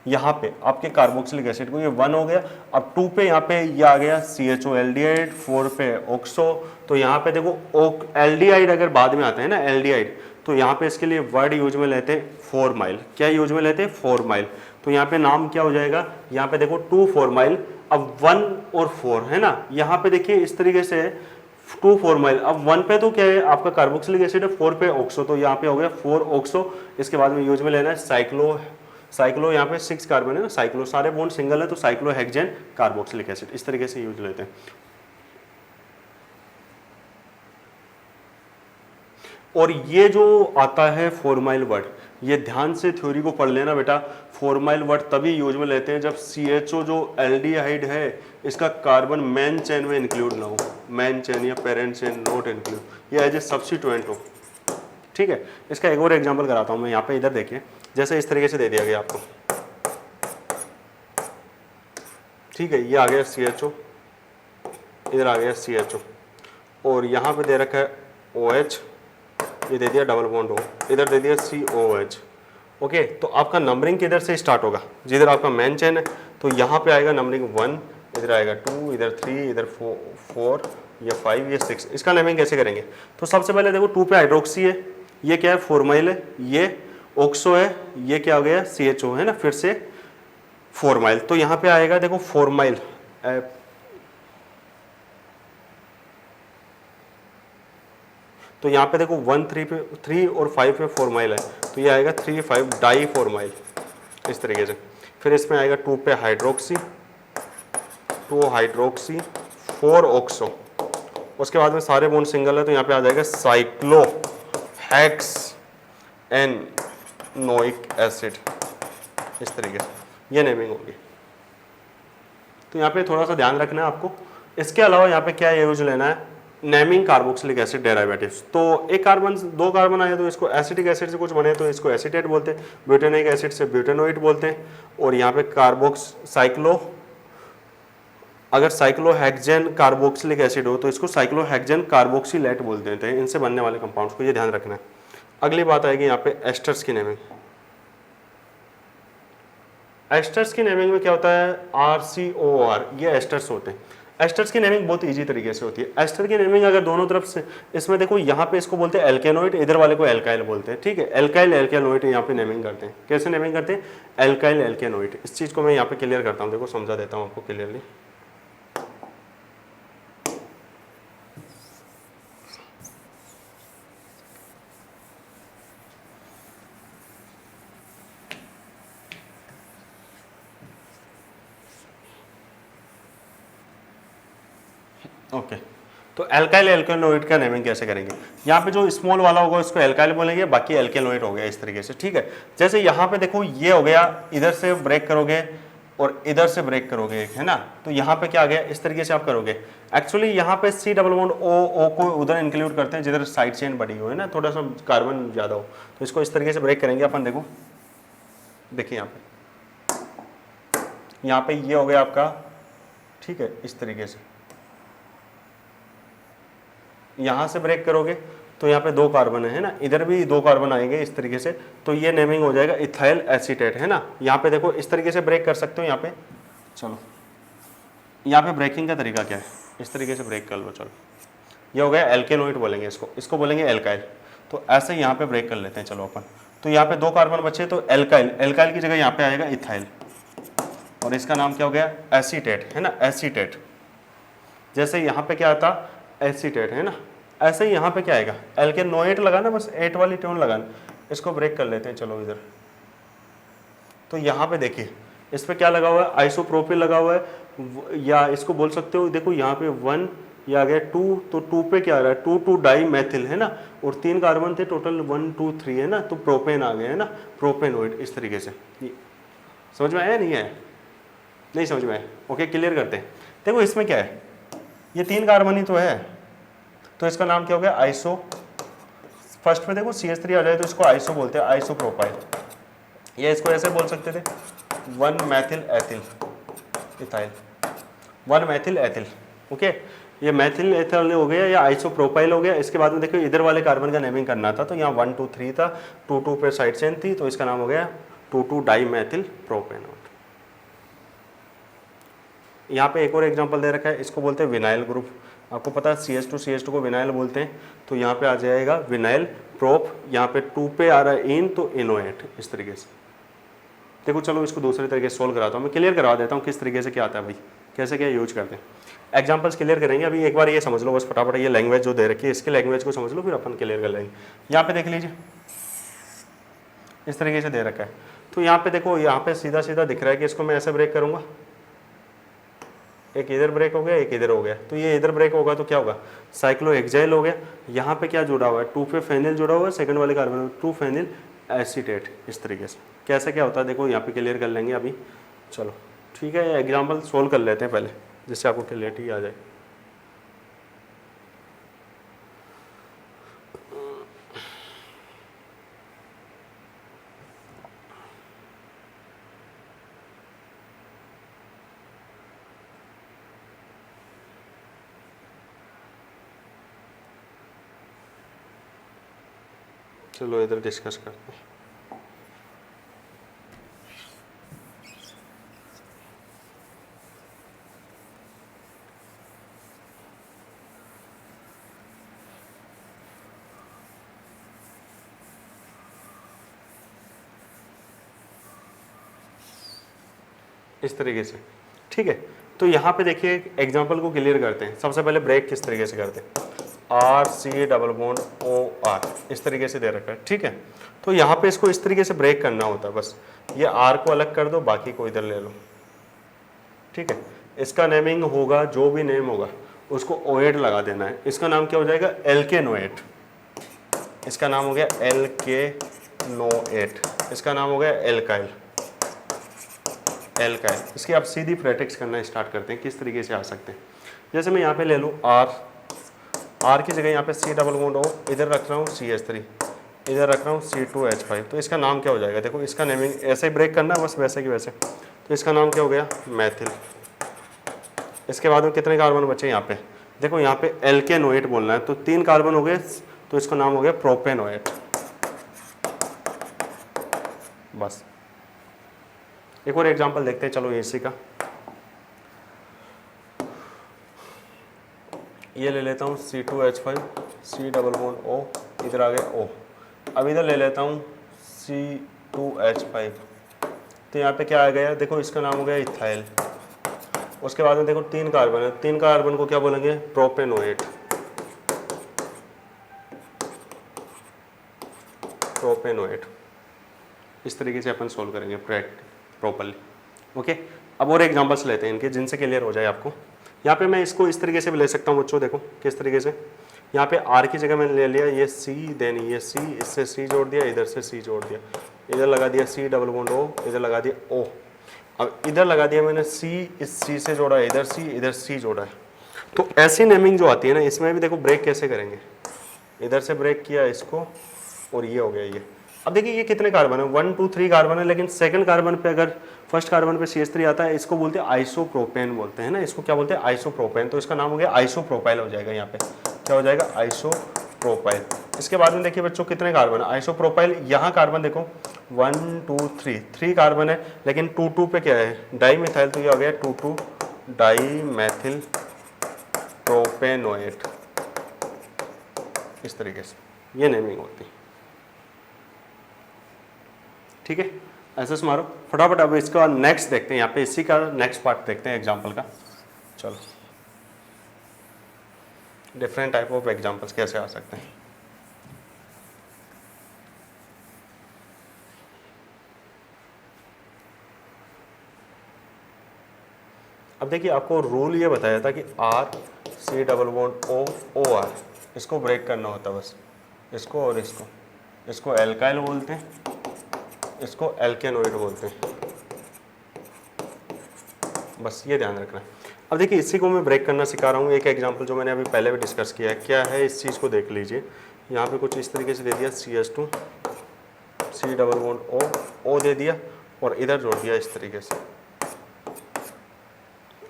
यहाँ पे आपके कार्बोक्सिलिक एसिड को। ये 1 हो गया। अब 2 पे यहाँ पे ये आ गया CHO एल्डिहाइड, 4 पे ऑक्सो। तो यहाँ पे देखो एल्डिहाइड अगर बाद में आता है ना एल्डिहाइड, तो यहाँ पे इसके लिए वर्ड यूज में लेते हैं फॉर्माइल। क्या यूज में लेते हैं, फॉर्माइल। तो यहाँ पे नाम क्या हो जाएगा, यहाँ पे देखो 2 फॉर्माइल। अब 1 और 4 है ना, यहाँ पे देखिए इस तरीके से 2 फॉर्माइल। अब 1 पे तो क्या है आपका कार्बोक्सिलिक एसिड है, 4 पे ऑक्सो, तो यहाँ पे हो गया 4 ऑक्सो। इसके बाद में यूज में लेना है साइक्लो यहाँ पे 6 कार्बन है ना, साइक्लो, सारे बॉन्ड सिंगल है तो साइक्लोहेक्सेन कार्बोक्सिलिक एसिड। इस तरीके से यूज लेते हैं। और ये जो आता है फॉर्माइल वर्ड, ये ध्यान से थ्योरी को पढ़ लेना बेटा। फॉर्माइल वर्ड तभी यूज में लेते हैं जब CHO जो एल्डिहाइड है इसका कार्बन मेन चेन में इंक्लूड ना हो, मेन चेन या पेरेंट चेन नॉट इंक्लूड, ये एज ए सब्स्टिट्यूएंट हो। ठीक है, इसका एक और एग्जांपल कराता हूं मैं। यहाँ पे इधर देखिए, जैसे इस तरीके से दे दिया गया आपको, ठीक है, ये आ गया CHO, इधर आ गया CHO, और यहाँ पे दे रखा है OH, ये दे दिया डबल बॉन्ड O, इधर दे दिया COH। ओके, तो आपका नंबरिंग किधर से स्टार्ट होगा, जिधर आपका मेन चेन है, तो यहाँ पे आएगा नंबरिंग 1, इधर आएगा 2, इधर 3, इधर 4, ये 5, ये 6। इसका नेमिंग कैसे करेंगे? तो सबसे पहले देखो 2 पे हाइड्रोक्सी है, ये क्या है फॉर्माइल है, ये ऑक्सो है, ये क्या हो गया CHO है ना, फिर से फॉर्माइल। तो यहाँ पे आएगा देखो फॉर्माइल, तो यहाँ पे देखो 1, 3 पे 3 और 5 पे फॉर्माइल है, तो ये आएगा 3, 5 डाई फॉर्माइल इस तरीके से। फिर इसमें आएगा 2 पे हाइड्रोक्सी, 2 हाइड्रोक्सी, 4 ऑक्सो। उसके बाद में सारे बॉन्ड सिंगल है, तो यहाँ पे आ जाएगा साइक्लो हेक्स एनोइक एसिड इस तरीके से, ये नेमिंग होगी। तो यहाँ पे थोड़ा सा ध्यान रखना है आपको। इसके अलावा यहाँ पे क्या यूज लेना है, नेमिंग कार्बोक्सिलिक एसिड डेरिवेटिव्स। तो एक कार्बन, 2 कार्बन आए तो इसको एसिटिक एसिड से कुछ बने तो इसको एसीटेट बोलते हैं, ब्यूटेनिक एसिड से ब्यूटेनोइट बोलते हैं, और यहाँ पे कार्बोक्स साइक्लो, अगर साइक्लोहेक्सेन कार्बोक्सिलिक एसिड हो तो इसको साइक्लोहेक्सेन कार्बोक्सिलेट बोल देते हैं, इनसे बनने वाले कंपाउंड्स को, ये ध्यान रखना है। अगली बात आएगी यहाँ पे एस्टर्स की नेमिंग। एस्टर्स की नेमिंग में क्या होता है, RCOR, ये एस्टर्स होते हैं। एस्टर्स की नेमिंग बहुत इजी तरीके से होती है। एस्टर की नेमिंग अगर दोनों तरफ से, इसमें देखो यहाँ पे इसको बोलते हैं एल्केनोइड, इधर वाले को एल्काइल बोलते हैं, ठीक है। एल्काइल एल्केनोइड यहाँ पे नेमिंग करते हैं। कैसे नेमिंग करते हैं, एल्काइल एल्केनोइड। इस चीज़ को मैं यहाँ पे क्लियर करता हूँ, देखो समझा देता हूँ आपको क्लियरली। ओके, तो एल्काइल एल्केनोइड का नेमिंग कैसे करेंगे, यहाँ पे जो स्मॉल वाला होगा उसको एल्काइल बोलेंगे, बाकी एल्केनोइड हो गया इस तरीके से, ठीक है। जैसे यहाँ पे देखो ये हो गया, इधर से ब्रेक करोगे और इधर से ब्रेक करोगे, है ना, तो यहाँ पे क्या आ गया, इस तरीके से आप करोगे। एक्चुअली यहाँ पे C डबल बॉन्ड O को उधर इंक्लूड करते हैं जिधर साइड चेन बड़ी हो, है ना, थोड़ा सा कार्बन ज़्यादा हो, तो इसको इस तरीके से ब्रेक करेंगे अपन। देखो देखिए यहाँ पे ये हो गया आपका, ठीक है, इस तरीके से यहाँ से ब्रेक करोगे तो यहाँ पे 2 कार्बन है ना, इधर भी 2 कार्बन आएंगे इस तरीके से, तो ये नेमिंग हो जाएगा इथाइल एसीटेट, है ना। यहाँ पे देखो इस तरीके से ब्रेक कर सकते हो, यहाँ पे चलो, यहाँ पे ब्रेकिंग का तरीका क्या है, इस तरीके से ब्रेक कर लो, चलो ये हो गया एल्केनोइड बोलेंगे इसको, इसको बोलेंगे एल्काइल। तो ऐसे यहाँ पे ब्रेक कर लेते हैं, चलो अपन। तो यहाँ पे 2 कार्बन बचे, तो एल्काइल, एल्काइल की जगह यहाँ पे आएगा इथाइल, और इसका नाम क्या हो गया, एसीटेट, है ना, एसीटेट। जैसे यहाँ पे क्या आता, एसीटेट, है ना, ऐसे ही यहाँ पे क्या आएगा, एल्केनोइड लगाना, बस 8 वाली ट्यून लगाना। इसको ब्रेक कर लेते हैं, चलो इधर। तो यहाँ पे देखिए इस पे क्या लगा हुआ है, आइसोप्रोपिल लगा हुआ है, या इसको बोल सकते हो, देखो यहाँ पे 1, ये आ गया 2, तो 2 पे क्या आ रहा है, 2 डाई मैथिल, है ना, और 3 कार्बन थे टोटल, 1 2 3, है ना, तो प्रोपेन आ गया, है ना, प्रोपेनोइड इस तरीके से। समझ में आया, नहीं आया, नहीं समझ में आया, ओके क्लियर करते हैं। देखो इसमें क्या है, ये 3 कार्बन ही तो है, तो इसका नाम क्या हो गया, आइसो। फर्स्ट में देखो CH3 आ जाए तो इसको आइसो बोलते हैं, आइसोप्रोपाइल, या इसको ऐसे बोल सकते थे 1 Maithil ethyl ethyl, 1 Maithil ethyl, okay. ये मैथिल एथिल हो गया या आइसोप्रोपाइल हो गया। इसके बाद में देखो इधर वाले कार्बन का नेमिंग करना था, तो यहाँ 1 2 3 था, 2 2 पे साइड चेन थी, तो इसका नाम हो गया 2 2 डाई मैथिल प्रोपेनोइड। यहाँ पे एक और एग्जांपल दे रखा है, इसको बोलते हैं विनाइल ग्रुप। आपको पता है CH2 को विनाइल बोलते हैं, तो यहाँ पे आ जाएगा विनाइल प्रोप, यहाँ पे 2 पे आ रहा है इन, तो इनोएट इस तरीके से। देखो चलो इसको दूसरे तरीके से सोल्व कराता हूँ, मैं क्लियर करवा देता हूँ किस तरीके से क्या आता है भाई, कैसे क्या यूज करते हैं। एग्जांपल्स क्लियर करेंगे, अभी एक बार ये समझ लो बस फटाफट, ये लैंग्वेज जो दे रखी है इसके लैंग्वेज को समझ लो, फिर अपन क्लियर कर लेंगे। यहाँ पे देख लीजिए इस तरीके से दे रखा है, तो यहाँ पे देखो, यहाँ पे सीधा सीधा दिख रहा है कि इसको मैं ऐसे ब्रेक करूँगा, एक इधर ब्रेक हो गया, एक इधर हो गया, तो ये इधर ब्रेक होगा तो क्या होगा, साइक्लोहेक्साइल हो गया। यहाँ पे क्या जुड़ा हुआ है, 2 पे फेनिल जुड़ा हुआ है, सेकंड वाले कार्बन 2 फेनिल एसीटेट इस तरीके से। कैसे क्या होता है देखो यहाँ पे क्लियर कर लेंगे अभी, चलो ठीक है, एग्जाम्पल सोल्व कर लेते हैं पहले, जिससे आपको क्लियरिटी आ जाए। चलो इधर डिस्कस करते हैं। इस तरीके से, ठीक है। तो यहाँ पे देखिए एग्जाम्पल को क्लियर करते हैं। सबसे पहले ब्रेक किस तरीके से करते हैं, R C double bond O R, इस तरीके से दे रखा है, ठीक है। तो यहाँ पे इसको इस तरीके से ब्रेक करना होता है, बस ये आर को अलग कर दो, बाकी को इधर ले लो, ठीक है। इसका नेमिंग होगा, जो भी नेम होगा उसको ओएट लगा देना है। इसका नाम क्या हो जाएगा, एल्केनोएट, इसका नाम हो गया एल्केनोएट, इसका नाम हो गया एल्काइल, एल्काइल। इसकी आप सीधी प्रेटिक्स करना स्टार्ट करते हैं, किस तरीके से आ सकते हैं। जैसे मैं यहाँ पे ले लूँ आर, आर की जगह यहाँ पे सी डबल बॉन्ड ओ, इधर रख रहा हूँ CH3, इधर रख रहा हूँ C2H5, तो इसका नाम क्या हो जाएगा, देखो इसका नेमिंग ऐसे ही ब्रेक करना है, बस वैसे की वैसे। तो इसका नाम क्या हो गया, मैथिल। इसके बाद में कितने कार्बन बचे यहाँ पे, देखो यहाँ पे एल्केनोएट बोलना है, तो 3 कार्बन हो गए, तो इसका नाम हो गया प्रोपेनोएट, बस। एक और एग्जांपल देखते हैं, चलो इसी का, ये ले लेता हूँ C2H5, C double bond O, इधर आ गया O। अब इधर ले लेता हूँ C2H5, तो यहाँ पे क्या आ गया, देखो इसका नाम हो गया इथाइल। उसके बाद में देखो 3 कार्बन है, 3 कार्बन को क्या बोलेंगे, प्रोपेनोएट, प्रोपेनोएट। इस तरीके से अपन सोल्व करेंगे प्रॉपर्ली, ओके। अब और एग्जांपल्स लेते हैं इनके, जिनसे क्लियर हो जाए आपको। यहाँ पे मैं इसको इस तरीके से भी ले सकता हूँ बच्चों, देखो किस तरीके से। यहाँ पे आर की जगह मैंने ले लिया ये सी, देन ये सी, इससे सी जोड़ दिया, इधर से सी जोड़ दिया, इधर लगा दिया सी डबल बॉन्ड ओ, इधर लगा दिया ओ। अब इधर लगा दिया मैंने सी, इस सी से जोड़ा है, इधर सी जोड़ा है। तो ऐसी नेमिंग जो आती है ना, इसमें भी देखो ब्रेक कैसे करेंगे, इधर से ब्रेक किया इसको, और ये हो गया ये। अब देखिए ये कितने कार्बन है, 1 2 3 कार्बन है, लेकिन सेकंड कार्बन पे अगर फर्स्ट कार्बन पे CH3 आता है, इसको बोलते हैं आइसोप्रोपेन बोलते हैं ना, इसको क्या बोलते हैं, आइसोप्रोपेन। तो इसका नाम हो गया आइसोप्रोपाइल हो जाएगा, यहाँ पे क्या हो जाएगा, आइसोप्रोपाइल। इसके बाद में देखिए बच्चों कितने कार्बन है, आइसोप्रोपाइल, यहाँ कार्बन देखो 1 2 3 कार्बन है, लेकिन 2 2 पे क्या है, डाई मिथाइल, तो ये हो गया 2 2 डाई मैथिल प्रोपेनोएट। इस तरीके से ये नेमिंग होती है, ठीक है। ऐसे से मारो फटाफट। अब इसका नेक्स्ट देखते हैं, यहाँ पे इसी का नेक्स्ट पार्ट देखते हैं एग्जाम्पल का। चलो डिफरेंट टाइप ऑफ एग्जाम्पल्स कैसे आ सकते हैं। अब देखिए आपको रूल ये बताया था कि R C double bond O O R, इसको ब्रेक करना होता है, बस इसको और इसको एल्काइल बोलते हैं, इसको एल्केनोइड बोलते हैं, बस ये ध्यान रखना है। अब देखिए इसी को मैं ब्रेक करना सिखा रहा हूँ। एक एग्जांपल जो मैंने अभी पहले भी डिस्कस किया है, क्या है इस चीज़ को देख लीजिए। यहाँ पे कुछ इस तरीके से दे दिया, CH2 C double bond O दे दिया, और इधर जोड़ दिया इस तरीके से,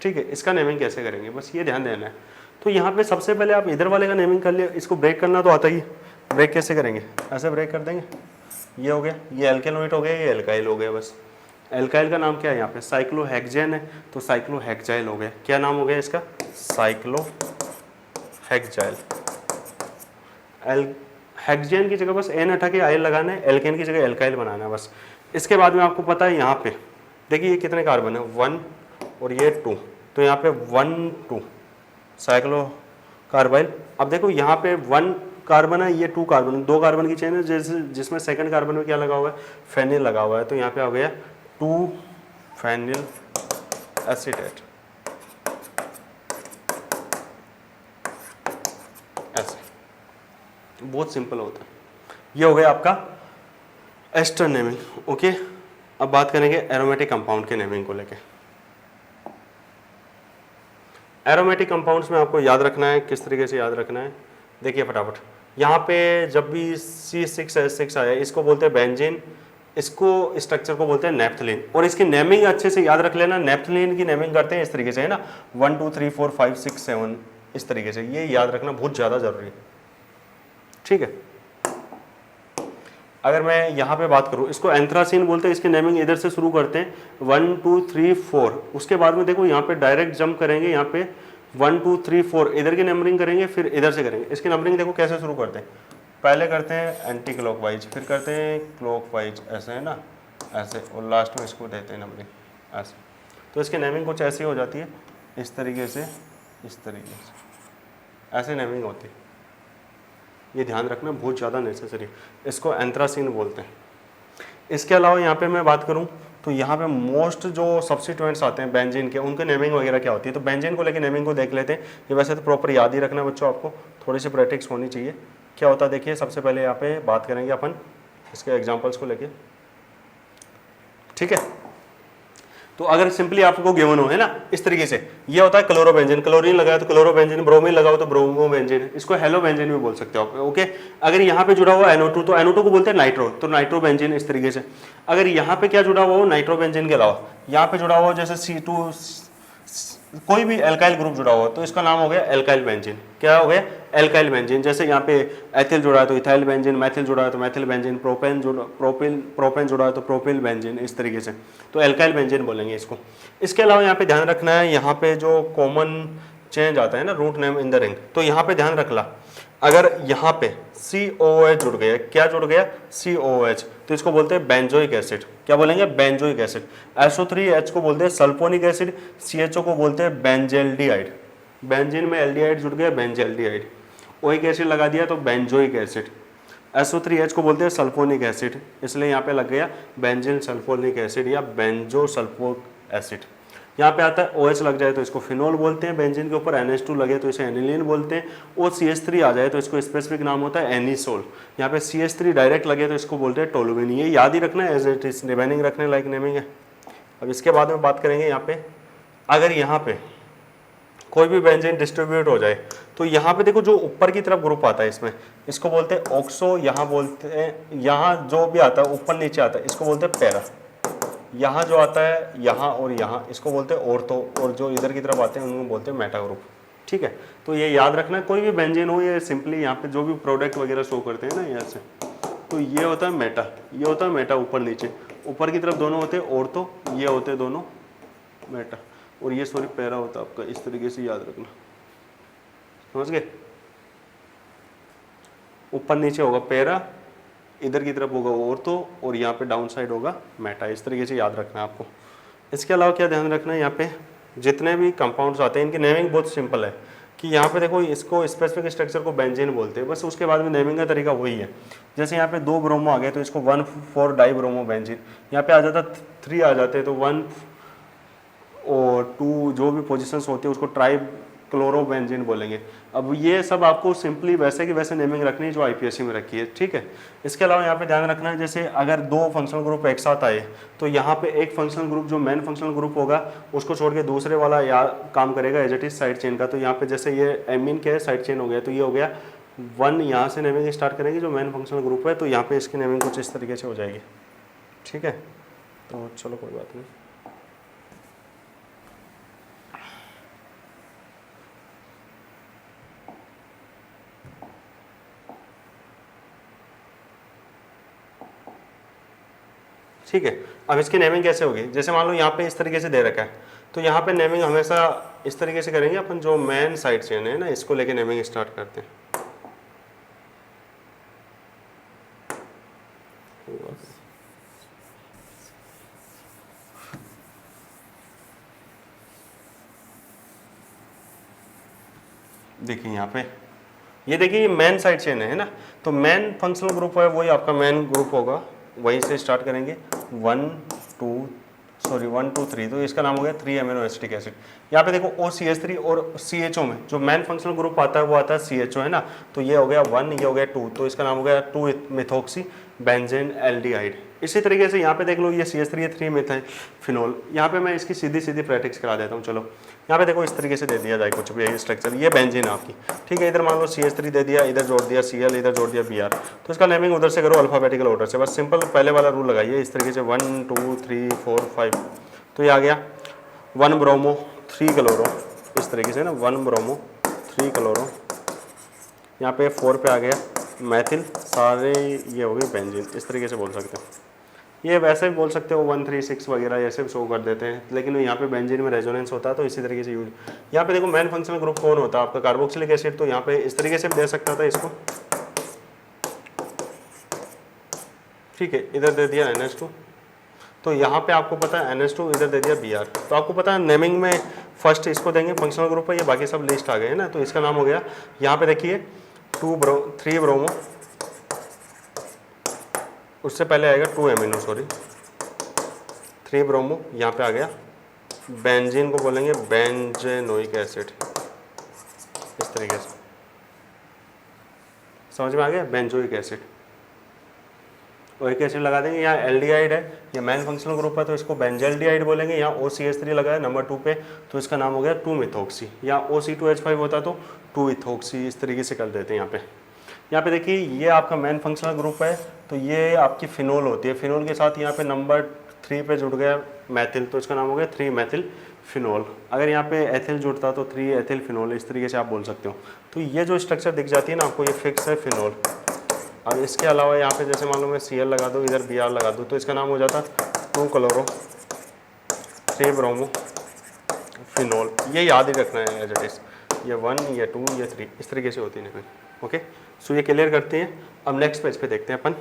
ठीक है। इसका नेमिंग कैसे करेंगे, बस ये ध्यान देना है। तो यहाँ पे सबसे पहले आप इधर वाले का नेमिंग कर लिया, इसको ब्रेक करना तो आता ही। ब्रेक कैसे करेंगे, ऐसे ब्रेक कर देंगे, ये हो गया, ये एल्केनोइड हो गया, ये एल्काइल हो गया, बस। एल्काइल का नाम क्या है, यहाँ पे साइक्लोहेक्सेन है, तो साइक्लोहेक्साइल हो गया। क्या नाम हो गया इसका, साइक्लोहेक्साइल। हेक्सेन की जगह बस एन हटा के आइल लगाना है, एल्केन की जगह एल्काइल बनाना है, बस। इसके बाद में आपको पता है यहाँ पे देखिए ये कितने कार्बन है, 1 और ये 2, तो यहाँ पे 1 2 साइक्लो कार्बाइल। अब देखो यहाँ पे 1 कार्बन है, ये 2 कार्बन, 2 कार्बन की चेन है, जैसे जिसमें सेकंड कार्बन में क्या लगा हुआ है, फेनिल लगा हुआ है, तो यहाँ पे आ गया 2 फेनिल एसीटेट, ऐसे। बहुत सिंपल होता है। ये हो गया आपका एस्टर नेमिंग, ओके। अब बात करेंगे एरोमेटिक कंपाउंड के नेमिंग को लेके। एरोमेटिक कंपाउंड्स में आपको याद रखना है, किस तरीके से याद रखना है, देखिए फटाफट। यहाँ पे जब भी C6H6 आया, इसको बोलते हैं बेंजीन, इसको स्ट्रक्चर को बोलते हैं नेप्थलीन। और इसकी नेमिंग अच्छे से याद रख लेना, नेप्थलीन की नेमिंग करते हैं इस तरीके से, है ना, 1 2 3 4 5 6 7, इस तरीके से। ये याद रखना बहुत ज़्यादा ज़रूरी है, ठीक है। अगर मैं यहाँ पे बात करूँ, इसको एंथ्रासीन बोलते हैं, इसकी नेमिंग इधर से शुरू करते हैं 1 2 3 4, उसके बाद में देखो यहाँ पे डायरेक्ट जंप करेंगे, यहाँ पे 1 2 3 4 इधर की नंबरिंग करेंगे, फिर इधर से करेंगे। इसकी नंबरिंग देखो कैसे शुरू करते हैं, पहले करते हैं एंटी क्लॉकवाइज, फिर करते हैं क्लॉकवाइज, ऐसे है ना, ऐसे, और लास्ट में इसको देते हैं नंबरिंग ऐसे। तो इसकी नेमिंग कुछ ऐसी हो जाती है, इस तरीके से, इस तरीके से ऐसे नेमिंग होती है। ये ध्यान रखना बहुत ज़्यादा नेसेसरी। इसको एंथ्रासीन बोलते हैं। इसके अलावा यहाँ पे मैं बात करूँ तो यहाँ पे मोस्ट जो सब्स्टिट्यूएंट्स आते हैं बेंजीन के, उनके नेमिंग वगैरह क्या होती है। तो बेंजीन को लेके नेमिंग को देख लेते हैं। ये वैसे तो प्रॉपर याद ही रखना बच्चों, आपको थोड़ी सी प्रैक्टिस होनी चाहिए। क्या होता है देखिए, सबसे पहले यहाँ पे बात करेंगे अपन इसके एग्जाम्पल्स को लेके, ठीक है। तो अगर सिंपली आपको गिवन हो, है ना, इस तरीके से, ये होता है क्लोरोबेंजीन, क्लोरीन लगाया तो क्लोरोबेंजीन, ब्रोमीन लगाओ तो ब्रोमोबेंजीन, इसको हेलोबेंजीन भी बोल सकते हो आप, ओके। अगर यहाँ पे जुड़ा हुआ NO2 तो NO2 को बोलते हैं नाइट्रो, तो नाइट्रोबेंजीन इस तरीके से। अगर यहाँ पे क्या जुड़ा हुआ हो नाइट्रोबेंजीन के अलावा, यहाँ पे जुड़ा हुआ जैसे C2 कोई भी एल्काइल ग्रुप जुड़ा हुआ तो इसका नाम हो गया एल्काइल बेंजीन। क्या हो गया? Alkyl benzene. जैसे यहाँ पे एथिल जुड़ा है तो इथाइल बेंजीन, मैथिल जुड़ा है तो मैथिल बेंजीन, प्रोपेन जुड़ा है तो प्रोपिल बेंजीन, इस तरीके से। तो एल्काइल बेंजीन बोलेंगे इसको। इसके अलावा यहाँ पे ध्यान रखना है, यहाँ पे जो कॉमन चेंज आता है ना, root name in the ring, तो यहाँ पे ध्यान रख ला, अगर यहाँ पे COOH जुड़ गया, क्या जुड़ गया? COOH, तो इसको बोलते हैं बेंजोइक एसिड। क्या बोलेंगे? Benzoic acid. SO3H को बोलते हैं सल्फोनिक एसिड, CHO को बोलते हैं बेंजेल्डिहाइड। बेंजीन में एल्डिहाइड जुड़ गया, बेंजेल्डिहाइड। ओइक एसिड लगा दिया तो बेंजोइक एसिड। SO3H को बोलते हैं सल्फोनिक एसिड, इसलिए यहाँ पे लग गया बेंजीन सल्फोनिक एसिड या बेंजो सल्फोनिक एसिड। यहाँ पे आता है OH लग जाए तो इसको फिनोल बोलते हैं, बेंजीन के ऊपर NH2 लगे तो इसे एनिलीन बोलते हैं, और CH3 आ जाए तो इसको स्पेसिफिक नाम होता है एनिसोल। यहाँ पे CH3 डायरेक्ट लगे तो इसको बोलते हैं टोलुइन। ये याद ही रखना है, एज इट इज रिमेनिंग रखने लायक नेमिंग है। अब इसके बाद में बात करेंगे यहाँ पे, अगर यहाँ पे कोई भी बेंजीन डिस्ट्रीब्यूट हो जाए तो यहाँ पे देखो जो ऊपर की तरफ ग्रुप आता है इसमें, इसको बोलते हैं ऑक्सो, यहाँ बोलते हैं, यहाँ जो भी आता है ऊपर नीचे आता है इसको बोलते हैं पैरा। यहाँ जो आता है यहाँ और यहाँ, इसको बोलते हैं ऑर्थो, और जो इधर की तरफ आते हैं उनको बोलते हैं मेटा ग्रुप, ठीक है। तो ये याद रखना है, कोई भी बेंजीन हो, ये सिंपली यहाँ पे जो भी प्रोडक्ट वगैरह शो करते हैं ना यहाँ से, तो ये होता है मेटा, ये होता है मेटा ऊपर नीचे, ऊपर की तरफ दोनों होते हैं ऑर्थो, ये होते हैं दोनों मेटा, और ये सॉरी पैरा होता है आपका, इस तरीके से याद रखना, समझ गए। ऊपर नीचे होगा पैरा, इधर की तरफ होगा ऑर्थो, और यहाँ पे डाउन साइड होगा मेटा, इस तरीके से याद रखना है आपको। इसके अलावा क्या ध्यान रखना है, यहाँ पे जितने भी कंपाउंड्स आते हैं इनकी नेमिंग बहुत सिंपल है, कि यहाँ पे देखो इसको स्पेसिफिक स्ट्रक्चर को बेंजीन बोलते हैं, बस उसके बाद में नेमिंग का तरीका वही है। जैसे यहाँ पे 2 ब्रोमो आ गए तो इसको 1,4 डाई ब्रोमो बेंजीन, यहाँ पे आ जाता 3 आ जाते हैं तो 1 और 2 जो भी पोजीशंस होती है उसको ट्राई क्लोरोबेंजीन बोलेंगे। अब ये सब आपको सिंपली वैसे की वैसे नेमिंग रखनी है जो IPSC में रखी है, ठीक है। इसके अलावा यहाँ पे ध्यान रखना है, जैसे अगर 2 फंक्शनल ग्रुप एक साथ आए तो यहाँ पे एक फंक्शनल ग्रुप जो मेन फंक्शनल ग्रुप होगा उसको छोड़ के दूसरे वाला या काम करेगा as it is side chain का। तो यहाँ पे जैसे ये एमीन क्या है, साइड चेन हो गया, तो ये हो गया 1, यहाँ से नेमिंग स्टार्ट करेंगे जो मेन फंक्शनल ग्रुप है, तो यहाँ पे इसकी नेमिंग कुछ इस तरीके से हो जाएगी, ठीक है। तो चलो कोई बात नहीं। ठीक है, अब इसकी नेमिंग कैसे होगी, जैसे मान लो यहाँ पे इस तरीके से दे रखा है, तो यहाँ पे नेमिंग हमेशा इस तरीके से करेंगे अपन, जो मेन साइड चेन है ना इसको लेके नेमिंग स्टार्ट करते हैं। देखिए यहाँ पे ये देखिए ये मेन साइड चेन है ना, तो मेन फंक्शनल ग्रुप है वही आपका मेन ग्रुप होगा, वहीं से स्टार्ट करेंगे 1 2 3, तो इसका नाम हो गया 3 अमीनो एसिटिक एसिड। यहाँ पे देखो OCH3 और CHO में जो मेन फंक्शनल ग्रुप आता है वो आता है CHO, है ना, तो ये हो गया 1, ये हो गया 2, तो इसका नाम हो गया 2 मेथॉक्सी बेंजीन एल्डिहाइड। इसी तरीके से यहाँ पे देख लो ये CH3 है 3 मेथाइल फिनोल। यहाँ पे मैं इसकी सीधी सीधी प्रैक्टिस करा देता हूँ। चलो यहाँ पे देखो इस तरीके से दे दिया जाए कुछ भी स्ट्रक्चर, ये बेंजीन है आपकी, ठीक है। इधर मान लो CH3 दे दिया, इधर जोड़ दिया Cl, इधर जोड़ दिया Br, तो इसका नेमिंग उधर से करो अल्फाबेटिकल ऑर्डर से, बस सिंपल पहले वाला रूल लगाइए इस तरीके से 1 2 3 4 5, तो ये आ गया 1 ब्रोमो 3 क्लोरो, इस तरीके से ना 1 ब्रोमो 3 क्लोरो, यहाँ पे 4 पे आ गया मैथिल, सारे ये हो गई बेंजीन, इस तरीके से बोल सकते हो। ये वैसे भी बोल सकते हो 1 3 6 वगैरह ऐसे भी शो कर देते हैं, लेकिन यहाँ पे बेंजीन में रेजोनेंस होता है तो इसी तरीके से यूज। यहाँ पे देखो मेन फंक्शनल ग्रुप कौन होता है आपका, कार्बोक्सिलिक एसिड, तो यहाँ पे इस तरीके से भी दे सकता था इसको, ठीक है। इधर दे दिया NH2, तो यहाँ पे आपको पता है NH2 इधर दे दिया Br, तो आपको पता है नेमिंग में फर्स्ट इसको देंगे फंक्शनल ग्रुप है, ये बाकी सब लिस्ट आ गए हैं ना, तो इसका नाम हो गया, यहाँ पे देखिए 3 ब्रोमो, उससे पहले आएगा 2 एमिनो, सॉरी 3 ब्रोमो, यहाँ पे आ गया, बेंजीन को बोलेंगे बेंजेनोइक एसिड, इस तरीके से समझ में आ गया, बेंजोइक एसिड, ओइक एसिड लगा देंगे। यहाँ एल्डिहाइड है, ये मेन फंक्शनल ग्रुप है तो इसको बेंजल्डिहाइड बोलेंगे। यहाँ OCH3 लगा है नंबर 2 पे, तो इसका नाम हो गया 2 मिथोक्सी। यहाँ OC2H5 होता तो 2 इथोक्सी, इस तरीके से कर देते हैं। यहाँ पे देखिए ये आपका मेन फंक्शनल ग्रुप है, तो ये आपकी फिनोल होती है। फिनोल के साथ यहाँ पे नंबर 3 पे जुड़ गया मैथिल, तो इसका नाम हो गया 3 मैथिल फिनोल। अगर यहाँ पे एथिल जुड़ता तो 3 एथिल फिनोल, इस तरीके से आप बोल सकते हो। तो ये जो स्ट्रक्चर दिख जाती है ना आपको, ये फिक्स है फिनोल। अब इसके अलावा यहाँ पे जैसे मान लो मैं Cl लगा दूँ, इधर Br लगा दूँ, तो इसका नाम हो जाता 2 क्लोरो 3 ब्रोमो फिनोल। ये याद ही रखना है एज इट इज़, ये 1, ये 2, ये 3, इस तरीके से होती है। ओके, सो ये क्लियर करते हैं। अब नेक्स्ट पेज पे देखते हैं अपन।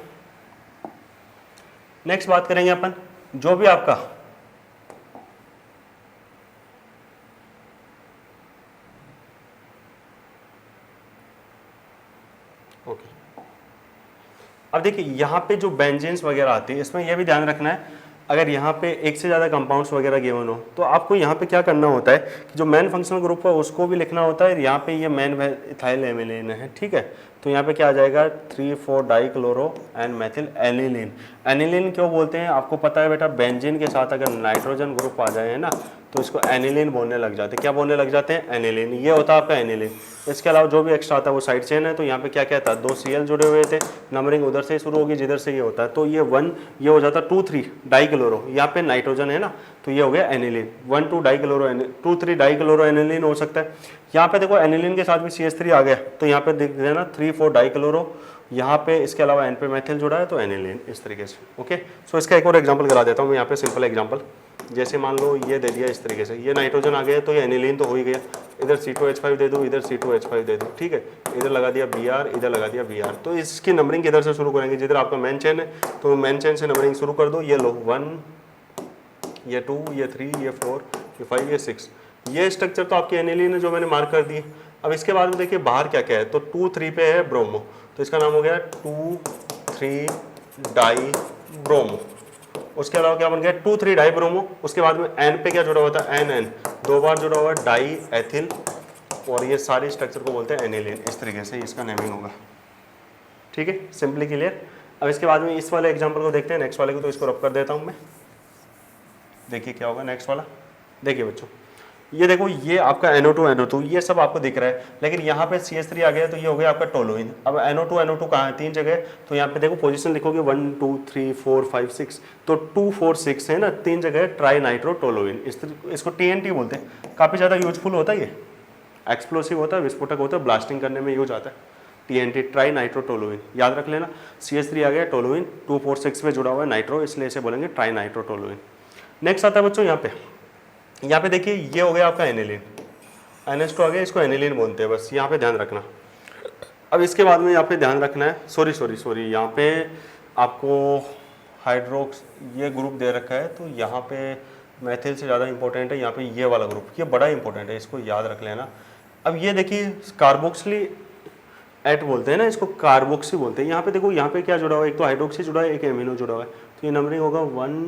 नेक्स्ट बात करेंगे अपन जो भी आपका ओके अब देखिए यहाँ पे जो बेंजीन्स वगैरह आती है, इसमें यह भी ध्यान रखना है, अगर यहाँ पे एक से ज़्यादा कंपाउंड्स वगैरह गिवन हो तो आपको यहाँ पे क्या करना होता है कि जो मेन फंक्शनल ग्रुप है उसको भी लिखना होता है। यहाँ पे ये मेन इथाइल एमिलीन है, ठीक है, तो यहाँ पे क्या आ जाएगा 3,4 dichloro and methyl aniline. Aniline क्यों बोलते हैं आपको पता है बेटा, बेंजीन के साथ अगर नाइट्रोजन ग्रुप आ जाए ना तो इसको एनिलीन बोलने लग जाते हैं। क्या बोलने लग जाते हैं? एनिलीन। ये होता है आपका एनिलीन। इसके अलावा जो भी एक्स्ट्रा आता है वो साइड चेन है, तो यहाँ पे क्या क्या था, 2 Cl जुड़े हुए थे, नंबरिंग उधर से शुरू होगी जिधर से ये होता है, तो ये 1 ये हो जाता 2,3 डाइक्लोरो, यहाँ पे नाइट्रोजन है ना, तो ये हो गया एनिलीन। 1,2 डाइक्लोरो 2,3 डाइक्लोरो एनिलीन हो सकता है। यहाँ पे देखो एनिलीन के साथ भी CH3 आ गया, तो यहाँ पे देख देना 3,4 डाइक्लोरो, यहाँ पे इसके अलावा N पे मेथिल जुड़ा है तो एनिलीन, इस तरीके से। ओके, सो इसका एक और एग्जांपल करा देता हूँ मैं यहाँ पे, सिंपल एग्जांपल। जैसे मान लो ये दे दिया इस तरीके से, ये नाइट्रोजन आ गया तो ये एनिलीन तो हो ही गया, इधर C2H5 दे दूँ, इधर C2H5 दे दूँ, ठीक है, इधर लगा दिया Br, इधर लगा दिया Br। तो इसकी नंबरिंग किधर से शुरू करेंगे, जिधर आपका मेन चेन है तो मेन चेन से नंबरिंग शुरू कर दो। ये लो 1, ये 2, ये 3, ये 4, ये 5, ये 6, ये स्ट्रक्चर तो आपकी एनिलीन है जो मैंने मार्क कर दी। अब इसके बाद में देखिए बाहर क्या क्या है, तो 2,3 पे है ब्रोमो, तो इसका नाम हो गया 2,3 डाई ब्रोमो। उसके अलावा क्या बन गया 2,3 डाई ब्रोमो। उसके बाद में N पे क्या जुड़ा हुआ था, NN 2 बार जुड़ा हुआ है, डाई एथिल, और ये सारी स्ट्रक्चर को बोलते हैं एनिलीन। इस तरीके से इसका नेमिंग होगा, ठीक है, सिंपली क्लियर। अब इसके बाद में इस वाले एग्जाम्पल को देखते हैं, नेक्स्ट वाले को, तो इसको रब कर देता हूँ मैं। देखिए क्या होगा नेक्स्ट वाला, देखिए बच्चों, ये देखो ये आपका NO2 NO2 ये सब आपको दिख रहा है, लेकिन यहाँ पे CH3 आ गया तो ये हो गया आपका टोलुइन। अब NO2 NO2 कहाँ है, 3 जगह, तो यहाँ पे देखो पोजीशन लिखोगे 1 2 3 4 5 6, तो 2 4 6 है ना, 3 जगह ट्राई नाइट्रो टोलुइन, इसको TNT बोलते हैं। काफ़ी ज़्यादा यूजफुल होता है, ये एक्सप्लोसिव होता है, विस्फोटक होता है, ब्लास्टिंग करने में यूज आता है। TNT ट्राई नाइट्रो टोलुइन, याद रख लेना। CH3 आ गया टोलुइन, 2 4 6 में जुड़ा हुआ है नाइट्रो, इसलिए इसे बोलेंगे ट्राई नाइट्रो टोलुइन। नेक्स्ट आता है बच्चों यहाँ पे देखिए ये हो गया आपका एनिलीन, NH2 आ गया, इसको एनिलीन बोलते हैं, बस यहाँ पे ध्यान रखना। अब इसके बाद में यहाँ पे ध्यान रखना है, सॉरी यहाँ पे आपको हाइड्रोक्स ये ग्रुप दे रखा है, तो यहाँ पे मेथिल से ज़्यादा इंपॉर्टेंट है यहाँ पे ये वाला ग्रुप, ये बड़ा इंपॉर्टेंट है, इसको याद रख लेना। अब ये देखिए कार्बोक्सिली एट बोलते हैं ना, इसको कार्बोक्सी बोलते हैं। यहाँ पे देखो यहाँ पे क्या जुड़ा हुआ है, एक तो हाइड्रोक्सी जुड़ा है, एक एमिनो जुड़ा हुआ है, तो ये नंबरिंग होगा 1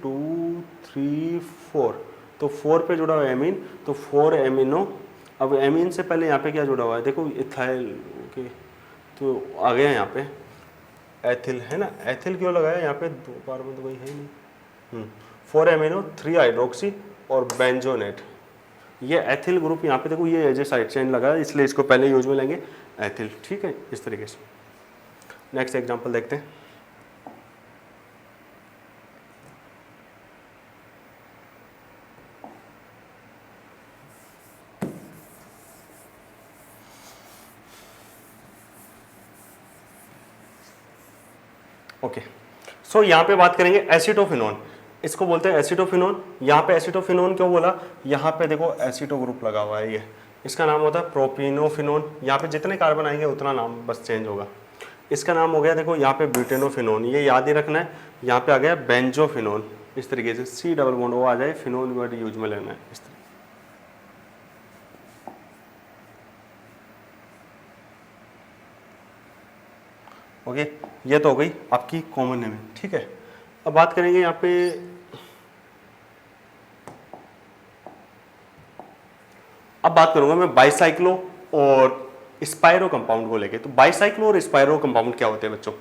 2 3 4, तो 4 पे जुड़ा हुआ है एमीन, तो 4 एमिनो। अब एमीन से पहले यहाँ पे क्या जुड़ा हुआ है, देखो इथाइल, ओके, तो आ गया यहाँ पे एथिल है ना, एथिल क्यों लगाया यहाँ पे, 2 कार्बन तो वही है नहीं, 4 एमिनो 3 हाइड्रोक्सी और बेंजोनेट, ये एथिल ग्रुप यहाँ पे देखो ये एज ए साइड चेन लगा है, इसलिए इसको पहले यूज में लेंगे एथिल, ठीक है, इस तरीके से। नेक्स्ट एग्जांपल देखते हैं। ओके, सो यहाँ पे बात करेंगे एसिटोफिनोन, इसको बोलते हैं एसिटोफिनोन। यहाँ पे एसिटोफिनोन क्यों बोला, यहाँ पे देखो एसिटो ग्रुप लगा हुआ है, ये इसका नाम होता है प्रोपिनोफिनोन। यहाँ पे जितने कार्बन आएंगे उतना नाम बस चेंज होगा। इसका नाम हो गया देखो यहाँ पे ब्यूटेनोफिनोन, ये याद ही रखना है। यहाँ पे आ गया बेंजोफिनोन, इस तरीके से C डबल बॉन्ड O आ जाए, फिनोल वर्ड यूज में लेना है इस तरीके। ओके, ये तो हो गई आपकी कॉमन नेमिंग, ठीक है। अब बात करेंगे यहाँ पे, अब बात करूंगा मैं बाईसाइक्लो और स्पाइरो कंपाउंड को लेके। तो बाईसाइक्लो और स्पाइरो कंपाउंड क्या होते हैं बच्चों?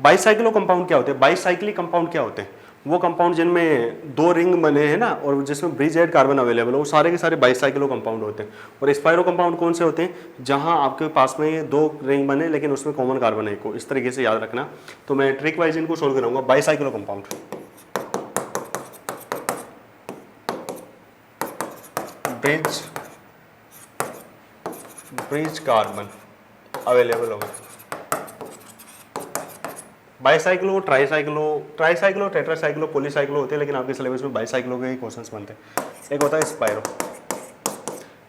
बाईसाइक्लो कंपाउंड क्या होते हैं? बाईसाइक्लिक कंपाउंड क्या होते हैं? वो कंपाउंड जिनमें दो रिंग बने हैं ना और जिसमें ब्रिज एड कार्बन अवेलेबल हो, वो सारे के सारे बाईसाइक्लो कंपाउंड होते हैं। और स्पाइरो कंपाउंड कौन से होते हैं? जहां आपके पास में दो रिंग बने लेकिन उसमें कॉमन कार्बन है एक को, इस तरीके से याद रखना। तो मैं ट्रिक वाइज इनको सोल्व कराऊंगा। Bicyclo compound, bridge carbon available होगा। बाईसाइक्लो, ट्राईसाइक्लो, टेट्रासाइक्लो, पॉलीसाइक्लो होते हैं, लेकिन आपके सिलेबस में बाईसाइक्लो के ही क्वेश्चंस बनते हैं। एक होता है स्पाइरो।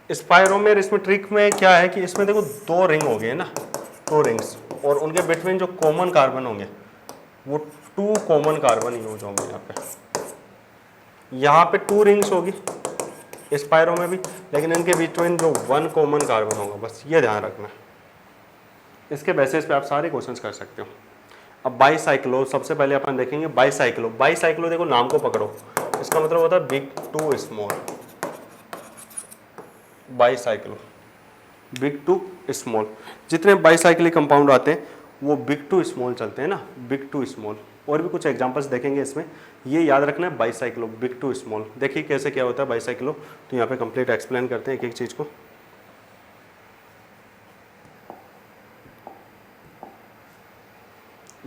स्पाइरो में इसमें ट्रिक में क्या है कि इसमें देखो दो रिंग हो गए ना, दो रिंग्स, और उनके बिटवीन जो कॉमन कार्बन होंगे वो 2 कॉमन कार्बन यूज होंगे। यहाँ पे 2 रिंग्स होगी स्पाइरो में भी, लेकिन इनके बिटवीन जो 1 कॉमन कार्बन होगा, बस ये ध्यान रखना। इसके बेसिस पे आप सारे क्वेश्चंस कर सकते हो। अब बाईसाइक्लो सबसे पहले अपन देखेंगे। बाईसाइक्लो, बाईसाइक्लो देखो नाम को पकड़ो, इसका मतलब होता है big to small. Bicyclo, big to small, जितने बाईसाइक्लिक कंपाउंड आते हैं वो बिग टू स्मॉल चलते हैं ना, बिग टू स्मॉल। और भी कुछ एग्जांपल्स देखेंगे इसमें, ये याद रखना है बाईसाइक्लो, बिग टू स्मॉल। देखिए कैसे क्या होता है बाईसाइक्लो, तो यहाँ पे कंप्लीट एक्सप्लेन करते हैं एक एक चीज को।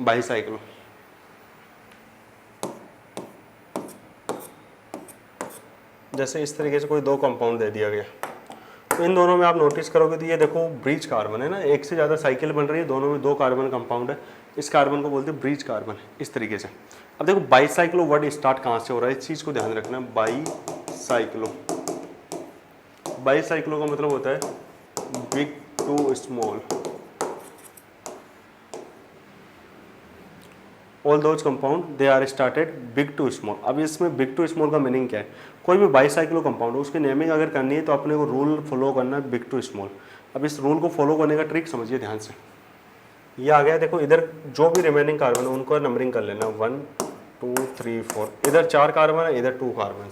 बाईसाइक्लो, जैसे इस तरीके से कोई दो कंपाउंड दे दिया गया, तो इन दोनों में आप नोटिस करोगे तो ये देखो ब्रिज कार्बन है ना, एक से ज़्यादा साइकिल बन रही है, दोनों में 2 कार्बन कंपाउंड है। इस कार्बन को बोलते हैं ब्रिज कार्बन, इस तरीके से। अब देखो बाईसाइक्लो वर्ड स्टार्ट कहाँ से हो रहा है, इस चीज़ को ध्यान रखना। बाईसाइक्लो, बाईसाइक्लो का मतलब होता है big to small. All those compound they are started big to small. अब इसमें बिग टू स्मॉल का मीनिंग क्या है? कोई भी बाईसाइक्लो कंपाउंड हो उसकी नेमिंग अगर करनी है तो अपने को रूल फॉलो करना है, बिग टू स्मॉल। अब इस रूल को फॉलो करने का ट्रिक समझिए ध्यान से। ये आ गया, देखो इधर जो भी रिमेनिंग कार्बन है उनको नंबरिंग कर लेना, 1 2 3 4। इधर 4 कार्बन है, इधर 2 कार्बन है।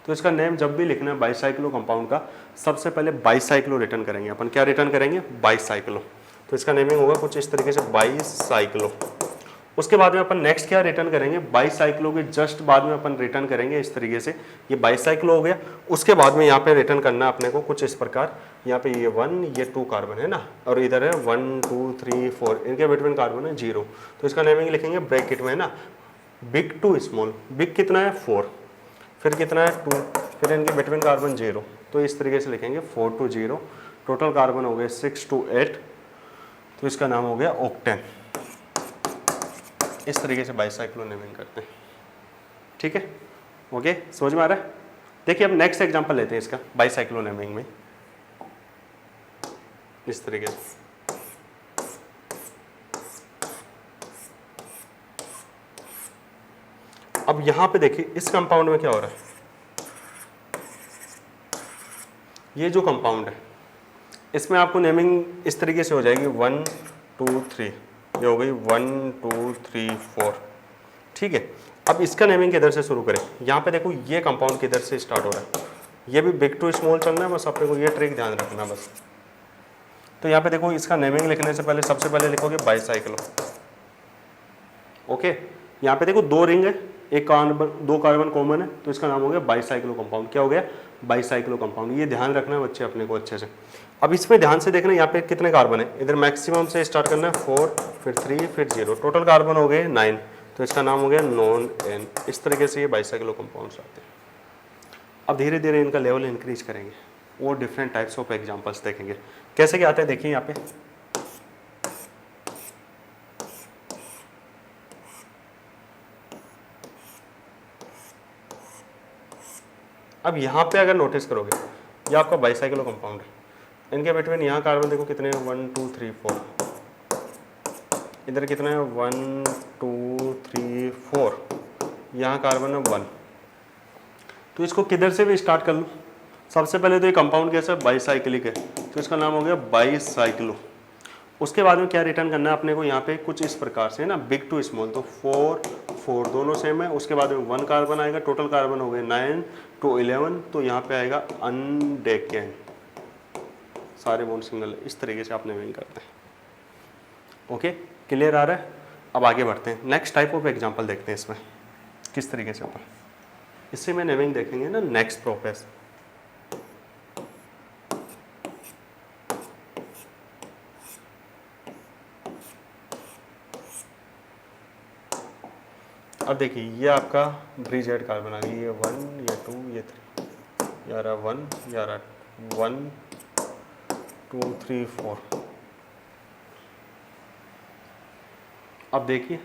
तो इसका नेम जब भी लिखना है बाईसाइक्लो कंपाउंड का, सबसे पहले बाईसाइक्लो रिटर्न करेंगे अपन। क्या रिटर्न करेंगे? बाईसाइक्लो। तो इसका नेमिंग होगा कुछ इस तरीके से, बाईसाइक्लो। उसके बाद में अपन नेक्स्ट क्या रिटर्न करेंगे? बाईसाइक्लो के जस्ट बाद में अपन रिटर्न करेंगे इस तरीके से, ये बाईसाइक्लो हो गया। उसके बाद में यहाँ पे रिटर्न करना अपने को कुछ इस प्रकार, यहाँ पे ये 1 ये 2 कार्बन है ना, और इधर है 1 2 3 4, इनके बिटवीन कार्बन है 0। तो इसका नेमिंग लिखेंगे ब्रैकेट में ना, बिग टू स्मॉल। बिग कितना है? 4, फिर कितना है? 2, फिर इनके बिटवीन कार्बन 0। तो इस तरीके से लिखेंगे 4 to 0। टोटल कार्बन हो गए 6 to 8, तो इसका नाम हो गया ऑक्टेन। इस तरीके से बाईसाइक्लो नेमिंग करते हैं, ठीक है। ओके, समझ में आ रहा है? देखिए अब नेक्स्ट एग्जांपल लेते हैं इसका बाईसाइक्लो नेमिंग में, इस तरीके से। अब यहां पे देखिए इस कंपाउंड में क्या हो रहा है, ये जो कंपाउंड है इसमें आपको नेमिंग इस तरीके से हो जाएगी 1 2 3, ये हो गई 1 2 3 4, ठीक है। अब इसका नेमिंग किधर से शुरू करें? यहाँ पे देखो ये कंपाउंड किधर से स्टार्ट हो रहा है, ये भी बिग टू स्मॉल चलना है, बस अपने को ये ट्रिक ध्यान रखना बस। तो यहाँ पे देखो इसका नेमिंग लिखने से पहले सबसे पहले लिखोगे बाईसाइक्लो। ओके, यहाँ पे देखो 2 रिंग है, एक कार्बन 2 कार्बन कॉमन है, तो इसका नाम हो गया बाईसाइक्लो कंपाउंड। क्या हो गया? Bicyclo compound. ये ध्यान रखना है बच्चे अपने को अच्छे से। अब इसमें ध्यान से देखना यहाँ पे कितने कार्बन है, इधर मैक्सिमम से स्टार्ट करना है 4, फिर 3, फिर 0, टोटल कार्बन हो गए 9, तो इसका नाम हो गया नॉन एन। इस तरीके से ये बाईसाइक्लो कंपाउंड्स आते हैं। अब धीरे धीरे इनका लेवल इंक्रीज करेंगे और डिफरेंट टाइप्स ऑफ एग्जांपल्स देखेंगे कैसे क्या आते हैं। देखिए यहाँ पे अब यहाँ पे अगर नोटिस करोगे ये आपका बाईसाइक्लो कंपाउंड है, इनके बिटवीन यहाँ कार्बन देखो कितने हैं, 1 2 3 4, इधर कितने हैं 1 2 3 4, यहाँ कार्बन है 1, तो इसको किधर से भी स्टार्ट कर लूँ। सबसे पहले तो ये कंपाउंड कैसा है, बाईसाइक्लिक है, तो इसका नाम हो गया बाईसाइक्लो। उसके बाद में क्या रिटर्न करना है अपने को, यहाँ पे कुछ इस प्रकार से है ना, बिग टू स्मॉल, तो 4 4 दोनों सेम है। उसके बाद में 1 कार्बन आएगा, टोटल कार्बन हो गए 9 to 11, तो यहाँ पे आएगा अनडेकेन, सारे बॉन्ड सिंगल। इस तरीके से आप नेमिंग करते हैं। ओके, क्लियर आ रहा है। अब आगे बढ़ते हैं, नेक्स्ट टाइप ऑफ एग्जांपल देखते हैं इसमें किस तरीके से होता है। इससे में नेमिंग देखेंगे ना नेक्स्ट प्रोसेस। अब देखिए ये आपका ब्रिजेड कार्बन आ गई, ये 1, ये 2, ये 3, यारा 1, यारा 1 2 3 4। अब देखिए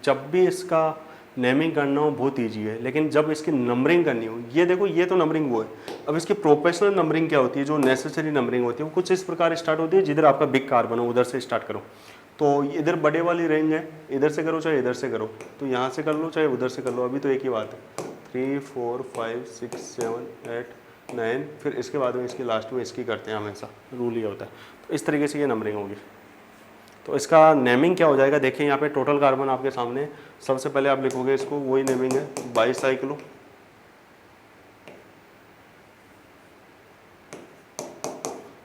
जब भी इसका नेमिंग करना हो बहुत ईजी है, लेकिन जब इसकी नंबरिंग करनी हो, ये देखो ये तो नंबरिंग वो है। अब इसकी प्रोफेशनल नंबरिंग क्या होती है, जो नेसेसरी नंबरिंग होती है वो कुछ इस प्रकार स्टार्ट होती है, जिधर आपका बिग कार्बन हो उधर से स्टार्ट करो। तो इधर बड़े वाली रेंज है, इधर से करो चाहे इधर से करो, तो यहाँ से कर लो चाहे उधर से कर लो, अभी तो एक ही बात है। 3 4 5 6 7 8 9, फिर इसके बाद में इसकी लास्ट में इसकी करते हैं, हमेशा रूल ये होता है। तो इस तरीके से ये नंबरिंग होगी। तो इसका नेमिंग क्या हो जाएगा, देखिए यहाँ पे टोटल कार्बन आपके सामने। सबसे पहले आप लिखोगे इसको, वही नेमिंग है बाईसाइक्लो।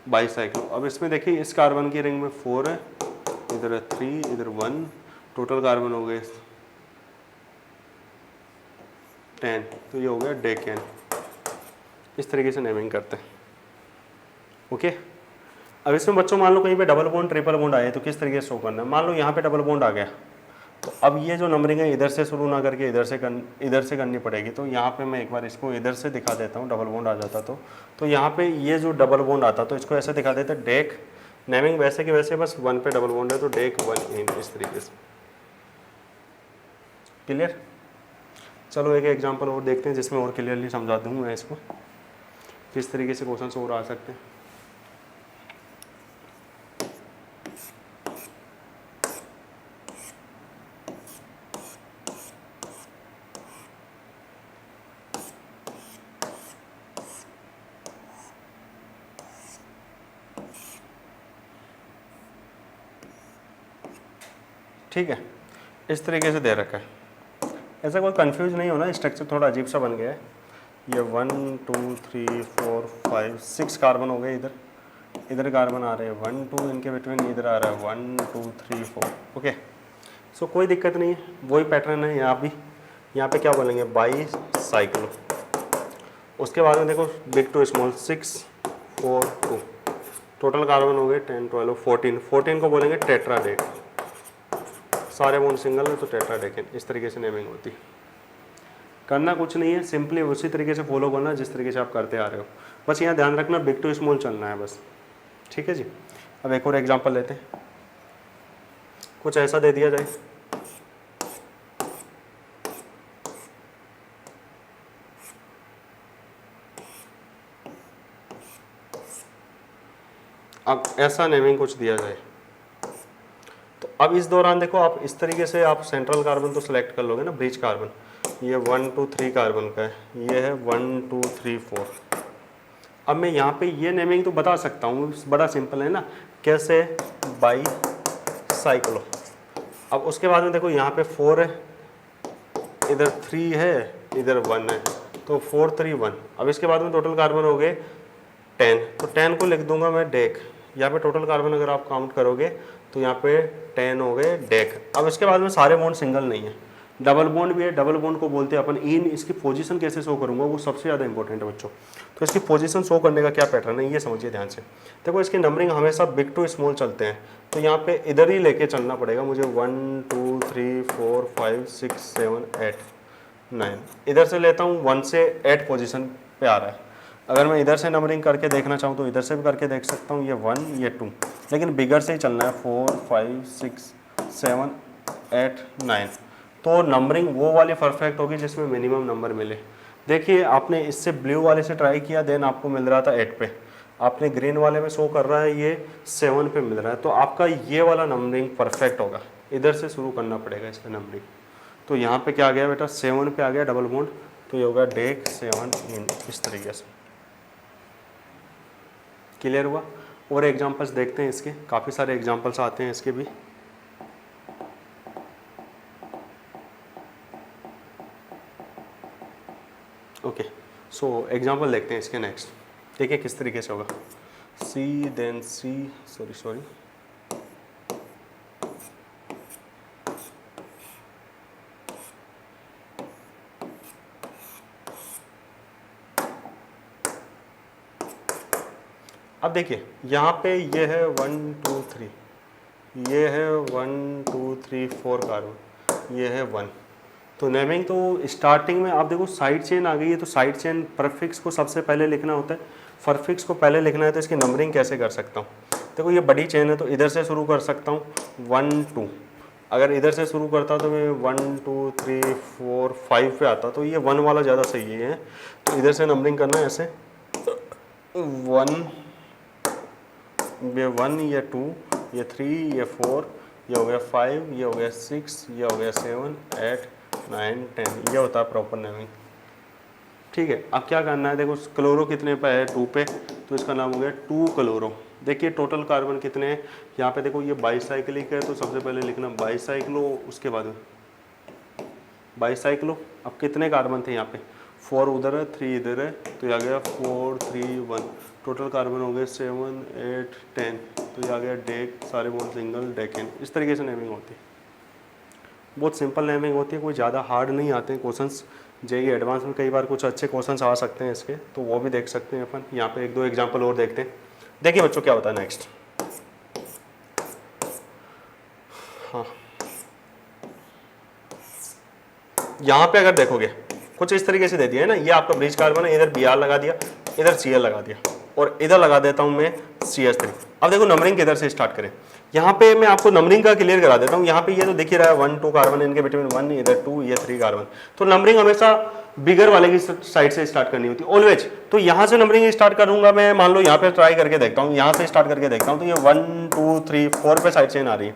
बाईसाइक्लो। अब इसमें देखिए इस कार्बन की रिंग में 4 है, इधर है 3, इधर 1, टोटल कार्बन हो गए 10, तो ये हो गया डेकेन। इस तरीके से नेमिंग करते हैं। ओके, अब इसमें बच्चों मान लो कहीं पे डबल बॉन्ड ट्रिपल बॉन्ड आए तो किस तरीके से शो करना है। मान लो यहाँ पे डबल बॉन्ड आ गया, तो अब ये जो नंबरिंग है इधर से शुरू ना करके इधर से करनी पड़ेगी। तो यहाँ पे मैं एक बार इसको इधर से दिखा देता हूँ, डबल बॉन्ड आ जाता तो यहाँ पे ये जो डबल बॉन्ड आता तो इसको ऐसे दिखा देते डेक। नेमिंग वैसे कि वैसे, बस 1 पे डबल बॉन्ड है तो डेक 1 इन, इस तरीके से। क्लियर। चलो एक एग्जांपल और देखते हैं जिसमें और क्लियरली समझा दूँ मैं इसको, किस तरीके से क्वेश्चन और आ सकते हैं। ठीक है, इस तरीके से दे रखा है, ऐसा कोई कंफ्यूज नहीं होना। स्ट्रक्चर थोड़ा अजीब सा बन गया है। ये 1 2 3 4 5 6 कार्बन हो गए, इधर कार्बन आ रहे हैं 1 2, इनके बिटवीन इधर आ रहा है 1 2 3 4। ओके, सो कोई दिक्कत नहीं है, वही पैटर्न है यहाँ भी। यहाँ पे क्या बोलेंगे, बाईसाइक्लो। उसके बाद में देखो big to small 6 4 2, total carbon हो गए 10 12 14। 14 को बोलेंगे टेट्राडेक, सारे बॉन्ड सिंगल है तो टेट्राडेकेन। इस तरीके से नेमिंग होती है। करना कुछ नहीं है, सिंपली उसी तरीके से फॉलो करना जिस तरीके से आप करते आ रहे हो। बस यहाँ ध्यान रखना बिग टू स्मॉल चलना है बस। ठीक है जी। अब एक और एग्जांपल लेते हैं, कुछ ऐसा दे दिया जाए। अब ऐसा नेमिंग कुछ दिया जाए, तो अब इस दौरान देखो आप इस तरीके से आप सेंट्रल कार्बन तो सिलेक्ट कर लोगे ना, ब्रिज कार्बन। ये 1 2 3 कार्बन का है, ये है 1 2 3 4। अब मैं यहाँ पे ये नेमिंग तो बता सकता हूँ, बड़ा सिंपल है ना, कैसे, बाईसाइक्लो। अब उसके बाद में देखो यहाँ पे 4 है, इधर 3 है, इधर 1 है, तो 4 3 1। अब इसके बाद में टोटल कार्बन हो गए 10, तो 10 को लिख दूंगा मैं डेक। यहाँ पे टोटल कार्बन अगर आप काउंट करोगे तो यहाँ पे 10 हो गए डेक। अब इसके बाद में सारे बॉन्ड सिंगल नहीं है, डबल बॉन्ड भी है। डबल बॉन्ड को बोलते हैं अपन इन। इसकी पोजीशन कैसे शो करूंगा वो सबसे ज़्यादा इंपॉर्टेंट है बच्चों। तो इसकी पोजीशन शो करने का क्या पैटर्न है ये समझिए ध्यान से। देखो इसकी नंबरिंग हमेशा बिग टू स्मॉल चलते हैं, तो यहाँ पे इधर ही लेके चलना पड़ेगा मुझे। 1 2 3 4 5 6 7 8 9, इधर से लेता हूँ 1 से 8 पोजीशन पे आ रहा है। अगर मैं इधर से नंबरिंग करके देखना चाहूँ तो इधर से भी करके देख सकता हूँ, ये 1 ये 2, लेकिन बिगर से ही चलना है। 4 5 6 7 8 9, तो नंबरिंग वो वाली परफेक्ट होगी जिसमें मिनिमम नंबर मिले। देखिए आपने इससे ब्लू वाले से ट्राई किया, देन आपको मिल रहा था 8 पे, आपने ग्रीन वाले में शो कर रहा है ये 7 पे मिल रहा है, तो आपका ये वाला नंबरिंग परफेक्ट होगा। इधर से शुरू करना पड़ेगा इसका नंबरिंग। तो यहाँ पे क्या आ गया बेटा 7 पे आ गया डबल बॉन्ड, तो ये होगा डेक 7 इन, इस तरीके से। क्लियर हुआ? और एग्जांपल्स देखते हैं इसके, काफ़ी सारे एग्जांपल्स आते हैं इसके भी। ओके, सो एग्जांपल देखते हैं इसके नेक्स्ट। देखिए किस तरीके से होगा। सी देन सी, सॉरी अब देखिए यहाँ पे ये है 1 2 3, ये है 1 2 3 4 कार्बन, ये है 1। तो नेमिंग तो स्टार्टिंग में आप देखो साइड चेन आ गई है, तो साइड चेन परफिक्स को सबसे पहले लिखना होता है, परफिक्स को पहले लिखना है, तो इसकी नंबरिंग कैसे कर सकता हूँ? देखो ये बड़ी चेन है तो इधर से शुरू कर सकता हूँ 1 2, अगर इधर से शुरू करता तो मैं 1 2 3 4 5 पे आता, तो ये 1 वाला ज़्यादा सही है। तो इधर से नंबरिंग करना है ऐसे 1, ये 1, ये 2, ये 3, ये 4, ये हो गया 5, ये हो गया 6, ये हो गया 7 8 9 10, ये होता है प्रॉपर नेमिंग। ठीक है, अब क्या करना है, देखो क्लोरो कितने पे है 2 पे, तो इसका नाम हो गया 2 क्लोरो। देखिए टोटल कार्बन कितने हैं यहाँ पे, देखो ये बाईसाइक्लिक है तो सबसे पहले लिखना बाईसाइक्लो, उसके बाद बाईसाइक्लो। अब कितने कार्बन थे यहाँ पे, 4 उधर है 3 इधर है, तो ये आ गया 4 3 1, टोटल कार्बन हो गए 7 8 10, तो ये आ गया डेक, सारे बॉन्ड सिंगल डेकेन। इस तरीके से नेमिंग होती है, बहुत सिंपल नेमिंग होती है, कोई ज़्यादा हार्ड नहीं आते हैं क्वेश्चंस। जेई एडवांस में कई बार कुछ अच्छे क्वेश्चंस आ सकते हैं इसके, तो वो भी देख सकते हैं अपन। यहाँ पे 1-2 एग्जांपल और देखते हैं। देखिए बच्चों क्या होता है नेक्स्ट। हाँ, यहाँ पे अगर देखोगे कुछ इस तरीके से दे दिया है ना, ये आपका ब्रिज कार्बन है, इधर Br लगा दिया, इधर Cl लगा दिया, और इधर लगा देता हूँ मैं CH3। अब देखो नंबरिंग किधर से स्टार्ट करें, यहाँ पे मैं आपको नंबरिंग का क्लियर करा देता हूँ। यहाँ पे ये तो दिख ही रहा है 1 2 कार्बन, इनके बिटवीन 1, इधर 2, ये 3 कार्बन। तो नंबरिंग हमेशा बिगर वाले की साइड से स्टार्ट करनी होती है ऑलवेज। तो यहाँ से नंबरिंग स्टार्ट करूंगा मैं, मान लो यहाँ पे ट्राई करके देखता हूँ, यहाँ से स्टार्ट करके देखता हूँ, तो ये 1 2 3 4 पे साइड चेन आ रही है।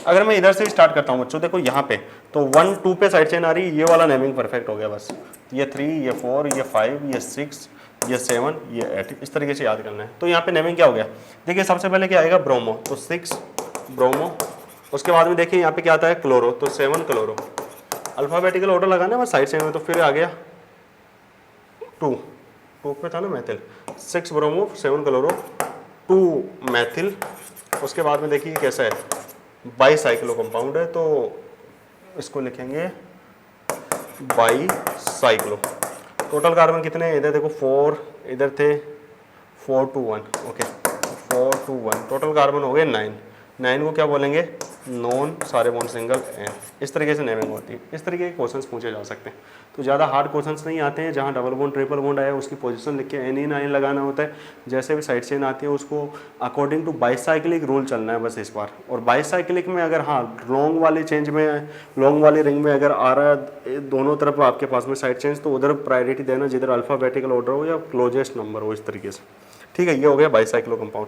अगर मैं इधर से स्टार्ट करता हूँ बच्चों, देखो यहाँ पे तो 1 2 पे साइड चेन आ रही है, ये वाला नेमिंग परफेक्ट हो गया बस। ये 3, ये 4, ये 5, ये 6, ये 7, ये 8, इस तरीके से याद करना है। तो यहाँ पे नेमिंग क्या हो गया, देखिए सबसे पहले क्या आएगा ब्रोमो, तो 6 ब्रोमो। उसके बाद में देखिए यहाँ पे क्या आता है क्लोरो, तो 7 क्लोरो। अल्फाबेटिकल ऑर्डर लगाना है बस साइड चेन में, तो फिर आ गया 2 पे था ना मैथिल, 6 ब्रोमो 7 क्लोरो 2 मैथिल। उसके बाद में देखिए कैसा है, बाईसाइक्लो कंपाउंड है, तो इसको लिखेंगे बाईसाइक्लो। टोटल कार्बन कितने हैं, इधर देखो 4, इधर थे 4 2 1, ओके 4 2 1, टोटल कार्बन हो गए 9। 9 को क्या बोलेंगे, नॉन सारे बॉन्ड सिंगल एन। इस तरीके से नेमिंग होती है। इस तरीके के क्वेश्चंस पूछे जा सकते हैं। तो ज़्यादा हार्ड क्वेश्चंस नहीं आते हैं, जहाँ डबल बॉन्ड ट्रिपल बॉन्ड आया उसकी पोजीशन लिख के NE9 लगाना होता है। जैसे भी साइड चेन आती है उसको अकॉर्डिंग टू बाईसाइक्लिक रूल चलना है बस इस बार। और बाईसाइक्लिक में अगर हाँ लॉन्ग वाली चेंज में, लॉन्ग वाली रिंग में अगर आ रहा है दोनों तरफ आपके पास में साइड चेंज, तो उधर प्रायोरिटी देना जिधर अल्फाबेटिकल ऑर्डर हो या क्लोजेस्ट नंबर हो, इस तरीके से। ठीक है, ये हो गया बाईसाइक्लो कंपाउंड।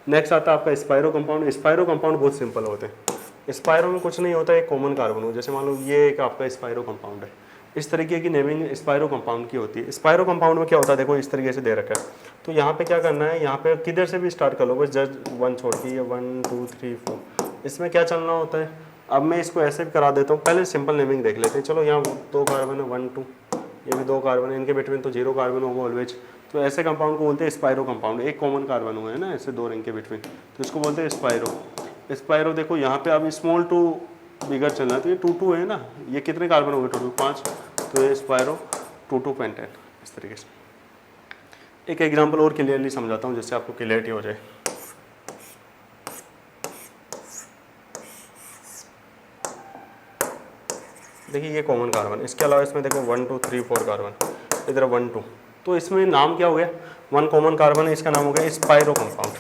नेक्स्ट आता है आपका स्पाइरो कंपाउंड। स्पाइरो कंपाउंड बहुत सिंपल होते हैं। स्पाइरो में कुछ नहीं होता, एक कॉमन कार्बन हो, जैसे मान लो ये एक आपका स्पाइरो कंपाउंड है। इस तरीके की नेमिंग स्पाइरो कंपाउंड की होती है। स्पाइरो कंपाउंड में क्या होता है, देखो इस तरीके से दे रखा है, तो यहाँ पे क्या करना है, यहाँ पे किधर से भी स्टार्ट कर लो बस, जस्ट 1 छोड़ के, ये 1 2 3 4, इसमें क्या चलना होता है। अब मैं इसको ऐसे भी करा देता हूँ, पहले सिंपल नेमिंग देख लेते हैं। चलो यहाँ 2 कार्बन है 1 2, ये भी 2 कार्बन है, इनके बिटवीन तो 0 कार्बन होगा ऑलवेज। तो ऐसे कंपाउंड को बोलते हैं स्पाइरो कंपाउंड। एक कॉमन कार्बन हुआ है ना ऐसे 2 रिंग के बिटवीन, तो इसको बोलते हैं स्पाइरो। स्पाइरो देखो यहाँ पे अब स्मॉल टू बिगर चलना है, तो ये 2 2 है ना, ये कितने कार्बन हो गए टोटल 5, तो ये स्पाइरो 2 2 पेंटेन। इस तरीके से एक एग्जांपल और क्लियरली समझाता हूँ जिससे आपको क्लियरिटी हो जाए। देखिए ये कॉमन कार्बन, इसके अलावा इसमें देखो 1 2 3 4 कार्बन, इधर 1 2, तो इसमें नाम क्या हो गया, 1 कॉमन कार्बन है, इसका नाम हो गया स्पाइरो कंपाउंड।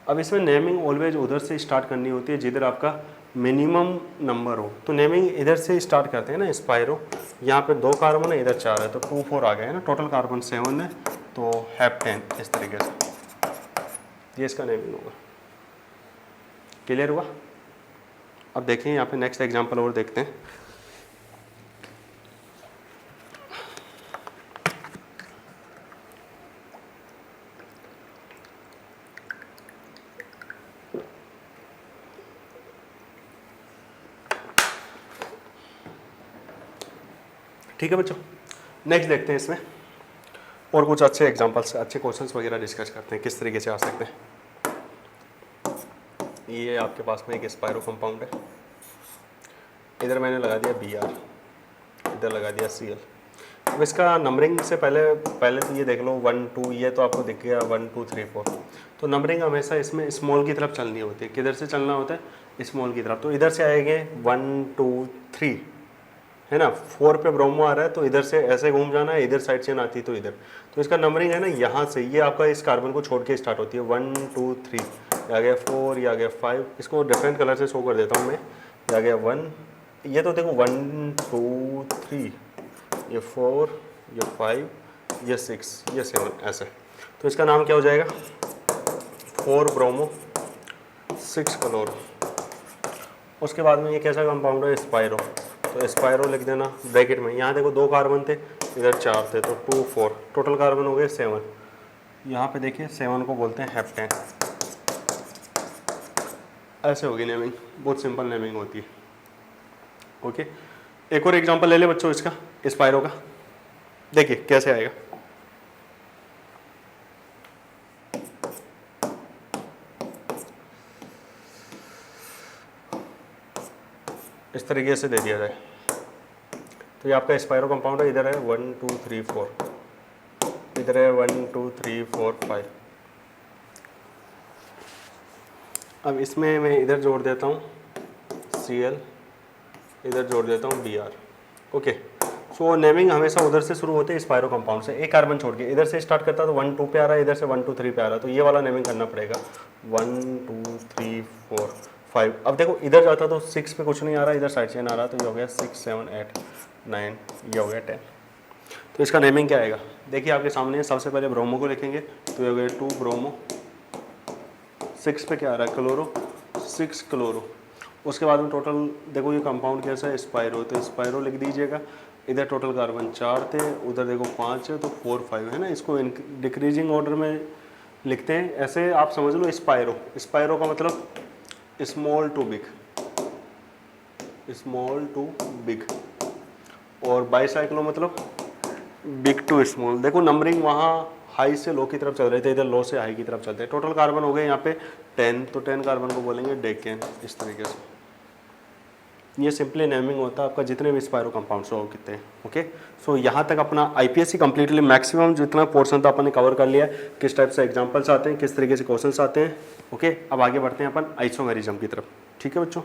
अब इसमें नेमिंग ऑलवेज उधर से स्टार्ट करनी होती है जिधर आपका मिनिमम नंबर हो। तो नेमिंग इधर से स्टार्ट करते हैं ना, स्पाइरो। यहाँ पे 2 कार्बन है, इधर 4 है, तो 2 4 आ गए है ना, टोटल कार्बन 7 है, तो हैव 10। इस तरीके से ये इसका नेमिंग होगा। क्लियर हुआ? अब देखें यहाँ पे नेक्स्ट एग्जाम्पल और देखते हैं। ठीक है बच्चों, नेक्स्ट देखते हैं इसमें और कुछ अच्छे एग्जांपल्स, अच्छे क्वेश्चंस वगैरह डिस्कस करते हैं किस तरीके से आ सकते हैं। ये आपके पास में एक स्पायरो कंपाउंड है, इधर मैंने लगा दिया Br, इधर लगा दिया Cl। अब इसका नंबरिंग से पहले तो ये देख लो 1 2, ये तो आपको दिख गया 1 2 3 4। तो नंबरिंग हमेशा इसमें स्मॉल की तरफ चलनी होती है। किधर से चलना होता है? स्मॉल की तरफ। तो इधर से आएंगे 1 2 3, है ना। 4 पे ब्रोमो आ रहा है तो इधर से ऐसे घूम जाना है, इधर साइड चेन आती है तो इधर। तो इसका नंबरिंग है ना यहाँ से, ये आपका इस कार्बन को छोड़ के स्टार्ट होती है 1 2 3, ये आ गया 4, ये आ गया 5। इसको डिफरेंट कलर से शो कर देता हूँ मैं। ये आ गया 1, ये तो देखो 1 2 3, ये 4, ये 5, ये 6, ये 7, ऐसे। तो इसका नाम क्या हो जाएगा? 4 ब्रोमो 6 क्लोरो। उसके बाद में ये कैसा कंपाउंड है? स्पायरो। तो स्पायरो लिख देना ब्रैकेट में। यहाँ देखो 2 कार्बन थे, इधर 4 थे, तो 2 4, टोटल कार्बन हो गए 7। यहाँ पे देखिए 7 को बोलते हैं हेप्टेन। ऐसे होगी नेमिंग, बहुत सिंपल नेमिंग होती है। ओके, एक और एग्जांपल ले ले बच्चों इसका, स्पायरो का। देखिए कैसे आएगा। इस तरीके से दे दिया जाए तो ये आपका स्पायरो कंपाउंड है। इधर है 1 2 3 4, इधर है 1 2 3 4 5। अब इसमें मैं इधर जोड़ देता हूँ Cl, इधर जोड़ देता हूँ Br। ओके, सो नेमिंग हमेशा उधर से शुरू होते हैं स्पायरो कंपाउंड से, एक कार्बन छोड़ के। इधर से स्टार्ट करता तो 1 2 पे आ रहा है, इधर से 1 2 3 पे आ रहा है, तो ये वाला नेमिंग करना पड़ेगा 1 2 3 4 5। अब देखो इधर जाता तो 6 पे कुछ नहीं आ रहा, इधर साइड चेन आ रहा, तो ये हो गया 6 7 8 9, ये हो गया 10। तो इसका नेमिंग क्या आएगा? देखिए आपके सामने सबसे पहले ब्रोमो को लिखेंगे, तो ये हो गया 2 ब्रोमो। 6 पे क्या आ रहा है? Chloro, 6 chloro. उसके बाद में टोटल देखो ये कंपाउंड कैसा है? स्पायरो। तो स्पायरो लिख दीजिएगा। इधर टोटल कार्बन 4 थे, उधर देखो 5 है, तो 4 5 है ना। इसको डिक्रीजिंग ऑर्डर में लिखते हैं, ऐसे आप समझ लो। स्पायरो, स्पायरो का मतलब small to big, small to big. और बाईसाइक्लो मतलब बिग टू स्मॉल। देखो नंबरिंग वहाँ हाई से लो की तरफ चल रहे थे, इधर लो से हाई की तरफ चलते हैं। टोटल कार्बन हो गए यहाँ पे 10, तो 10 कार्बन को बोलेंगे डेकेन, इस तरीके से। ये सिंपली नेमिंग होता है आपका जितने भी स्पायरो कंपाउंड्स हो कितने। ओके, सो यहाँ तक अपना आईपीएससी कंप्लीटली मैक्सिमम जितना पोर्शन था अपन ने कवर कर लिया है। किस टाइप से एग्जांपल्स आते हैं, किस तरीके से क्वेश्चंस आते हैं। ओके, अब आगे बढ़ते हैं अपन आइसोमेरिज्म की तरफ। ठीक है बच्चों।